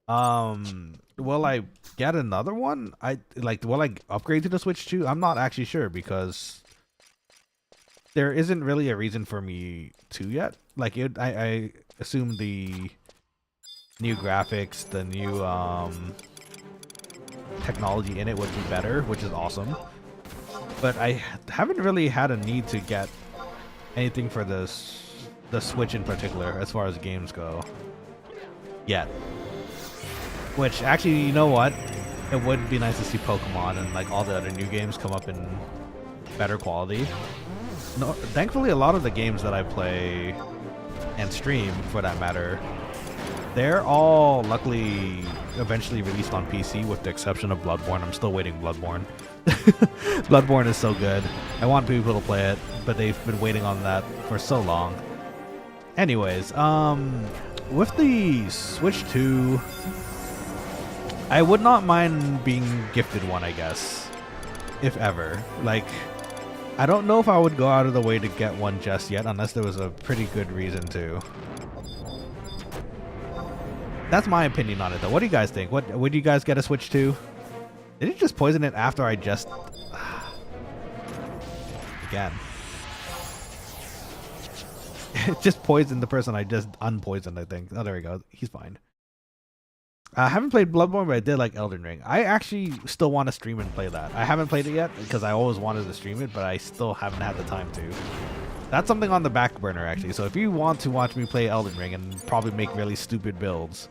Will I get another one? Will I upgrade to the Switch 2? I'm not actually sure because there isn't really a reason for me to yet. Like I assume the new graphics, the new technology in it would be better, which is awesome. But I haven't really had a need to get anything for the Switch in particular, as far as games go, yet. Which actually, you know what? It would be nice to see Pokemon and like all the other new games come up in better quality. No, thankfully, a lot of the games that I play and stream, for that matter, they're all luckily eventually released on PC, with the exception of Bloodborne. I'm still waiting Bloodborne. Bloodborne is so good. I want people to play it, but they've been waiting on that for so long. Anyways, with the Switch 2, I would not mind being gifted one, I guess, if ever. Like, I don't know if I would go out of the way to get one just yet, unless there was a pretty good reason to. That's my opinion on it, though. What do you guys think? What would you guys get a Switch 2? Did it just poison it after I just... Again. It just poisoned the person I just unpoisoned, I think. Oh, there we go. He's fine. I haven't played Bloodborne, but I did like Elden Ring. I actually still want to stream and play that. I haven't played it yet because I always wanted to stream it, but I still haven't had the time to. That's something on the back burner, actually. So if you want to watch me play Elden Ring and probably make really stupid builds,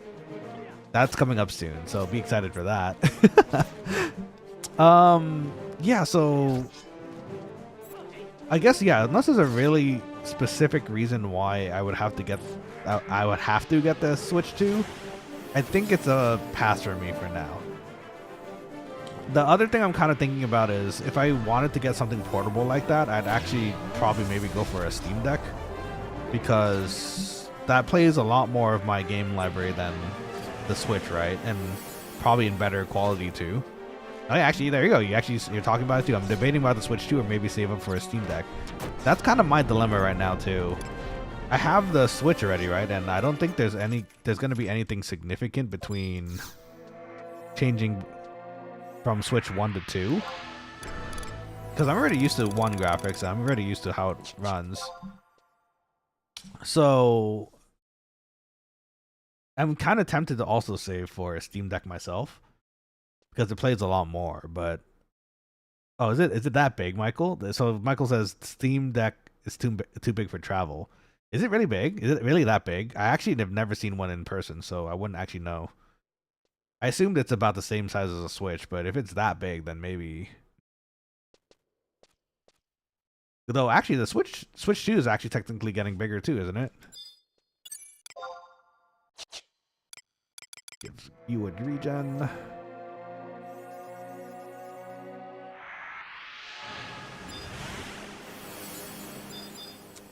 that's coming up soon. So be excited for that. Yeah, so I guess, yeah, unless there's a really specific reason why I would have to get the Switch 2, I think it's a pass for me for now. The other thing I'm kind of thinking about is if I wanted to get something portable like that, I'd actually probably maybe go for a Steam Deck, because that plays a lot more of my game library than the Switch, right? And probably in better quality too. Oh, yeah, actually, there you go. You're talking about it too. I'm debating about the Switch 2 or maybe save up for a Steam Deck. That's kind of my dilemma right now too. I have the Switch already, right? And I don't think there's going to be anything significant between changing from Switch 1 to 2. Because I'm already used to 1 graphics. I'm already used to how it runs. So I'm kind of tempted to also save for a Steam Deck myself, because it plays a lot more. But oh, is it that big, Michael? So Michael says Steam Deck is too big for travel. Is it really big? Is it really that big? I actually have never seen one in person, so I wouldn't actually know. I assumed it's about the same size as a Switch, but if it's that big, then maybe. Though actually, the Switch 2 is actually technically getting bigger too, isn't it? Gives you a regen.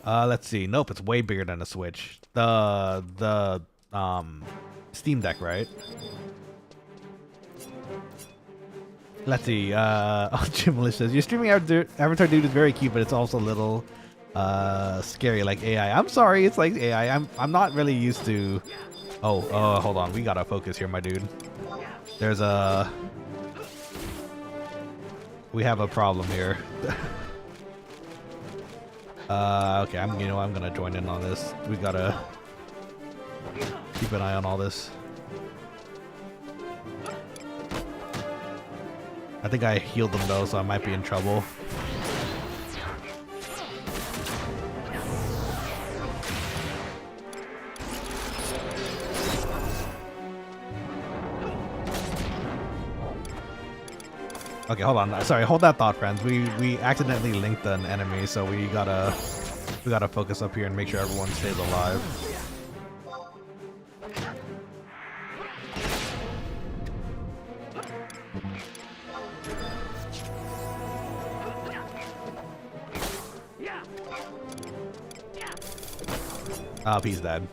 Let's see. Nope, it's way bigger than a Switch. The Steam Deck, right? Let's see. Oh, Jim says your streaming avatar dude is very cute, but it's also a little scary, like AI. I'm sorry, it's like AI. I'm not really used to. Oh, hold on. We gotta focus here, my dude. There's a. We have a problem here. Okay, I'm gonna join in on this. We gotta keep an eye on all this. I think I healed them though, so I might be in trouble. Okay, hold on. Sorry, hold that thought, friends. We accidentally linked an enemy, so we gotta focus up here and make sure everyone stays alive. Oh, he's dead.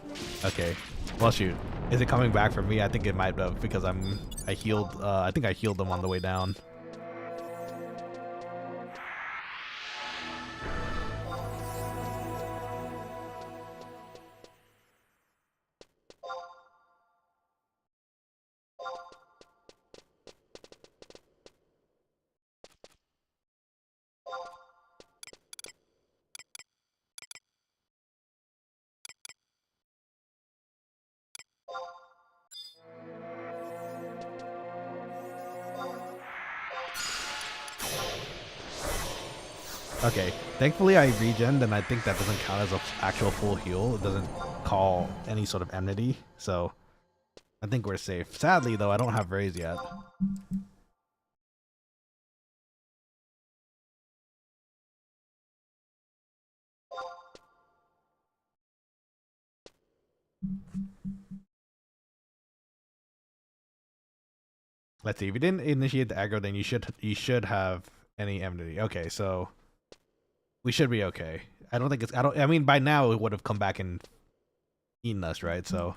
Okay. Well, shoot. Is it coming back for me? I think it might have, because I healed. I think I healed them on the way down. Okay, thankfully I regened, and I think that doesn't count as an actual full heal. It doesn't call any sort of enmity, so I think we're safe. Sadly, though, I don't have raise yet. Let's see. If you didn't initiate the aggro, then you should have any enmity. Okay, so we should be okay. I don't think it's. I mean, by now it would have come back and eaten us, right? So.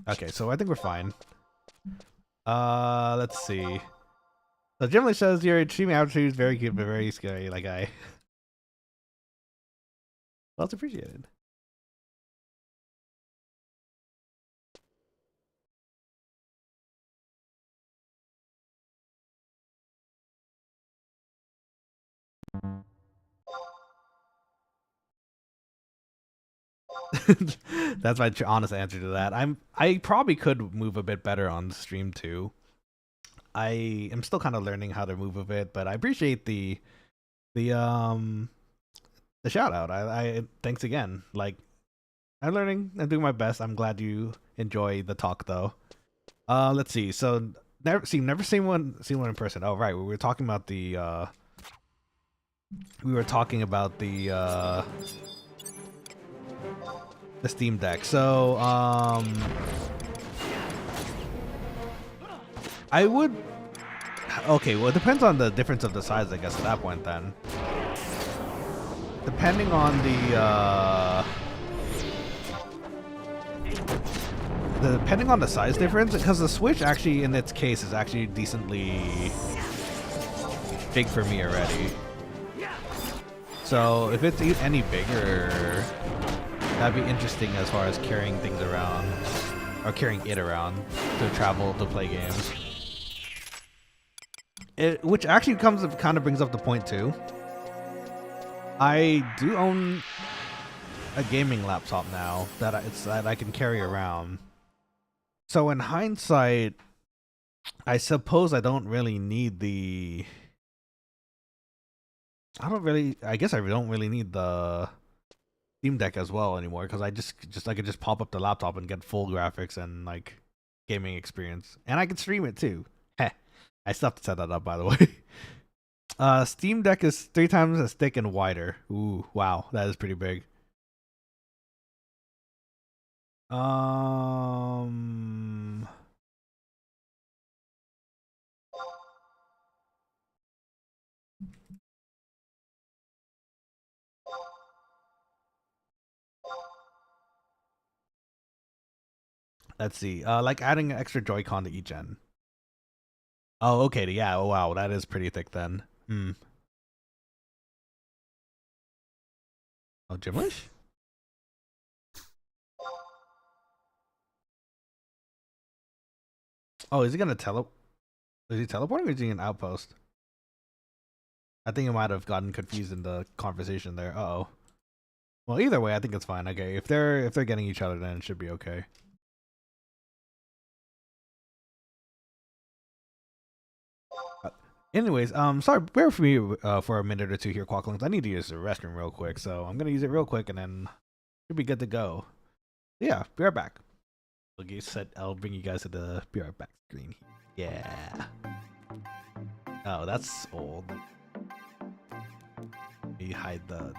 Okay, so I think we're fine. Let's see. So generally says your streaming attitude is very good, but very scary. Like I. Well, it's appreciated. That's my honest answer to that. I probably could move a bit better on the stream too. I am still kind of learning how to move a bit, but I appreciate the shout out. I thanks again. Like I'm learning and doing my best. I'm glad you enjoy the talk though. Let's see. So never seen one in person. Oh right, we were talking about the Steam Deck. So I would. Okay, well, it depends on the difference of the size, I guess, at that point, then. Depending on the size difference, because the Switch actually, in its case, is actually decently big for me already. So if it's any bigger, that'd be interesting as far as carrying things around, or carrying it around to travel to play games. Which actually kind of brings up the point too. I do own a gaming laptop now that I can carry around. So in hindsight, I suppose I don't really need the. I guess I don't really need the Steam Deck as well anymore, because I could just pop up the laptop and get full graphics and like gaming experience, and I can stream it too. Heh. I still have to set that up, by the way. Steam Deck is 3 times as thick and wider. Ooh, wow, that is pretty big. Let's see. Like adding an extra Joy-Con to each end. Oh, okay. Yeah. Oh, wow. That is pretty thick then. Hmm. Oh, Gimlish? Oh, is he gonna Is he teleporting or is he an outpost? I think I might have gotten confused in the conversation there. Uh-oh. Well, either way, I think it's fine. Okay, if they're getting each other, then it should be okay. Anyways, sorry, bear with me for a minute or two here, Quokkalings. I need to use the restroom real quick, so I'm gonna use it real quick, and then should be good to go. Yeah, be right back. Okay, I'll bring you guys to the be right back screen. Yeah. Oh, that's old. Let me hide the.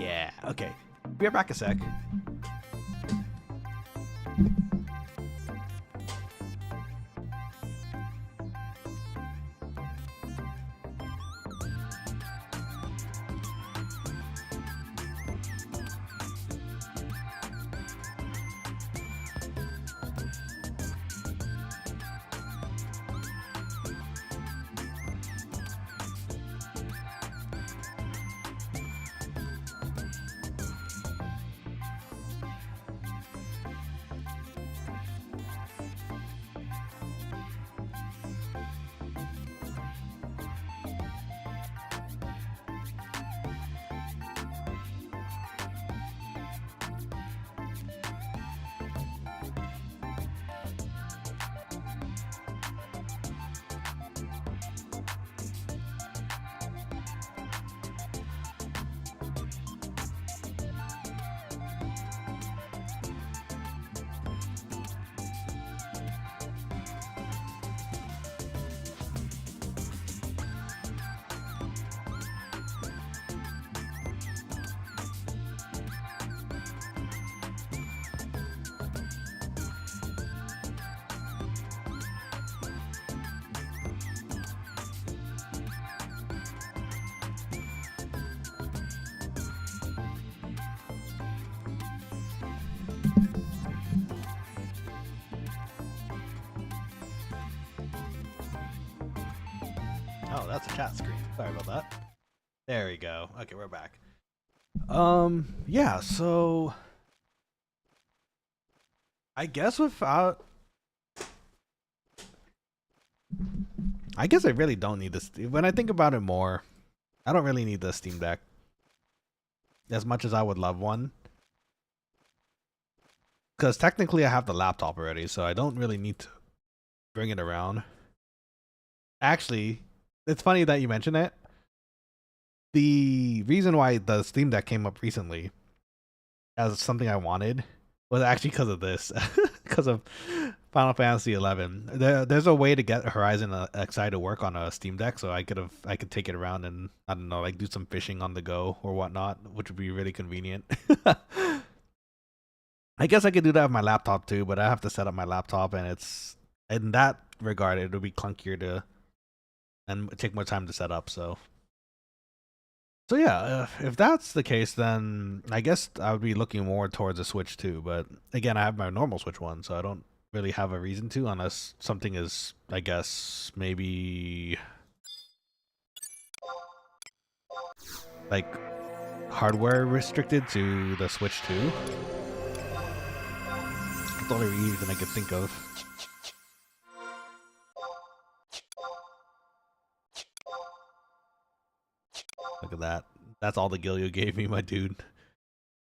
Yeah. Okay. Be right back a sec. Oh, that's a chat screen. Sorry about that. There we go. Okay, we're back. Yeah, so I guess without I guess I really don't need this. When I think about it more, I don't really need the Steam Deck as much as I would love one. Because technically I have the laptop already, so I don't really need to bring it around. Actually, it's funny that you mention it. The reason why the Steam Deck came up recently as something I wanted was actually because of this, because of Final Fantasy 11. There's a way to get Horizon X to work on a Steam Deck, so I could take it around and I don't know, like do some fishing on the go or whatnot, which would be really convenient. I guess I could do that with my laptop too, but I have to set up my laptop, and it's in that regard it would be clunkier to and take more time to set up. So yeah, if that's the case, then I guess I would be looking more towards a Switch too. But again, I have my normal Switch one, so I don't really have a reason to, unless something is, I guess, maybe like hardware restricted to the Switch 2. That's the only reason I could think of. Look at that. That's all the gil you gave me, my dude.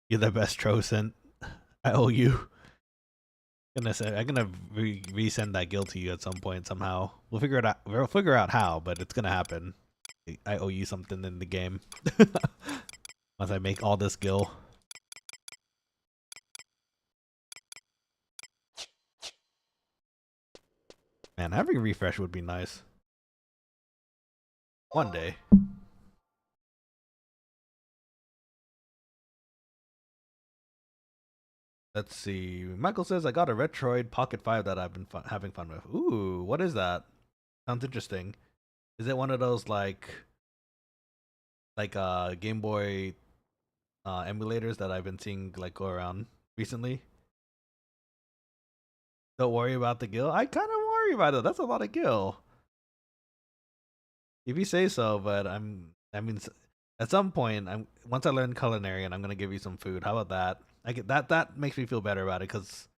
You're the best Trocent. I owe you. I'm gonna resend that gil to you at some point somehow. We'll figure it out. We'll figure out how, but it's gonna happen. I owe you something in the game. Once I make all this gil. Man, having a refresh would be nice. One day. Let's see. Michael says, I got a Retroid Pocket 5 that I've been having fun with. Ooh, what is that? Sounds interesting. Is it one of those like Game Boy emulators that I've been seeing like go around recently? Don't worry about the gil. I kind of worry about it. That's a lot of gil. If you say so, but I mean, at some point, once I learn culinary, and I'm gonna give you some food. How about that? I get that makes me feel better about it, because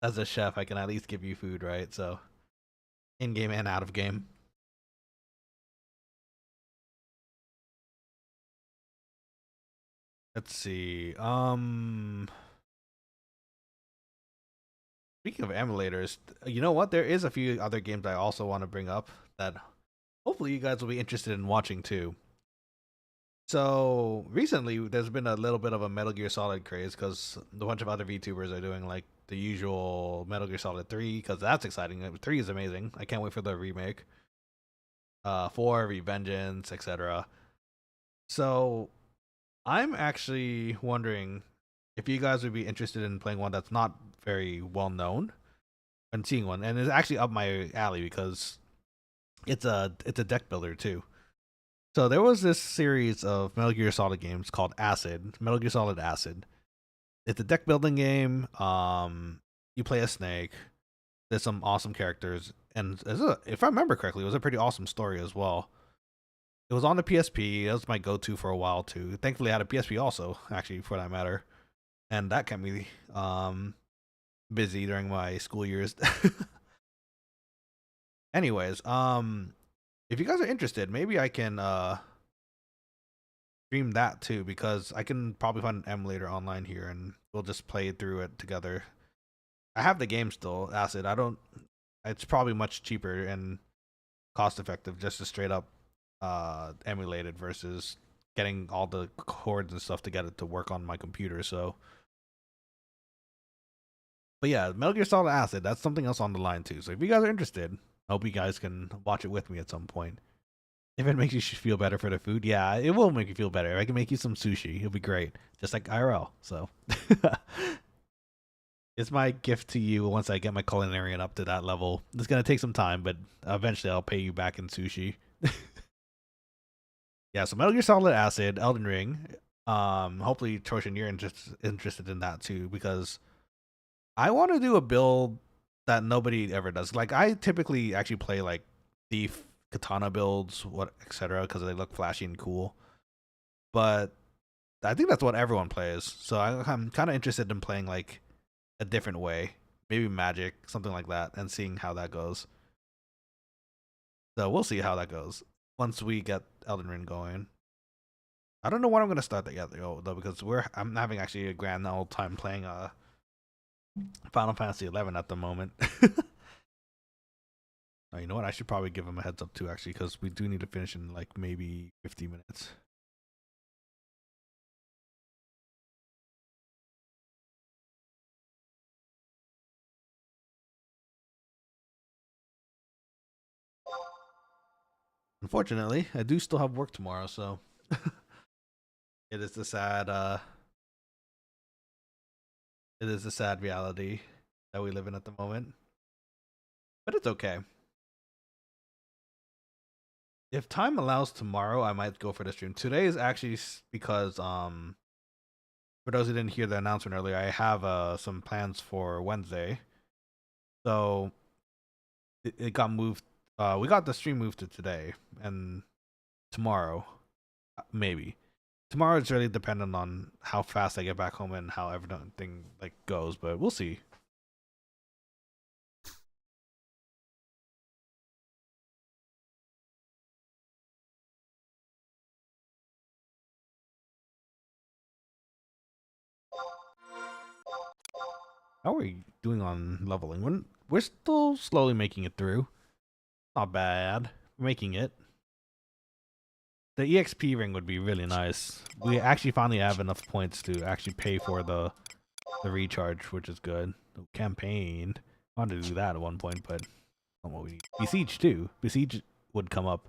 as a chef, I can at least give you food, right? So, in game and out of game. Let's see. Speaking of emulators, you know what? There is a few other games I also want to bring up that hopefully you guys will be interested in watching too. So recently, there's been a little bit of a Metal Gear Solid craze because a bunch of other VTubers are doing like the usual Metal Gear Solid 3, because that's exciting. 3 is amazing. I can't wait for the remake. 4, Revengeance, etc. So I'm actually wondering if you guys would be interested in playing one that's not very well known and seeing one, and it's actually up my alley because it's a deck builder too. So there was this series of Metal Gear Solid games called Acid, Metal Gear Solid Acid. It's a deck building game. You play a snake. There's some awesome characters, and if I remember correctly, it was a pretty awesome story as well. It was on the PSP. That was my go-to for a while too. Thankfully, I had a PSP also, actually, for that matter, and that kept me busy during my school years. Anyways, if you guys are interested, maybe I can stream that too, because I can probably find an emulator online here, and we'll just play through it together. I have the game still, Acid. It's probably much cheaper and cost effective just to straight up emulate it versus getting all the cords and stuff to get it to work on my computer. So, but yeah, Metal Gear Solid Acid, that's something else on the line too. So if you guys are interested, I hope you guys can watch it with me at some point. If it makes you feel better for the food, yeah, it will make you feel better. If I can make you some sushi, it'll be great, just like IRL. So it's my gift to you once I get my culinarian up to that level. It's gonna take some time, but eventually I'll pay you back in sushi. Yeah, so Metal Gear Solid Acid, Elden Ring. Hopefully, Troshan, you're interested in that too, because I want to do a build that nobody ever does. Like I typically actually play like thief katana builds, what etc. because they look flashy and cool. But I think that's what everyone plays. So I'm kind of interested in playing like a different way, maybe magic, something like that, and seeing how that goes. So we'll see how that goes once we get Elden Ring going. I don't know when I'm gonna start that yet though, because I'm having actually a grand old time playing Final Fantasy 11 at the moment. Oh, you know what? I should probably give him a heads up too, actually, because we do need to finish in like maybe 50 minutes. Unfortunately, I do still have work tomorrow, so it is the sad reality that we live in at the moment. But it's okay. If time allows tomorrow, I might go for the stream. Today is actually because for those who didn't hear the announcement earlier, I have some plans for Wednesday. So it got moved. We got the stream moved to today and tomorrow, maybe. Tomorrow is really dependent on how fast I get back home and how everything like goes, but we'll see. How are we doing on leveling? We're still slowly making it through. Not bad. We're making it. The EXP ring would be really nice. We actually finally have enough points to actually pay for the recharge, which is good. Campaign. I wanted to do that at one point, but not what we need. Besiege too. Besiege would come up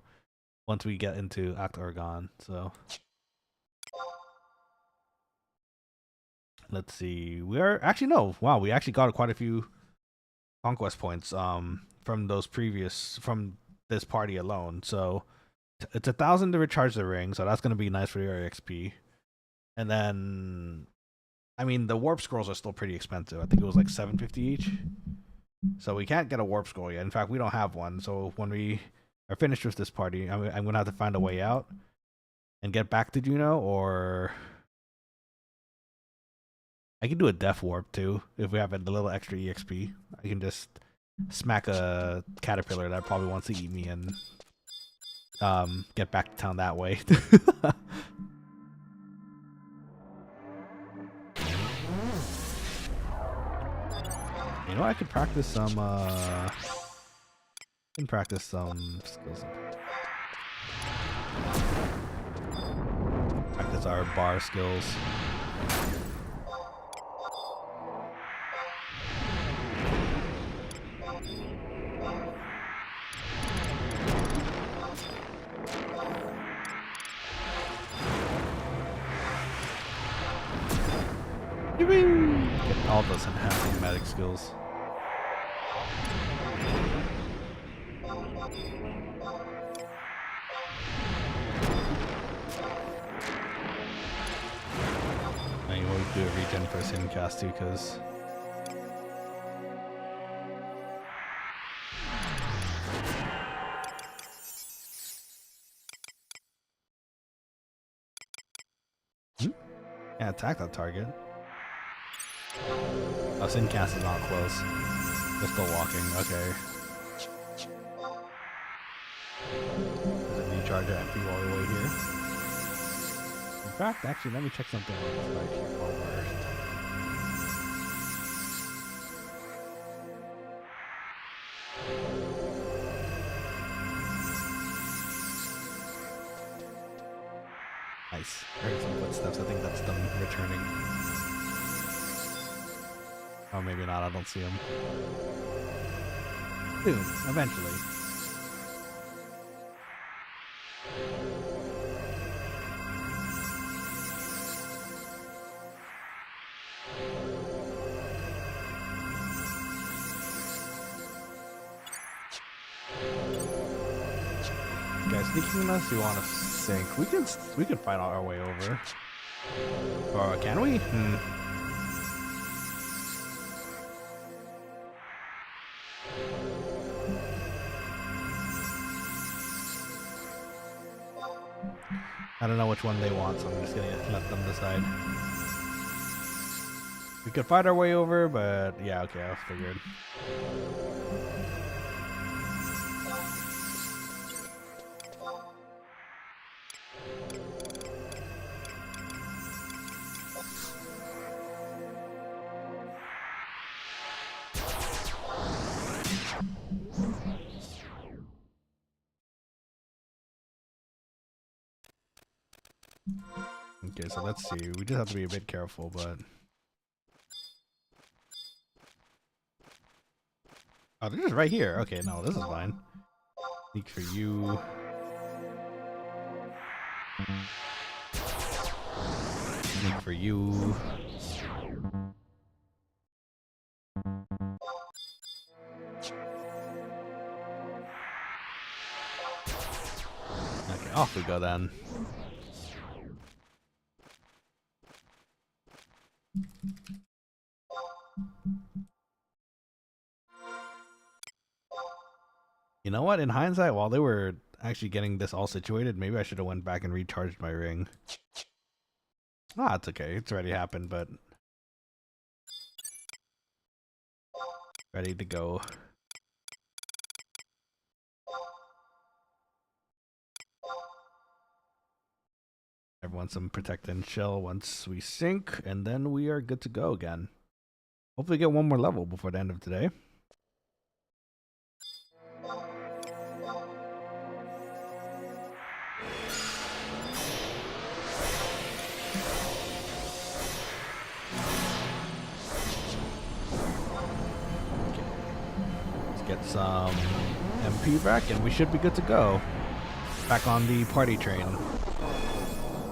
once we get into Act Oregon. So let's see. We are actually no. Wow, we actually got quite a few conquest points from this party alone. So it's 1,000 to recharge the ring, so that's gonna be nice for your XP. And then, I mean, the warp scrolls are still pretty expensive. I think it was like 750 each. So we can't get a warp scroll yet. In fact, we don't have one. So when we are finished with this party, I'm gonna have to find a way out and get back to Jeuno, or I can do a death warp too if we have a little extra EXP. I can just smack a caterpillar that probably wants to eat me and get back to town that way. You know, I could practice some skills. Practice our bar skills. Get all those enhancing medic skills. I mean, we'll do a regen first in cast too, because can't attack that target. Oh, Sincast is not close. They're still walking. Okay. Does it recharge at MP while we wait here? In fact, actually, let me check something right here first. Nice. I heard some footsteps. I think that's them returning. Oh, maybe not. I don't see him. Soon, eventually. Guys, sneaking us, you want to sink? We can fight our way over. Or can we? I don't know which one they want, so I'm just gonna let them decide. We could fight our way over, but yeah, okay, I figured. Okay, so let's see. We just have to be a bit careful, but... Oh, they're just right here. Okay, no, this is fine. Sneak for you. Sneak for you. Okay, off we go then. You know what? In hindsight, while they were actually getting this all situated, maybe I should have went back and recharged my ring. Ah, it's okay. It's already happened, but... ready to go. Everyone some protect and shell once we sink, and then we are good to go again. Hopefully get one more level before the end of today. Get some MP back and we should be good to go. Back on the party train.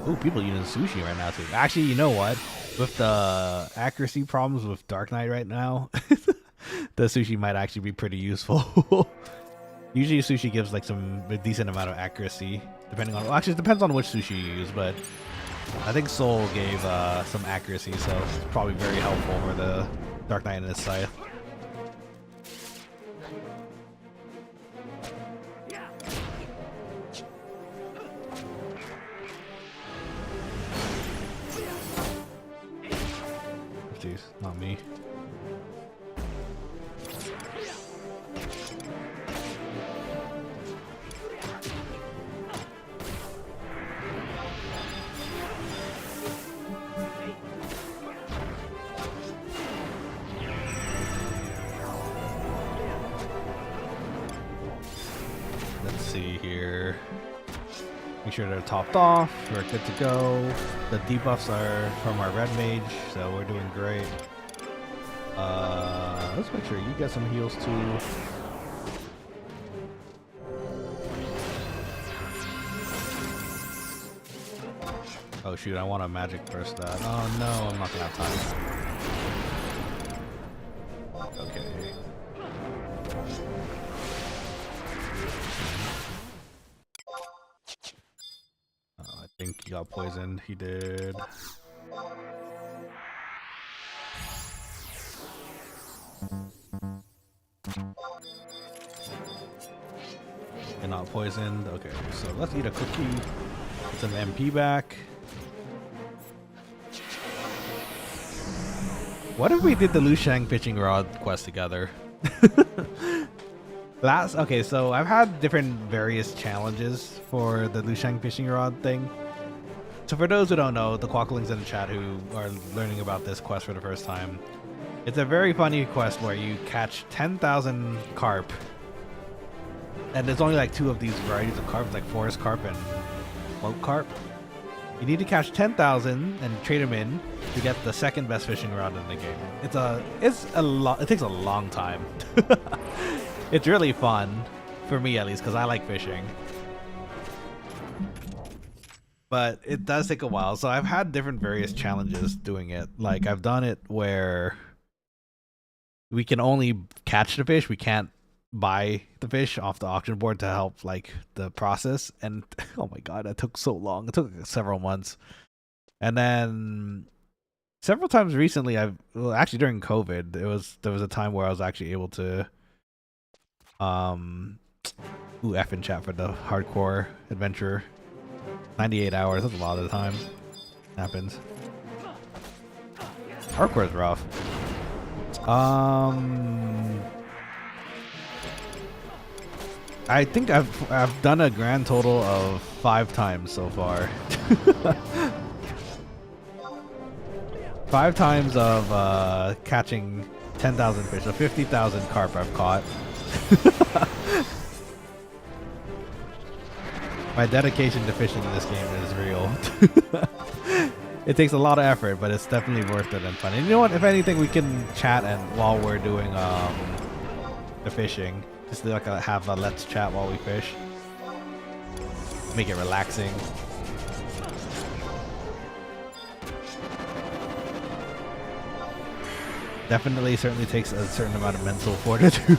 Ooh, people eating sushi right now too. Actually, you know what? With the accuracy problems with Dark Knight right now, the sushi might actually be pretty useful. Usually sushi gives like a decent amount of accuracy, depending on... well, actually, it depends on which sushi you use, but I think Soul gave some accuracy, so it's probably very helpful for the Dark Knight and his scythe. Jeez, not me. Let's see here. Make sure they're topped off. We're good to go. The debuffs are from our red mage, so we're doing great. Let's make sure you get some heals too. Oh shoot, I want a magic burst that. Oh no, I'm not gonna have time. Okay. I think he got poisoned. He did. And not poisoned. Okay, so let's eat a cookie. Get some MP back. What if we did the Lushang pitching rod quest together? Okay, so I've had different various challenges for the Lushang fishing rod thing. So for those who don't know, the Quokkalings in the chat who are learning about this quest for the first time, it's a very funny quest where you catch 10,000 carp, and there's only like 2 of these varieties of carp, like forest carp and float carp. You need to catch 10,000 and trade them in to get the second best fishing rod in the game. It takes a long time. It's really fun, for me at least, because I like fishing. But it does take a while, so I've had different various challenges doing it. Like, I've done it where we can only catch the fish, we can't buy the fish off the auction board to help, like, the process. And, oh my god, that took so long. It took several months. And then several times recently, actually during COVID, there was a time where I was actually able to... F in chat for the hardcore adventurer. 98 hours, that's a lot of the time. Happens. Hardcore is rough. I think I've done a grand total of 5 times so far. 5 times of catching 10,000 fish, so 50,000 carp I've caught. My dedication to fishing in this game is real. It takes a lot of effort, but it's definitely worth it and fun. And you know what? If anything, we can chat and while we're doing the fishing, just like have a let's chat while we fish. Make it relaxing. Definitely, certainly takes a certain amount of mental fortitude.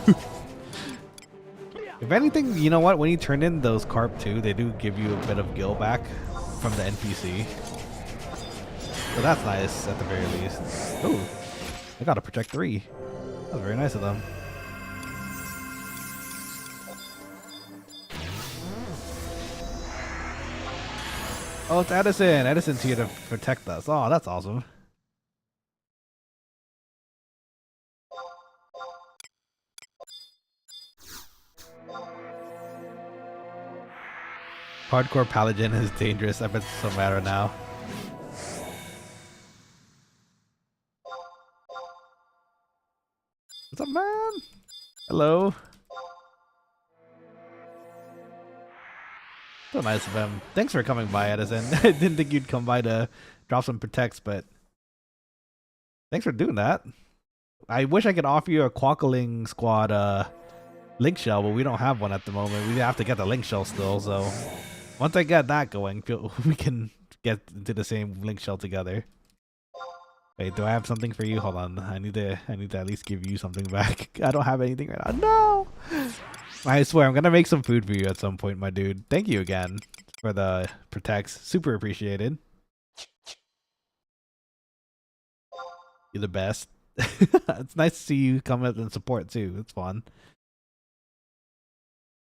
If anything, you know what? When you turn in those carp too, they do give you a bit of gil back from the NPC. So that's nice at the very least. Ooh, I got to protect 3. That's very nice of them. Oh, it's Edison. Edison's here to protect us. Oh, that's awesome. Hardcore Paladin is dangerous. I bet it's so matter now. What's up, man? Hello. So nice of him. Thanks for coming by, Edison. I didn't think you'd come by to drop some protects, but thanks for doing that. I wish I could offer you a Quokkalings squad link shell, but we don't have one at the moment. We have to get the link shell still, so once I get that going, we can get into the same link shell together. Wait, do I have something for you? Hold on. I need to at least give you something back. I don't have anything right now. No! I swear, I'm gonna make some food for you at some point, my dude. Thank you again for the protects. Super appreciated. You're the best. It's nice to see you come out and support too. It's fun.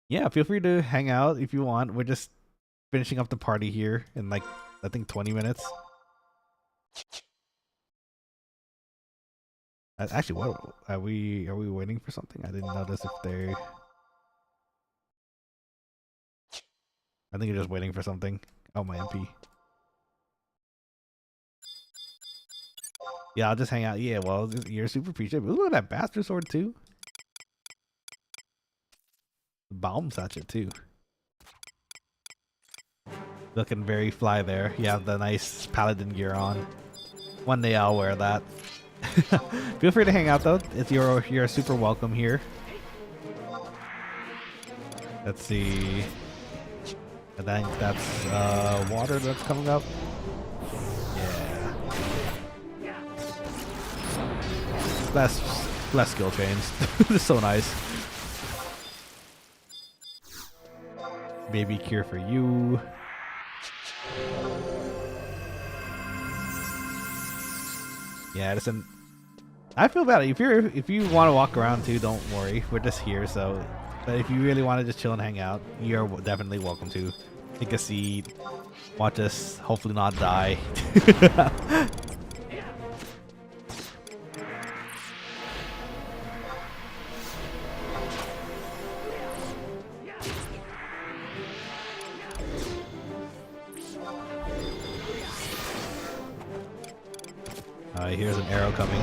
Yeah, feel free to hang out if you want. We're just finishing up the party here in like, I think 20 minutes. Actually, what are we waiting for something? I didn't notice if they're... I think you're just waiting for something. Oh, my MP. Yeah, I'll just hang out. Yeah, well, you're super appreciative. Look at that bastard sword too. Bombs at you too. Looking very fly there. You have the nice paladin gear on. One day I'll wear that. Feel free to hang out though. You're super welcome here. Let's see. I think that's water that's coming up. Yeah. Less skill chains. It's so nice. Baby cure for you. Yeah, listen. I feel bad. If you want to walk around too, don't worry. We're just here, so. But if you really want to just chill and hang out, you're definitely welcome to. Take a seat. Watch us hopefully not die. Here's an arrow coming.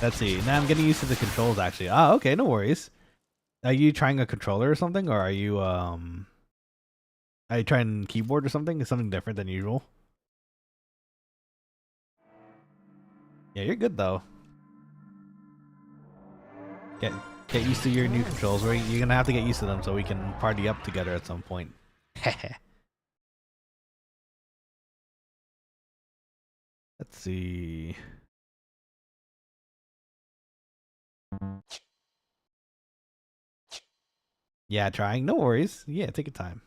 Let's see. Now I'm getting used to the controls actually. Ah, okay, no worries. Are you trying a controller or something, or are you trying keyboard or something? Is something different than usual? Yeah, you're good though. Get used to your new controls. You're gonna have to get used to them so we can party up together at some point. Let's see. Yeah, trying. No worries. Yeah, take your time.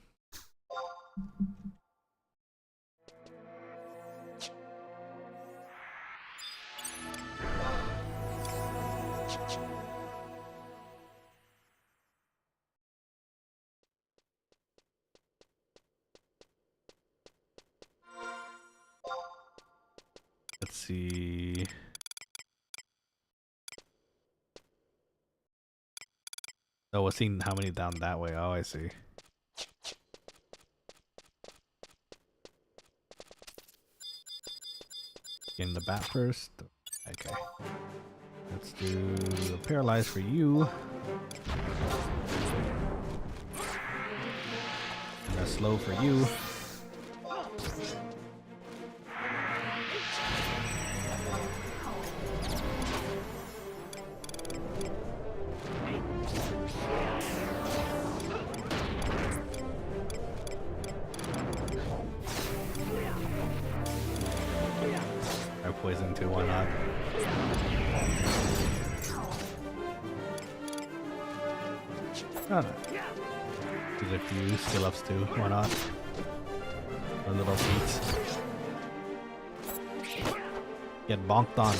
see. Oh, we're seeing how many down that way. Oh, I see. Getting the bat first. Okay. Let's do a paralyze for you. And a slow for you. I poison too, why not? Oh, no. There's a few skill ups too, why not? Or little feats. Get bonked on.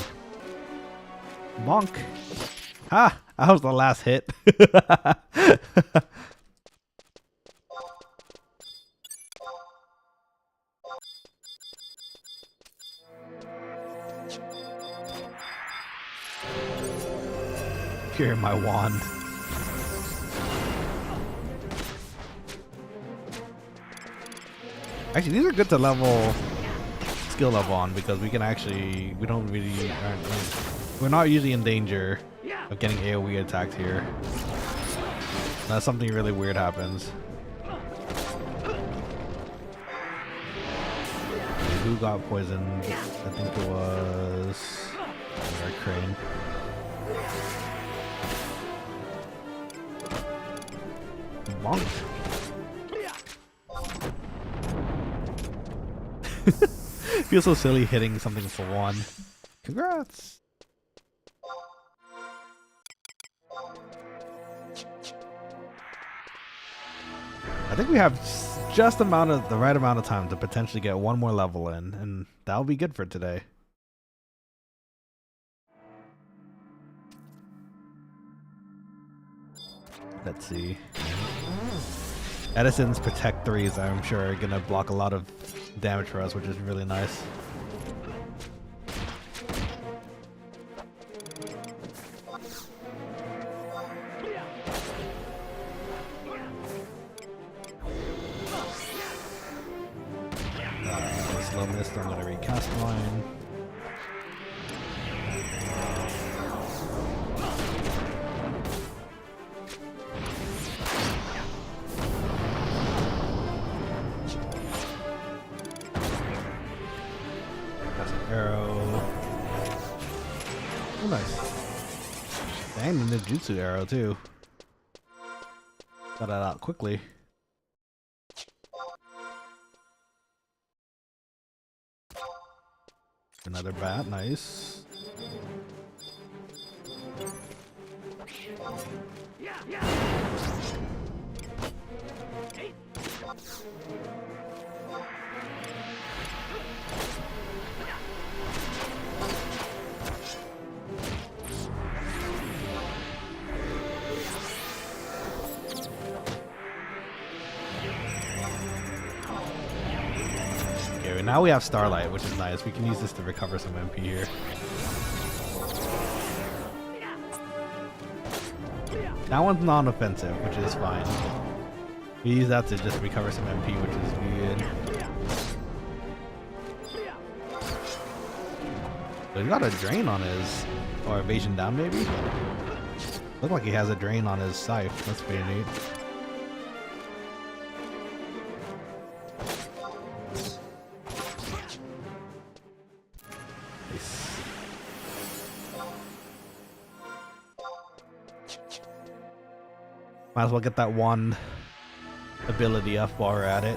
Bonk! Ha! That was the last hit. Here, my wand. Actually, these are good to level skill up on because we can actually, we're not usually in danger of getting AoE attacked here. Unless something really weird happens. Who got poisoned? I think it was our crane. Bonk. Feels so silly hitting something for one. Congrats! I think we have just the right amount of time to potentially get one more level in, and that'll be good for today. Let's see. Edison's Protect 3s, I'm sure, are gonna block a lot of damage for us, which is really nice. Slow mist, I'm gonna recast mine. Arrow. Oh, nice. Dang, the ninjutsu arrow too. Got that out quickly. Another bat, nice. Okay, now we have Starlight, which is nice. We can use this to recover some MP here. That one's non-offensive, which is fine. We use that to just recover some MP, which is good. But he got a drain on his, or evasion down maybe? Look like he has a drain on his scythe. That's pretty neat. Might as well get that one ability up while we're at it.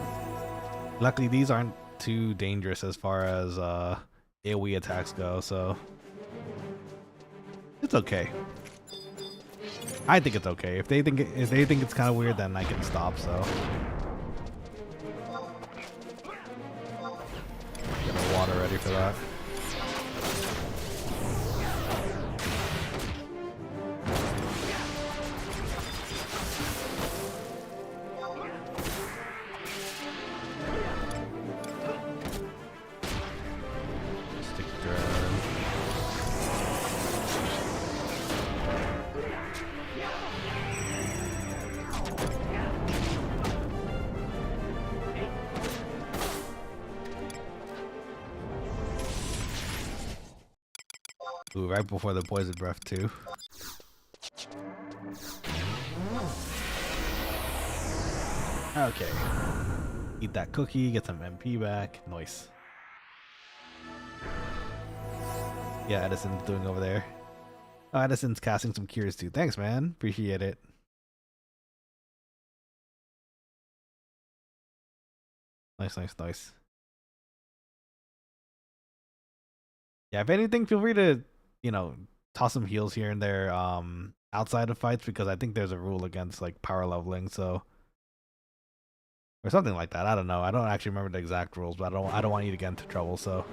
Luckily, these aren't too dangerous as far as AoE attacks go, so it's okay. I think it's okay. If they think it's kind of weird, then I can stop. So get the water ready for that. Stick Ooh, right before the poison breath too. Okay. Eat that cookie, get some MP back. Nice. Yeah, Edison's doing over there. Oh, Edison's casting some cures too. Thanks, man. Appreciate it. Nice, nice, nice. Yeah, if anything, feel free to, you know, toss some heals here and there outside of fights, because I think there's a rule against like power leveling, so or something like that. I don't know. I don't actually remember the exact rules, but I don't want you to get into trouble, so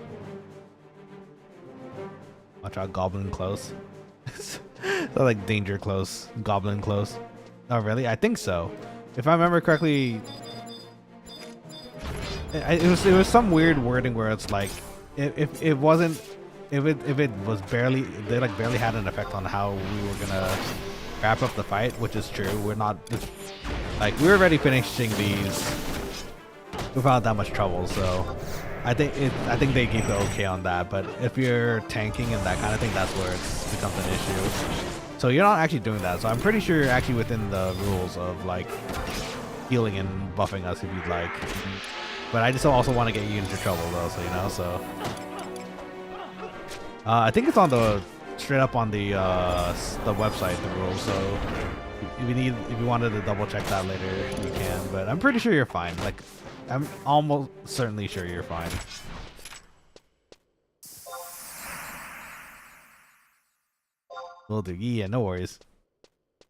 watch out, goblin close. So like danger close, goblin close. Oh really? I think so. If I remember correctly, it was some weird wording where it's like if it wasn't if it was barely, they like barely had an effect on how we were gonna wrap up the fight, which is true. We're not like we were already finishing these without that much trouble, so I think they gave the okay on that. But if you're tanking and that kind of thing, that's where it becomes an issue. So you're not actually doing that. So I'm pretty sure you're actually within the rules of like healing and buffing us if you'd like. But I just also want to get you into trouble though, so you know. So I think it's on the straight up on the website, the rules. So if you wanted to double check that later, you can. But I'm pretty sure you're fine. Like I'm almost certainly sure you're fine. Will do. Yeah, no worries.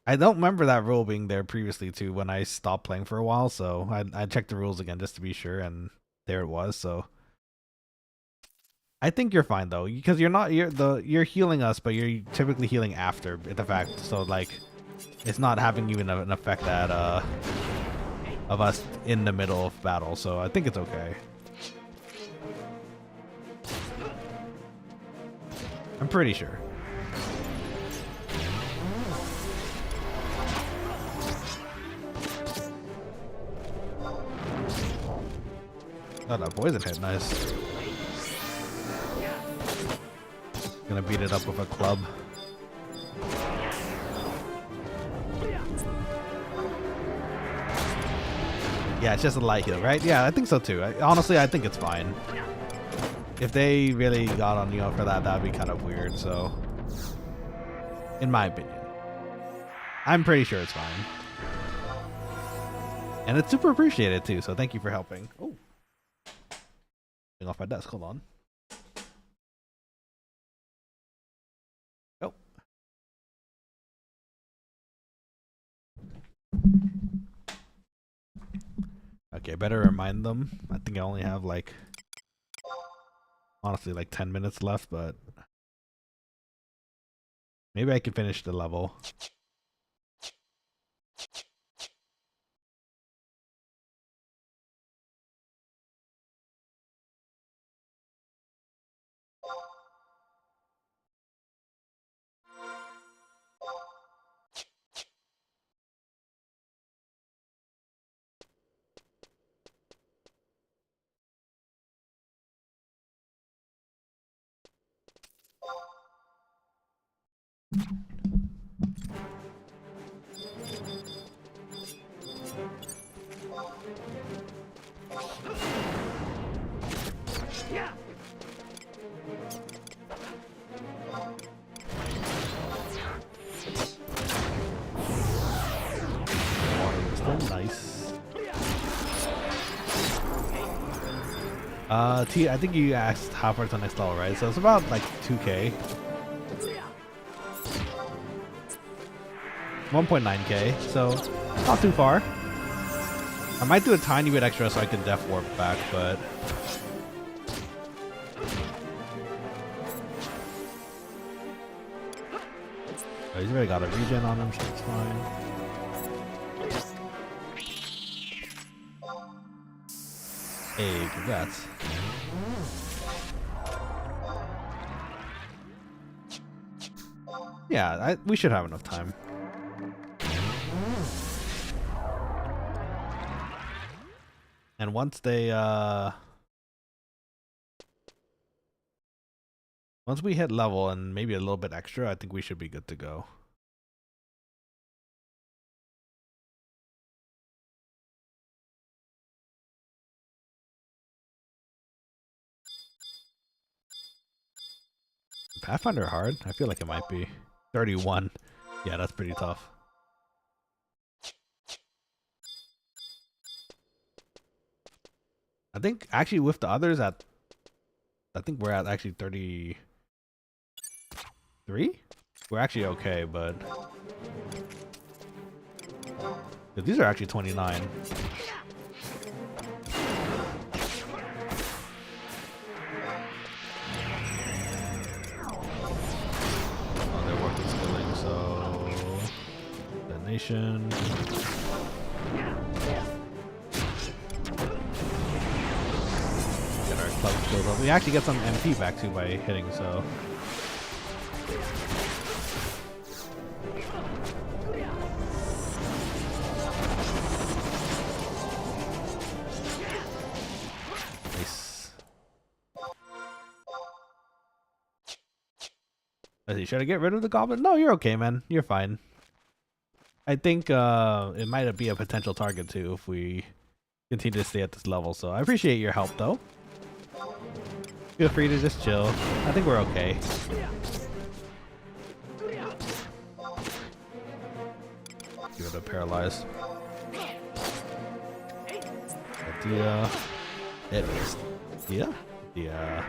I don't remember that rule being there previously too when I stopped playing for a while, so I checked the rules again just to be sure, and there it was. So I think you're fine though, because you're healing us, but you're typically healing after the fact. So like, it's not having even an effect that of us in the middle of battle. So I think it's okay. I'm pretty sure. Oh, that poison hit, nice. Gonna beat it up with a club. Yeah, it's just a light heal, right? Yeah, I think so too. Honestly, I think it's fine. If they really got on you for that, that'd be kind of weird, so in my opinion. I'm pretty sure it's fine. And it's super appreciated too, so thank you for helping. Oh. Off my desk, hold on. Oh. Okay, better remind them. I think I only have like, honestly, like 10 minutes left, but maybe I can finish the level. Yeah. Nice. T, I think you asked how far to the next level, right? So it's about like 2K. 1.9K, so not too far. I might do a tiny bit extra so I can def warp back, but oh, he's already got a regen on him, so it's fine. Hey, congrats. Yeah, we should have enough time. And once Once we hit level and maybe a little bit extra, I think we should be good to go. Pathfinder hard? I feel like it might be. 31. Yeah, that's pretty tough. I think actually with the others I think we're at actually 33? We're actually okay, but these are actually 29. Oh, they're working skilling, so detonation. Get our club skills up. We actually get some MP back too by hitting, so. Should I get rid of the goblin? No, you're okay, man. You're fine. I think it might be a potential target too if we continue to stay at this level. So I appreciate your help, though. Feel free to just chill. I think we're okay. Give it a paralyzed. Idea. It is. Yeah. Yeah.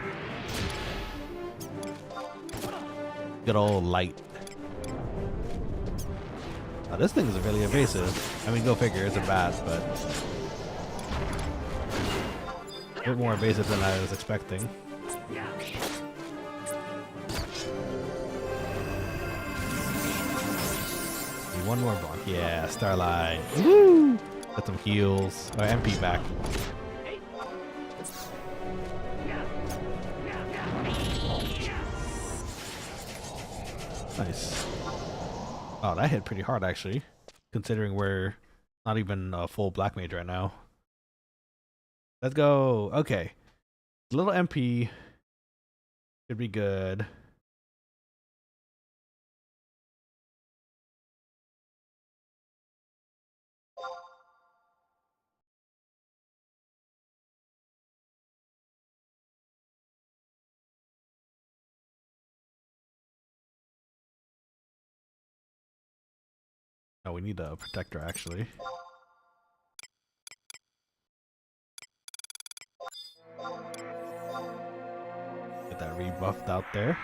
Good old light. Now this thing is really evasive. I mean, go figure, it's a bat, but a bit more evasive than I was expecting. Need one more block. Yeah, Starlight. Woo! Got some heals. Or MP back. Nice. Oh, that hit pretty hard actually, considering we're not even a full black mage right now. Let's go. Okay. A little MP should be good. Oh, we need a protector actually. Get that rebuffed out there.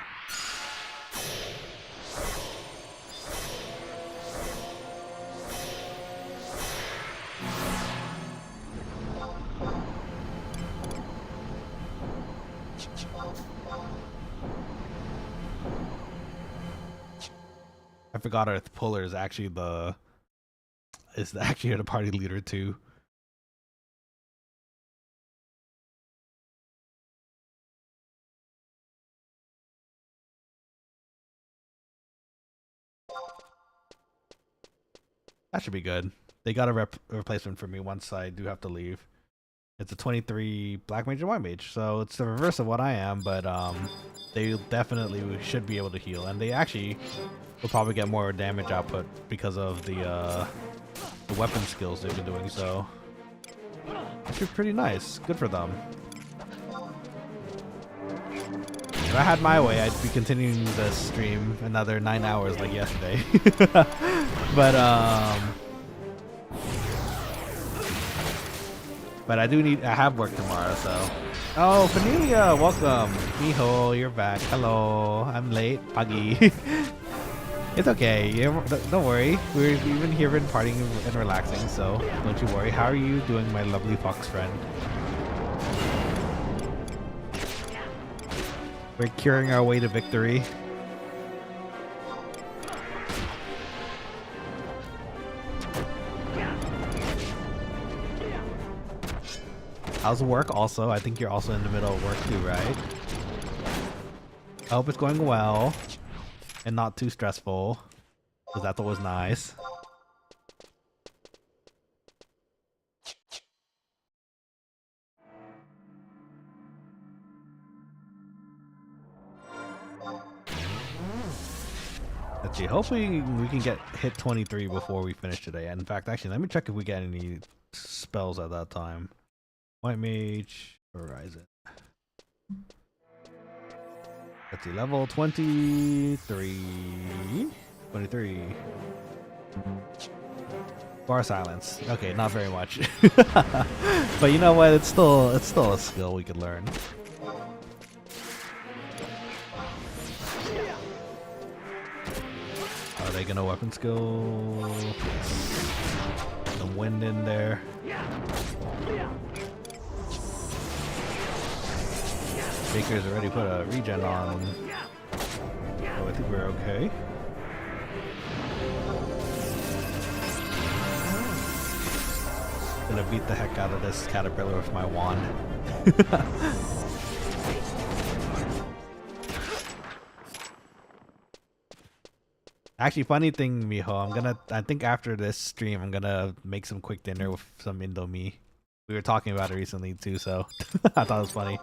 I forgot our puller is actually the party leader too. That should be good. They got a replacement for me once I do have to leave. It's a 23 black mage and white mage, so it's the reverse of what I am, but they definitely should be able to heal, and they actually will probably get more damage output because of the weapon skills they've been doing, so actually pretty nice. Good for them. If I had my way, I'd be continuing the stream another 9 hours like yesterday. But I have work tomorrow, so. Oh, Fanelia, welcome. Miho, you're back. Hello, I'm late. Puggy. It's okay. Don't worry. We've been here and partying and relaxing, so don't you worry. How are you doing, my lovely fox friend? We're curing our way to victory. How's work also? I think you're also in the middle of work too, right? I hope it's going well and not too stressful, because that's always nice. Let's see. Hopefully we can hit 23 before we finish today. In fact, actually, let me check if we get any spells at that time. White Mage, Horizon. Let's see. Level 23. 23. Bar silence. Okay, not very much. But you know what? It's still a skill we could learn. Are they gonna weapon skill? Some wind in there. Baker's already put a regen on. Oh, I think we're okay. Gonna beat the heck out of this caterpillar with my wand. Actually, funny thing, Miho, I think after this stream, I'm gonna make some quick dinner with some Indomie. We were talking about it recently too, so I thought it was funny.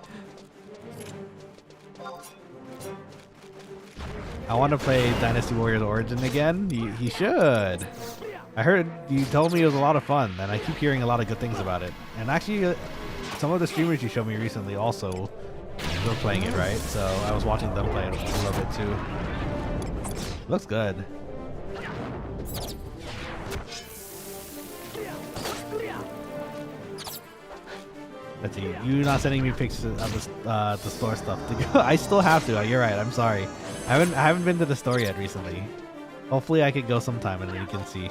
I want to play Dynasty Warriors Origin again. He should. I heard you told me it was a lot of fun, and I keep hearing a lot of good things about it. And actually, some of the streamers you showed me recently also were playing it, right? So I was watching them play it a little bit too. Looks good. Let's see. You're not sending me pictures of the store stuff to go. I still have to. You're right. I'm sorry. I haven't been to the store yet recently. Hopefully I could go sometime and then you can see.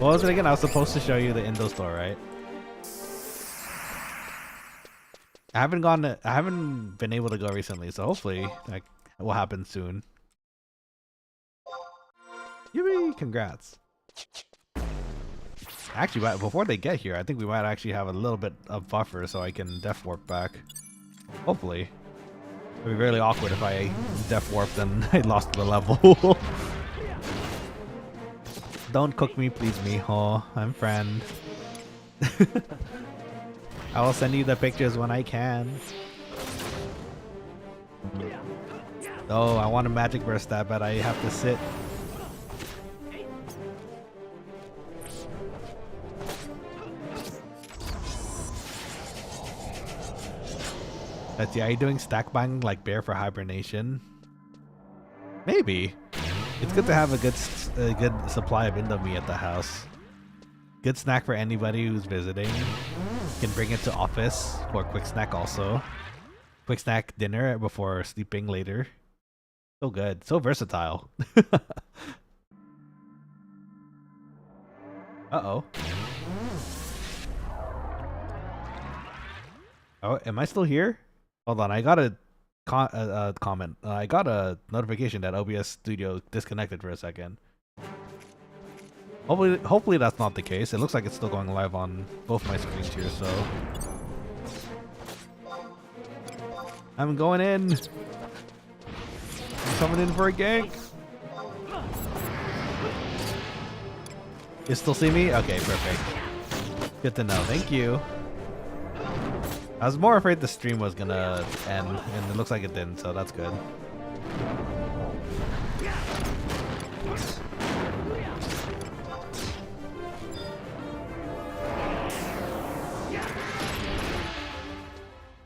What was it again? I was supposed to show you the Indo store, right? I haven't been able to go recently, so hopefully that will happen soon. Yippee! Congrats. Actually, before they get here, I think we might actually have a little bit of buffer so I can def warp back. Hopefully. It'd be really awkward if I def warped and I lost the level. Don't cook me, please, mijo. I'm friend. I will send you the pictures when I can. Oh, I want a magic burst that, but I have to sit. Let's see, are you doing stack bang like bear for hibernation? Maybe. It's good to have a good supply of Indomie at the house. Good snack for anybody who's visiting. You can bring it to office for a quick snack also. Quick snack dinner before sleeping later. So good. So versatile. Uh-oh. Oh, am I still here? Hold on, I got a comment. I got a notification that OBS Studio disconnected for a second. Hopefully that's not the case. It looks like it's still going live on both my screens here, so I'm going in. I'm coming in for a gank. You still see me? Okay, perfect. Good to know. Thank you. I was more afraid the stream was gonna end, and it looks like it didn't, so that's good.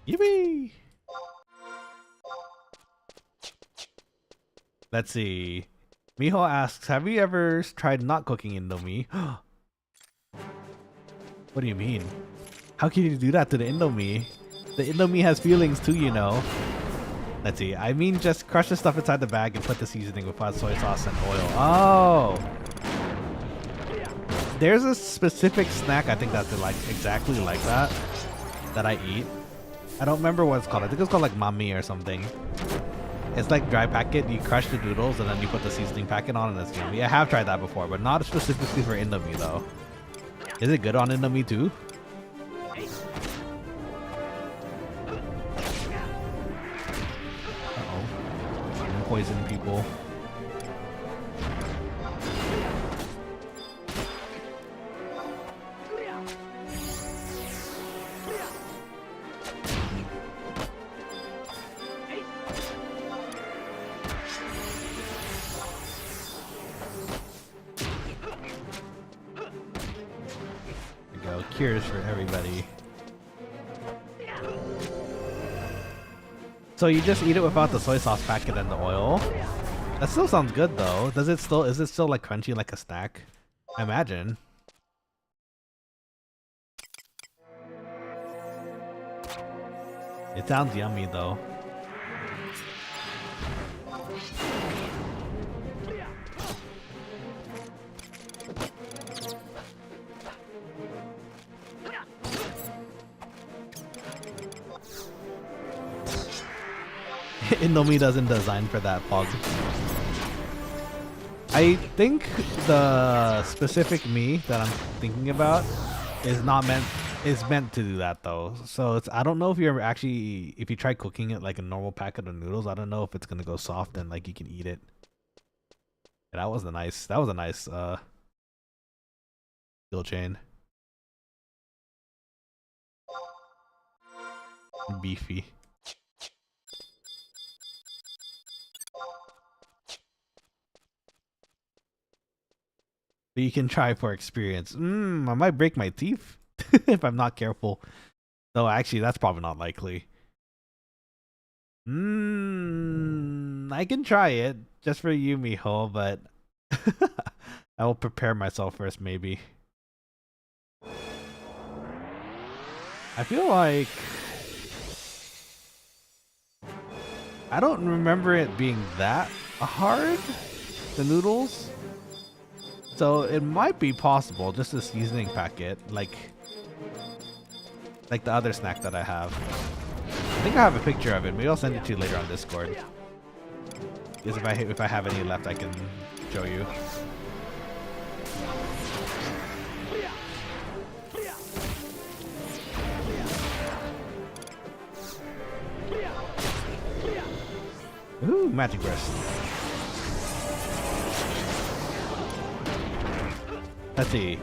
Yippee! Let's see. Miho asks, have you ever tried not cooking Indomie? What do you mean? How can you do that to the Indomie? The Indomie has feelings too, you know. Let's see. I mean, just crush the stuff inside the bag and put the seasoning with hot soy sauce and oil. Oh! There's a specific snack I think that's like exactly like that I eat. I don't remember what it's called. I think it's called like mami or something. It's like dry packet. You crush the noodles and then you put the seasoning packet on and it's yummy. I have tried that before, but not specifically for Indomie though. Is it good on Indomie too? Poison people. cures for everybody. So you just eat it without the soy sauce packet and the oil? That still sounds good though. Is it still like crunchy like a snack? I imagine. It sounds yummy though. Indomie doesn't design for that, Pog. I think the specific me that I'm thinking about is meant to do that though. So I don't know if if you try cooking it like a normal packet of noodles, I don't know if it's gonna go soft and like you can eat it. Yeah, that was a nice skill chain. Beefy. But you can try for experience. I might break my teeth if I'm not careful. Though actually that's probably not likely. I can try it just for you, mijo, but I will prepare myself first maybe. I feel like I don't remember it being that hard, the noodles. So it might be possible, just a seasoning packet, like the other snack that I have. I think I have a picture of it. Maybe I'll send it to you later on Discord. Because if I have any left, I can show you. Ooh, magic burst. Let's see.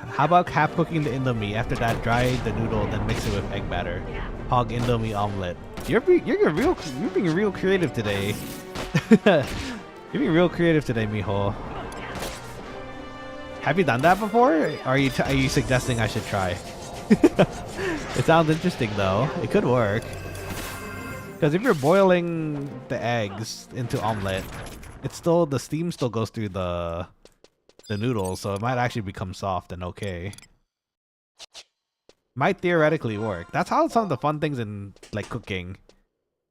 How about half cooking the Indomie? After that, dry the noodle, then mix it with egg batter. Hog Indomie omelet. You're being real creative today. You're being real creative today, mijo. Have you done that before? Or are you suggesting I should try? It sounds interesting though. It could work. Because if you're boiling the eggs into omelet, the steam still goes through the noodles, so it might actually become soft and okay. Might theoretically work. That's how some of the fun things in like cooking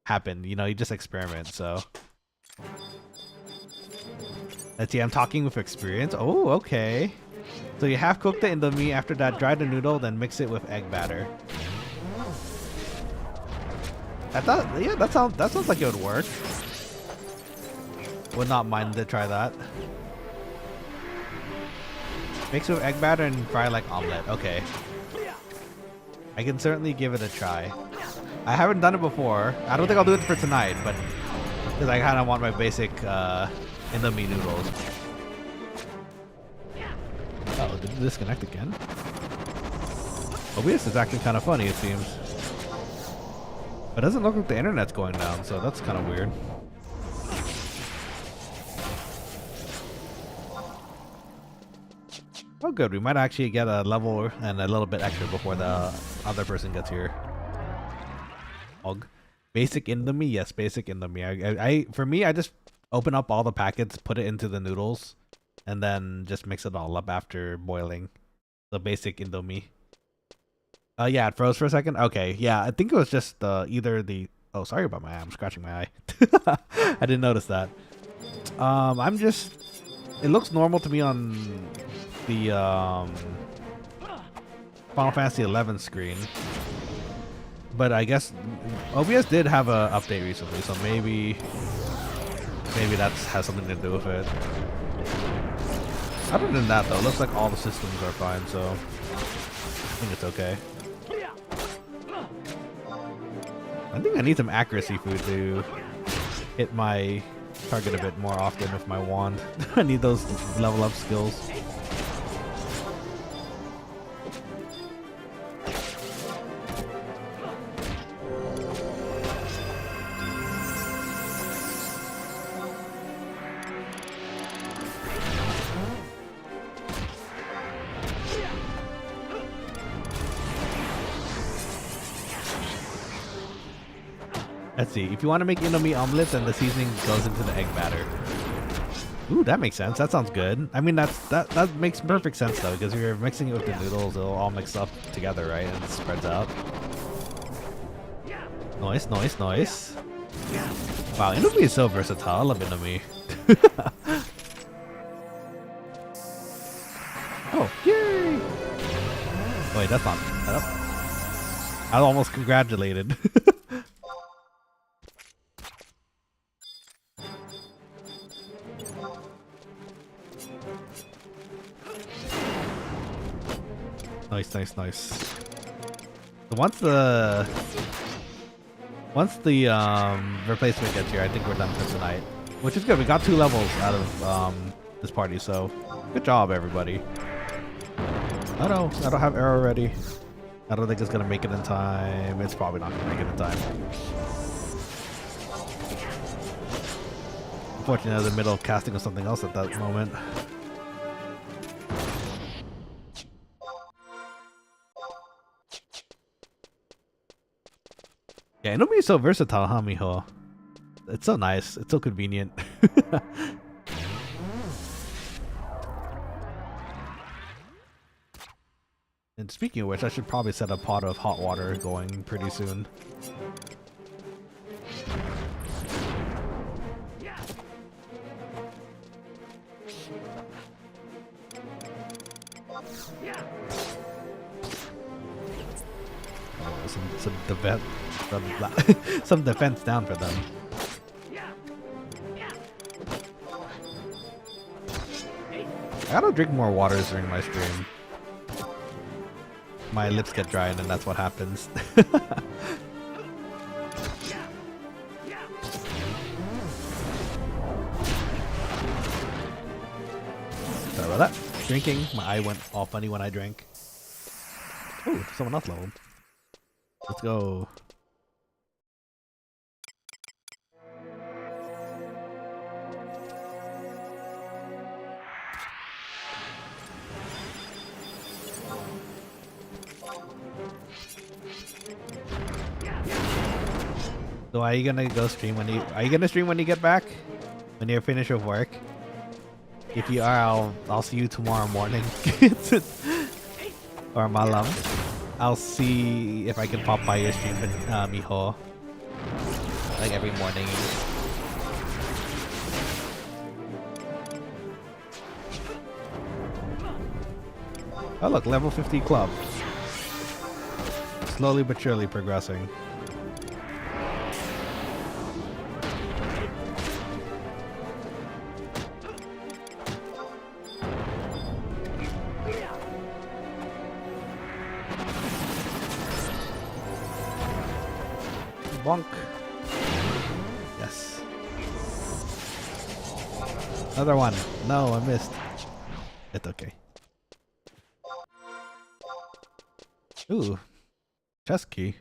happen. You know, you just experiment. So let's see. I'm talking with experience. Oh, okay. So you half cook the Indomie. After that, dry the noodle, then mix it with egg batter. That sounds like it would work. Would not mind to try that. Mix with egg batter and fry like omelet. Okay. I can certainly give it a try. I haven't done it before. I don't think I'll do it for tonight, but because I kind of want my basic Indomie noodles. Oh, did it disconnect again? OBS is actually kind of funny, it seems. But it doesn't look like the internet's going down, so that's kind of weird. Oh good, we might actually get a level and a little bit extra before the other person gets here. Og. Basic Indomie? Yes, basic Indomie. For me, I just open up all the packets, put it into the noodles, and then just mix it all up after boiling. The basic Indomie. Yeah, it froze for a second. Okay, yeah, I think it was just either the... Oh, sorry about my eye. I'm scratching my eye. I didn't notice that. I'm just... It looks normal to me on the Final Fantasy 11 screen, but I guess OBS did have an update recently, so maybe that has something to do with it. Other than that, though, it looks like all the systems are fine, so I think it's okay. I think I need some accuracy food to hit my target a bit more often with my wand. I need those level up skills. Let's see. If you want to make indomie omelet, then the seasoning goes into the egg batter. Ooh, that makes sense. That sounds good. I mean, that makes perfect sense though, because if you're mixing it with the noodles, it'll all mix up together, right? And it spreads out. Nice, nice, nice. Wow, indomie is so versatile. I love indomie. Oh, yay! Wait, that's not. I almost congratulated. Nice, nice, nice. So once the replacement gets here, I think we're done for tonight. Which is good. We got 2 levels out of this party, so good job, everybody. Oh no, I don't have arrow ready. I don't think it's gonna make it in time. It's probably not gonna make it in time. Unfortunately, I was in the middle of casting of something else at that moment. Yeah, indomie is so versatile, huh, mijo? It's so nice. It's so convenient. And speaking of which, I should probably set a pot of hot water going pretty soon. Some defense down for them. I gotta drink more waters during my stream. My lips get dry and then that's what happens. Sorry about that. Drinking. My eye went all funny when I drank. Oh, someone else leveled. Let's go. So are you gonna go stream when are you gonna stream when you get back? When you're finished with work? If you are, I'll see you tomorrow morning. Or malam. I'll see if I can pop by your stream, mijo. Like every morning. Oh look, level 50 club. Slowly but surely progressing. Bonk. Yes. Another one. No, I missed. It's okay. Ooh. Chest key.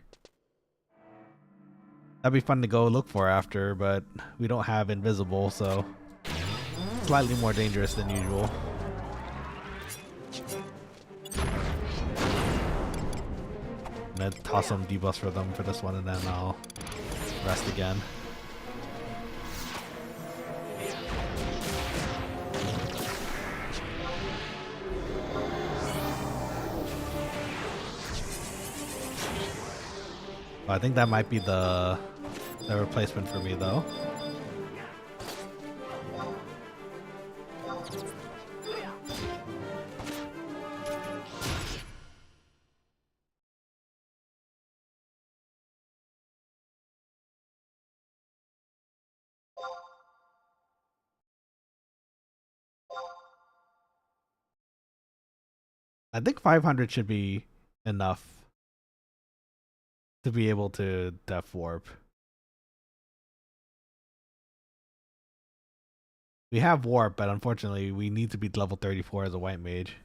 That'd be fun to go look for after, but we don't have invisible, so slightly more dangerous than usual. I'm gonna toss some debuffs for them for this one and then I'll rest again. I think that might be the replacement for me though. I think 500 should be enough to be able to def warp. We have warp, but unfortunately we need to be level 34 as a white mage.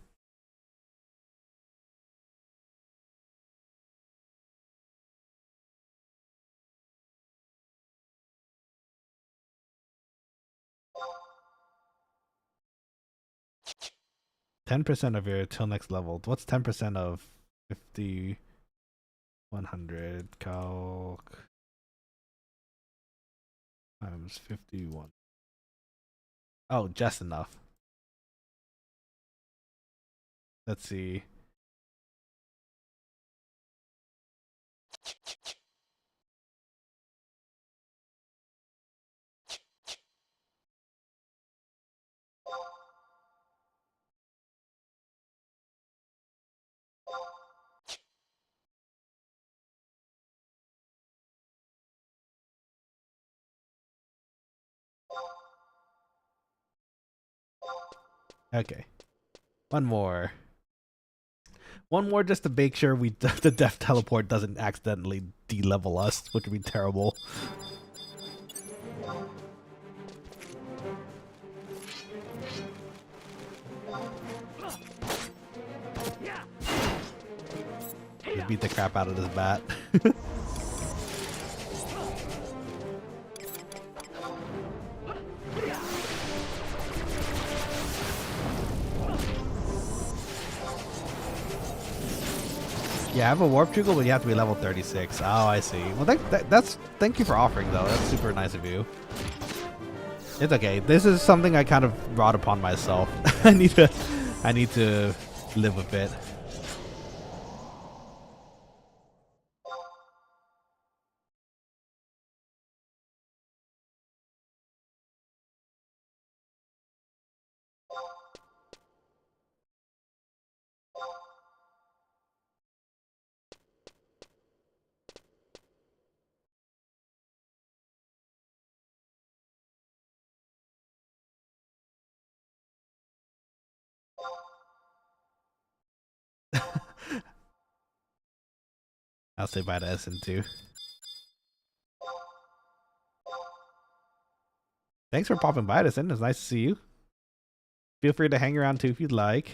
%10 of your till next level. What's 10% of 50? 100 calc. times 51. Oh, just enough. Let's see. Okay. One more. One more just to make sure we the death teleport doesn't accidentally de-level us, which would be terrible. We beat the crap out of this bat. Yeah, I have a warp trickle, but you have to be level 36. Oh, I see. Well, thank you for offering, though. That's super nice of you. It's okay. This is something I kind of brought upon myself. I need to live with it. I'll say bye to Essen too. Thanks for popping by, Essen. It's nice to see you. Feel free to hang around too if you'd like.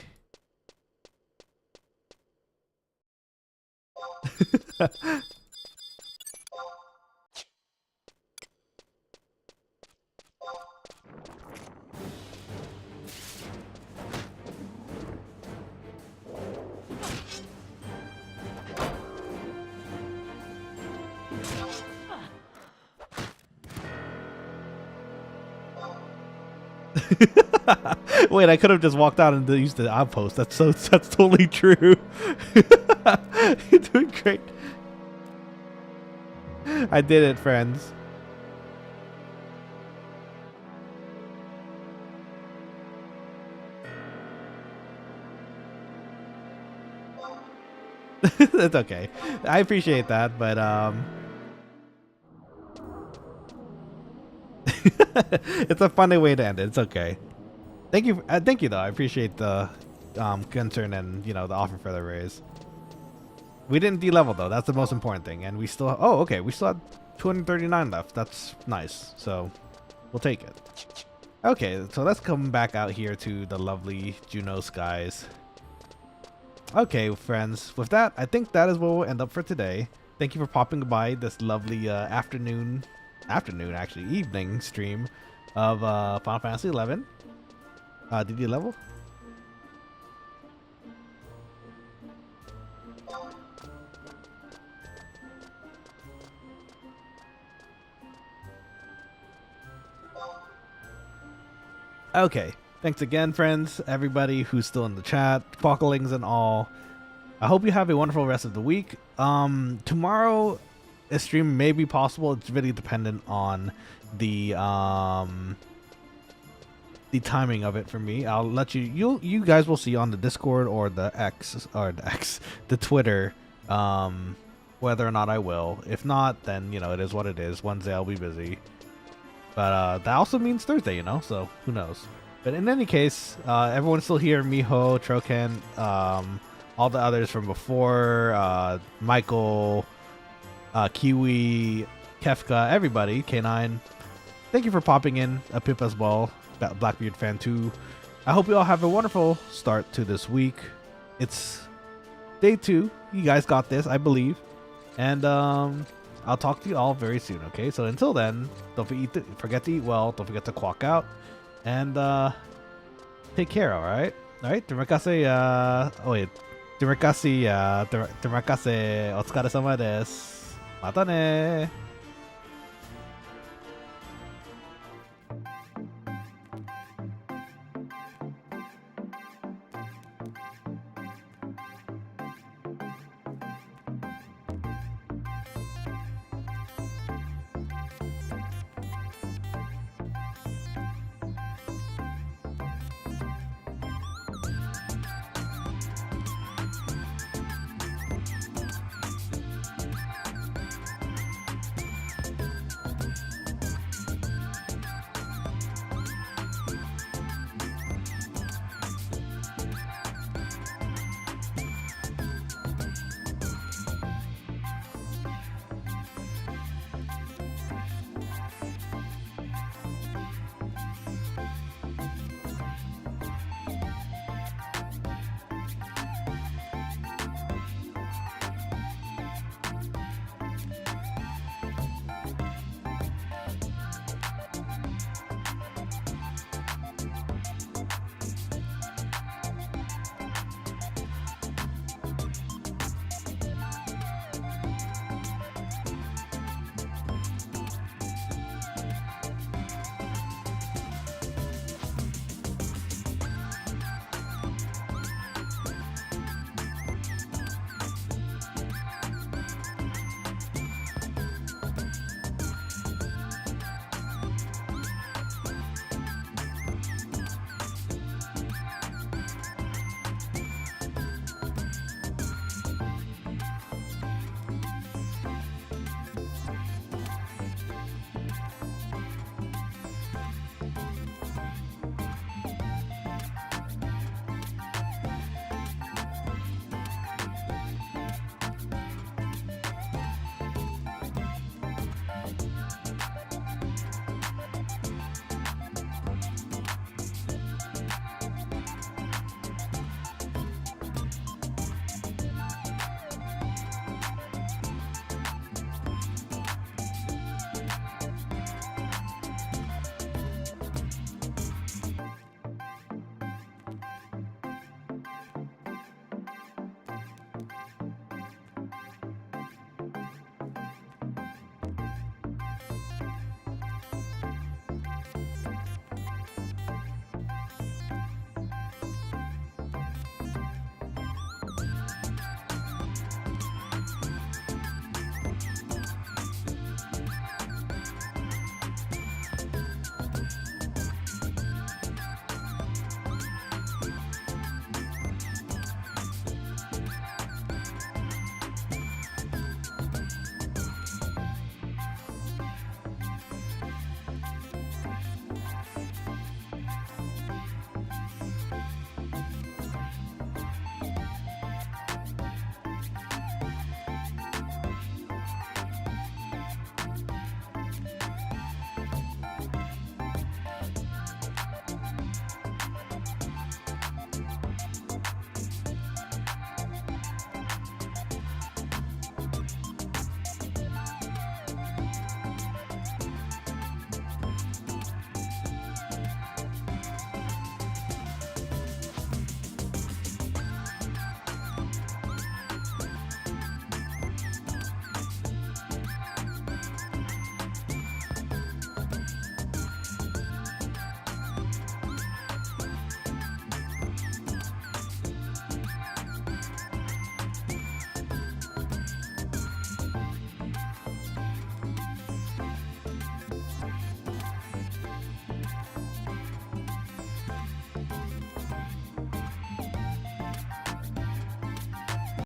Wait, I could have just walked out and used the outpost. That's totally true. You're doing great. I did it, friends. It's okay. I appreciate that, but it's a funny way to end it. It's okay. Thank you though. I appreciate the concern and the offer for the raise. We didn't de-level though. That's the most important thing, and we still. Oh, okay. We still have 239 left. That's nice. So we'll take it. Okay, so let's come back out here to the lovely Jeuno skies. Okay, friends. With that, I think that is where we'll end up for today. Thank you for popping by this lovely afternoon, actually, evening stream of Final Fantasy 11. Did you level? Okay. Thanks again, friends. Everybody who's still in the chat, Quokkalings and all. I hope you have a wonderful rest of the week. Tomorrow, a stream may be possible. It's really dependent on the timing of it for me. I'll let you guys will see on the Discord or the the Twitter, whether or not I will. If not, then it is what it is. Wednesday I'll be busy, but that also means Thursday, so who knows. But in any case, everyone's still here. Miho, Troken, all the others from before, Michael, Kiwi, Kefka, everybody, K9. Thank you for popping in. A Pip as well. Blackbeard fan too. I hope you all have a wonderful start to this week. It's day 2. You guys got this, I believe. And I'll talk to you all very soon, okay? So until then, don't forget to eat well. Don't forget to quack out. And take care, alright? Alright? Terima kasih, terima kasih, otsukare-sama desu. Mata ne!